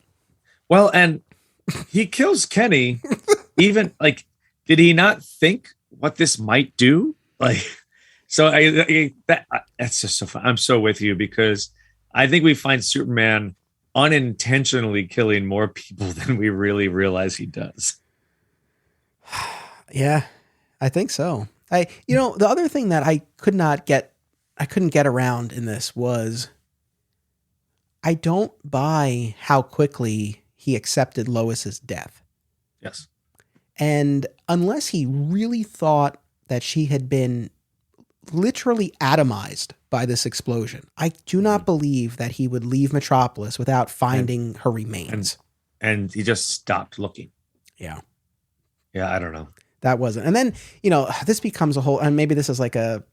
Well, and he kills Kenny. Even like, did he not think what this might do? Like, so that's just so fun. I'm so with you because I think we find Superman unintentionally killing more people than we really realize he does. Yeah, I think so. The other thing that I couldn't get around in this was I don't buy how quickly he accepted Lois's death. Yes. And unless he really thought that she had been literally atomized by this explosion, I do not believe that he would leave Metropolis without finding her remains. And he just stopped looking. Yeah. Yeah, I don't know. That wasn't. And then, this becomes a whole, and maybe this is like a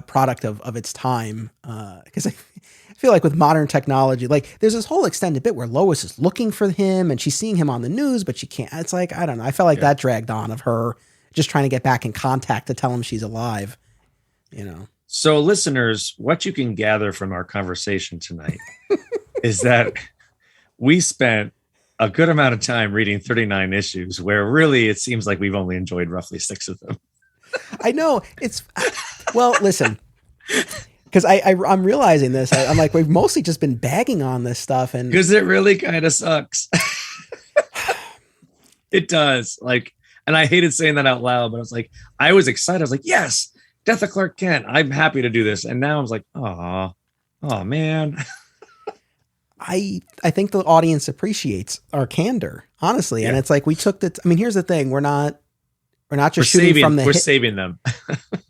product of its time. Because I feel like with modern technology, like there's this whole extended bit where Lois is looking for him and she's seeing him on the news, but she can't. It's like, I don't know. I felt like that dragged on, of her just trying to get back in contact to tell him she's alive, So listeners, what you can gather from our conversation tonight is that we spent a good amount of time reading 39 issues where really it seems like we've only enjoyed roughly 6 of them. I know listen, because I'm realizing this. I'm like, we've mostly just been bagging on this stuff, and because it really kind of sucks. It does. Like, and I hated saying that out loud, but I was like, I was excited. I was like, yes, Death of Clark Kent. I'm happy to do this. And now I was like, oh man. I think the audience appreciates our candor, honestly. Yeah. And it's like, we took here's the thing. We're not just shooting from the hip. We're saving them.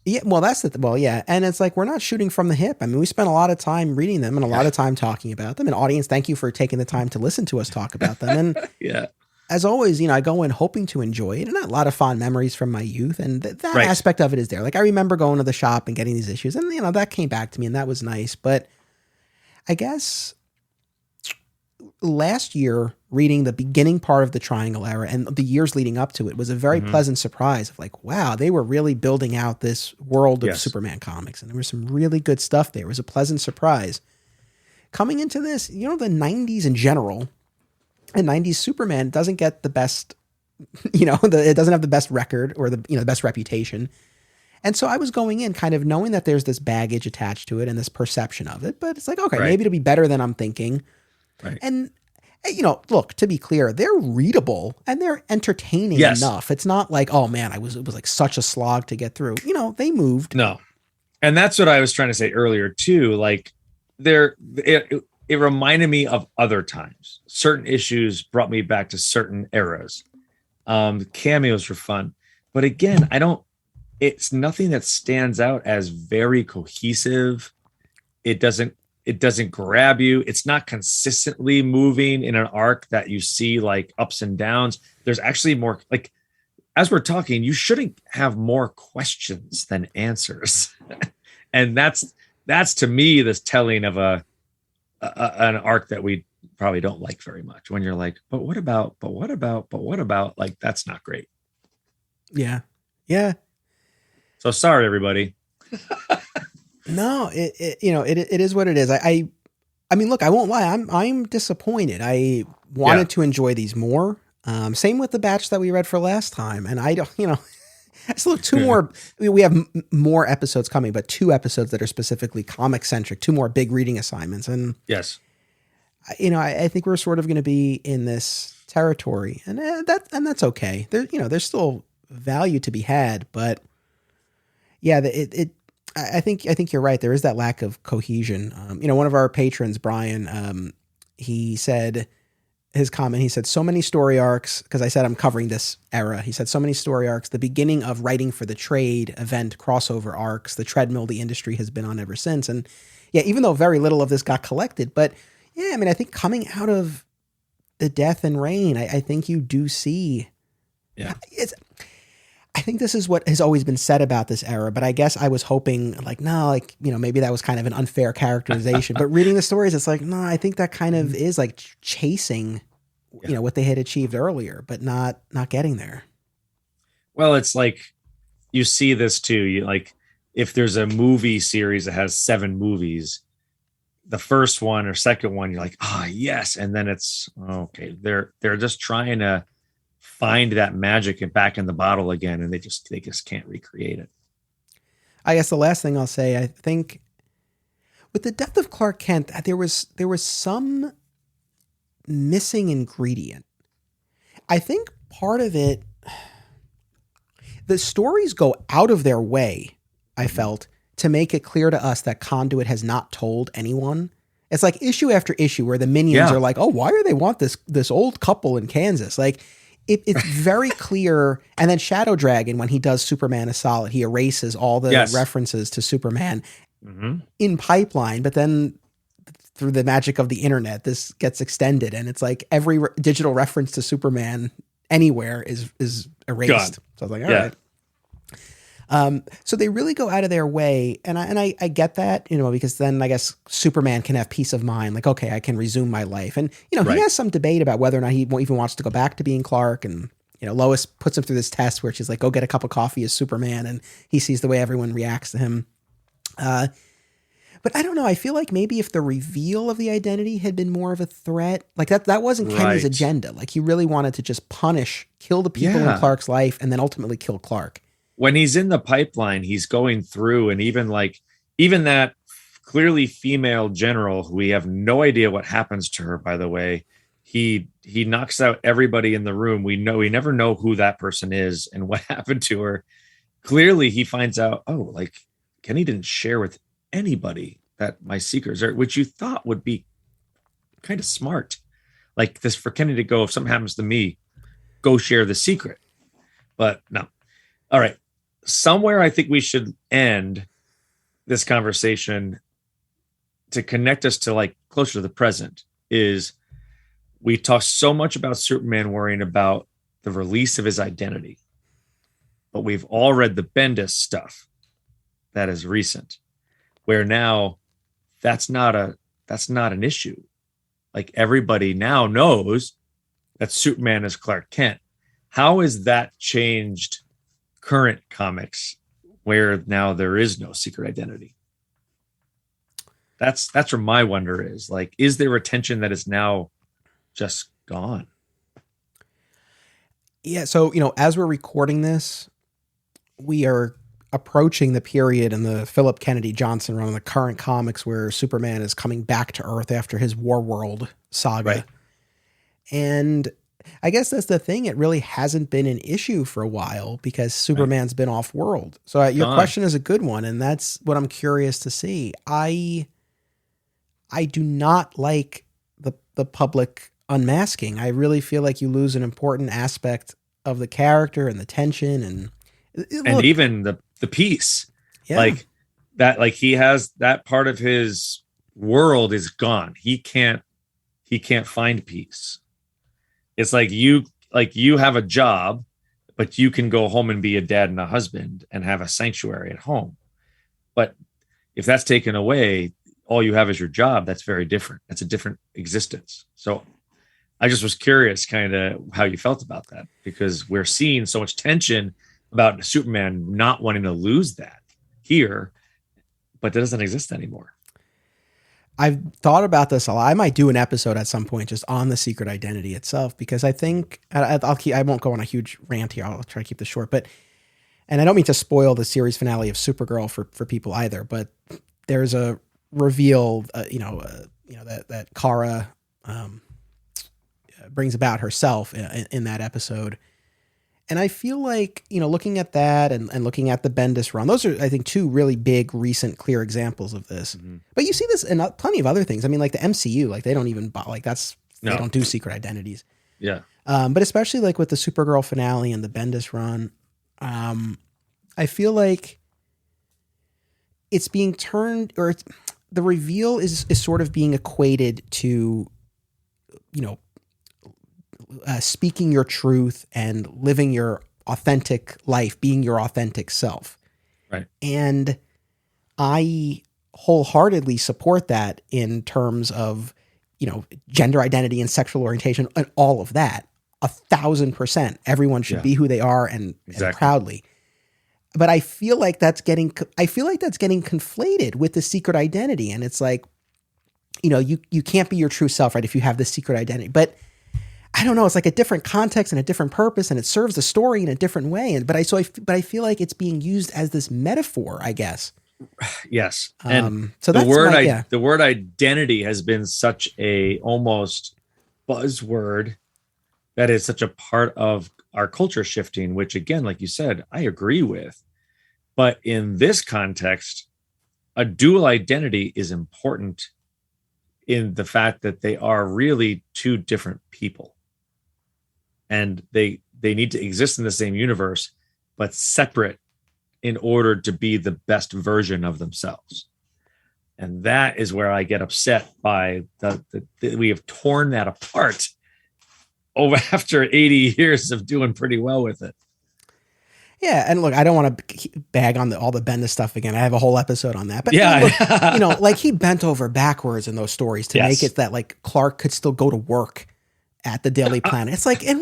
Yeah. Well, yeah. And it's like, we're not shooting from the hip. I mean, we spent a lot of time reading them and a lot of time talking about them. And audience, thank you for taking the time to listen to us talk about them. And yeah, as always, I go in hoping to enjoy it, and a lot of fond memories from my youth. And that aspect of it is there. Like, I remember going to the shop and getting these issues, and that came back to me, and that was nice. But I guess last year, reading the beginning part of the Triangle Era and the years leading up to it was a very pleasant surprise of like, wow, they were really building out this world of Superman comics. And there was some really good stuff there. It was a pleasant surprise. Coming into this, the 90s in general, and 90s Superman doesn't get the best, it doesn't have the best record or the best reputation. And so I was going in kind of knowing that there's this baggage attached to it and this perception of it, but it's like, okay, maybe it'll be better than I'm thinking. Right. And, look, to be clear, they're readable and they're entertaining enough. It's not like, oh man, it was like such a slog to get through. They moved. No. And that's what I was trying to say earlier too. Like it reminded me of other times. Certain issues brought me back to certain eras. Cameos were fun. But again, it's nothing that stands out as very cohesive. It doesn't grab you. It's not consistently moving in an arc that you see like ups and downs. There's actually more, like, as we're talking, you shouldn't have more questions than answers. And that's to me, this telling of an arc that we probably don't like very much, when you're like, but what about, like, that's not great. Yeah. Yeah. So sorry, everybody. No, it is what it is. I mean, look, I won't lie. I'm disappointed. I wanted to enjoy these more. Same with the batch that we read for last time. And I don't, I still have 2 more. We have more episodes coming, but 2 episodes that are specifically comic centric, 2 more big reading assignments. And yes, I think we're sort of going to be in this territory, and that's okay. There's still value to be had, but yeah, I think you're right. There is that lack of cohesion. One of our patrons, Brian, he said his comment, he said, so many story arcs, because I said I'm covering this era. He said so many story arcs, the beginning of writing for the trade event crossover arcs, the treadmill the industry has been on ever since. And yeah, even though very little of this got collected, but yeah, I mean, I think coming out of the Death and Reign, I think you do see, I think this is what has always been said about this era, but I guess I was hoping maybe that was kind of an unfair characterization, but reading the stories, it's like, no, I think that kind of is like chasing, what they had achieved earlier, but not getting there. Well, it's like, you see this too. If there's a movie series that has 7 movies, the first one or second one, you're like, yes. And then it's okay. They're just trying to find that magic and back in the bottle again, and they just can't recreate it. I guess the last thing I'll say, I think with the Death of Clark Kent, there was some missing ingredient. I think part of it, the stories go out of their way, I felt, to make it clear to us that Conduit has not told anyone. It's like issue after issue where the minions are like, oh, why do they want this old couple in Kansas? Like, it's very clear. And then Shadow Dragon, when he does Superman is Solid, he erases all the references to Superman in Pipeline, but then through the magic of the internet, this gets extended, and it's like every digital reference to Superman anywhere is erased. God. So I was like, all right. So they really go out of their way, and I get that, because then I guess Superman can have peace of mind, like, okay, I can resume my life. And, he has some debate about whether or not he even wants to go back to being Clark. And, Lois puts him through this test where she's like, go get a cup of coffee as Superman. And he sees the way everyone reacts to him. But I don't know. I feel like maybe if the reveal of the identity had been more of a threat, like that wasn't Kenny's agenda. Like he really wanted to just kill the people in Clark's life and then ultimately kill Clark. When he's in the pipeline, he's going through, and even that clearly female general, who we have no idea what happens to her, by the way, he knocks out everybody in the room. We never know who that person is and what happened to her. Clearly he finds out, like Kenny didn't share with anybody that my secrets are, which you thought would be kind of smart. Like this for Kenny to go, if something happens to me, go share the secret. But no. All right. Somewhere I think we should end this conversation to connect us to like closer to the present is we talk so much about Superman worrying about the release of his identity, but we've all read the Bendis stuff that is recent, where now that's not an issue. Like everybody now knows that Superman is Clark Kent. How has that changed current comics where now there is no secret identity? That's where my wonder is. Like, is there a tension that is now just gone? Yeah. So, as we're recording this, we are approaching the period in the Philip Kennedy Johnson run of the current comics where Superman is coming back to Earth after his War World saga. Right. And I guess that's the thing. It really hasn't been an issue for a while because Superman's been off world. So your question is a good one. And that's what I'm curious to see. I do not like the public unmasking. I really feel like you lose an important aspect of the character and the tension and even the peace. Like that, like he has that part of his world is gone. He can't find peace. It's like you have a job, but you can go home and be a dad and a husband and have a sanctuary at home. But if that's taken away, all you have is your job. That's very different. That's a different existence. So I just was curious kind of how you felt about that, because we're seeing so much tension about Superman not wanting to lose that here, but that doesn't exist anymore. I've thought about this a lot. I might do an episode at some point just on the secret identity itself, because I think I won't go on a huge rant here. I'll try to keep this short, and I don't mean to spoil the series finale of Supergirl for people either, but there's a reveal, that Kara brings about herself in that episode. And I feel like, looking at that and looking at the Bendis run, those are, I think, two really big, recent, clear examples of this. Mm-hmm. But you see this in plenty of other things. I mean, like the MCU, like they don't even, they don't do secret identities. Yeah. But especially like with the Supergirl finale and the Bendis run, I feel like it's being turned, or the reveal is sort of being equated to, speaking your truth and living your authentic life, being your authentic self. Right. And I wholeheartedly support that in terms of, gender identity and sexual orientation and all of that. 1,000%. Everyone should be who they are and proudly. But I feel like that's getting conflated with the secret identity. And it's like, you can't be your true self, right? If you have this secret identity, but I don't know. It's like a different context and a different purpose, and it serves the story in a different way. But I feel like it's being used as this metaphor, I guess. Yes. And so the word identity has been such a almost buzzword that is such a part of our culture shifting, which again, like you said, I agree with. But in this context, a dual identity is important in the fact that they are really two different people. and they need to exist in the same universe, but separate in order to be the best version of themselves. And that is where I get upset by we have torn that apart over after 80 years of doing pretty well with it. Yeah, and look, I don't want to bag on all the Bendis stuff again. I have a whole episode on that. But yeah, look, like he bent over backwards in those stories to make it that like Clark could still go to work at the Daily Planet. It's like, in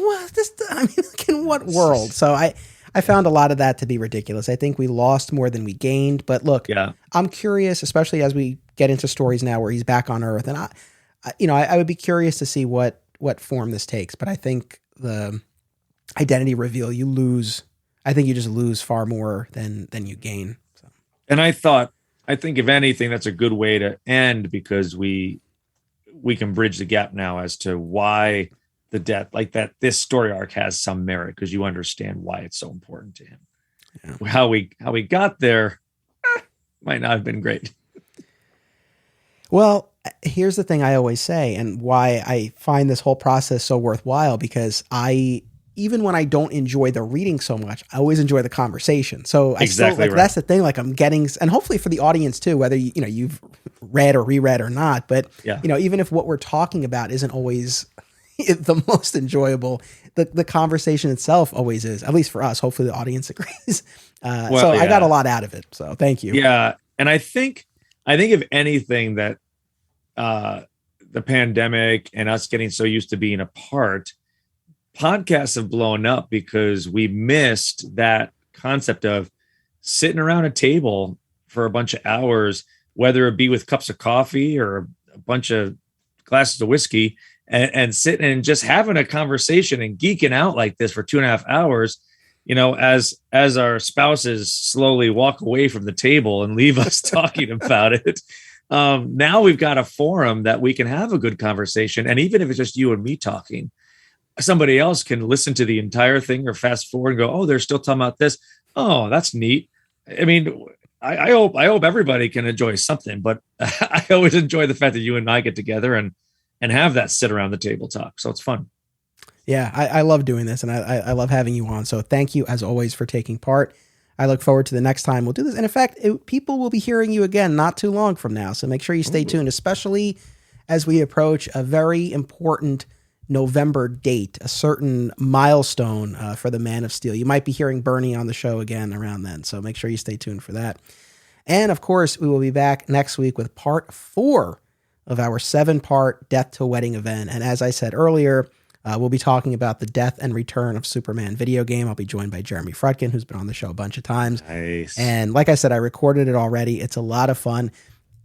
what world? So I found a lot of that to be ridiculous. I think we lost more than we gained. But look, I'm curious, especially as we get into stories now where he's back on Earth, and I would be curious to see what form this takes. But I think the identity reveal, you lose. I think you just lose far more than you gain. So. And I think if anything, that's a good way to end, because we can bridge the gap now as to why the death, like that, this story arc has some merit, because you understand why it's so important to him. Yeah. How we got there might not have been great. Well, here's the thing I always say, and why I find this whole process so worthwhile, because even when I don't enjoy the reading so much, I always enjoy the conversation. So that's the thing, like I'm getting, and hopefully for the audience too, whether you've read or reread or not, but even if what we're talking about isn't always the most enjoyable, the conversation itself always is, at least for us. Hopefully the audience agrees. I got a lot out of it. So thank you. Yeah. And I think if anything that the pandemic and us getting so used to being apart, podcasts have blown up because we missed that concept of sitting around a table for a bunch of hours, whether it be with cups of coffee or a bunch of glasses of whiskey, and sitting and just having a conversation and geeking out like this for 2.5 hours, as our spouses slowly walk away from the table and leave us talking about it. Now we've got a forum that we can have a good conversation. And even if it's just you and me talking, somebody else can listen to the entire thing or fast forward and go, oh, they're still talking about this. Oh, that's neat. I mean, I hope everybody can enjoy something, but I always enjoy the fact that you and I get together and have that sit around the table talk. So it's fun. Yeah, I love doing this, and I love having you on. So thank you as always for taking part. I look forward to the next time we'll do this. And in fact, people will be hearing you again not too long from now. So make sure you stay tuned, especially as we approach a very important November date, a certain milestone for the Man of Steel. You might be hearing Bernie on the show again around then, so make sure you stay tuned for that. And of course, we will be back next week with part 4 of our 7-part Death to Wedding event. And as I said earlier, we'll be talking about the death and return of Superman video game. I'll be joined by Jeremy Frutkin, who's been on the show a bunch of times. Nice. And like I said, I recorded it already. It's a lot of fun.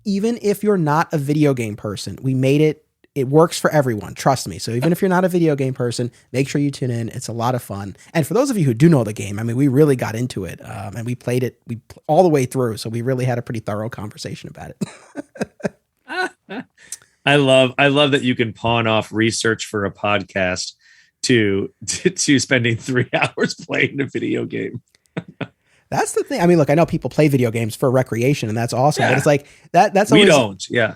Even if you're not a video game person, we made it. It works for everyone. Trust me. So even if you're not a video game person, make sure you tune in. It's a lot of fun. And for those of you who do know the game, I mean, we really got into it and we played it all the way through. So we really had a pretty thorough conversation about it. I love that you can pawn off research for a podcast to spending 3 hours playing a video game. That's the thing. I mean, look, I know people play video games for recreation and that's awesome, but it's like that's always, we don't. Yeah.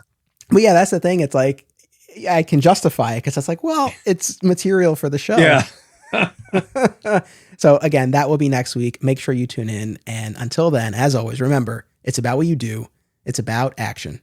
But yeah, that's the thing. It's like, I can justify it because it's like, well, it's material for the show. Yeah. So again, that will be next week. Make sure you tune in. And until then, as always, remember, it's about what you do. It's about action.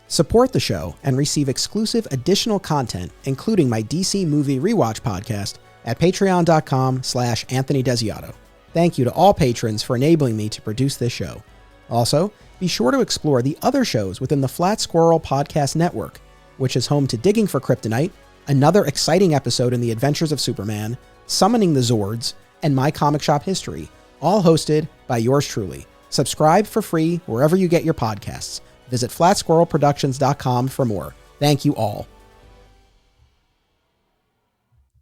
Support the show and receive exclusive additional content, including my DC movie rewatch podcast at patreon.com/Anthony Desiato. Thank you to all patrons for enabling me to produce this show. Also, be sure to explore the other shows within the Flat Squirrel Podcast Network, which is home to Digging for Kryptonite, another exciting episode in the Adventures of Superman, Summoning the Zords, and My Comic Shop History, all hosted by yours truly. Subscribe for free wherever you get your podcasts. Visit FlatSquirrelProductions.com for more. Thank you all.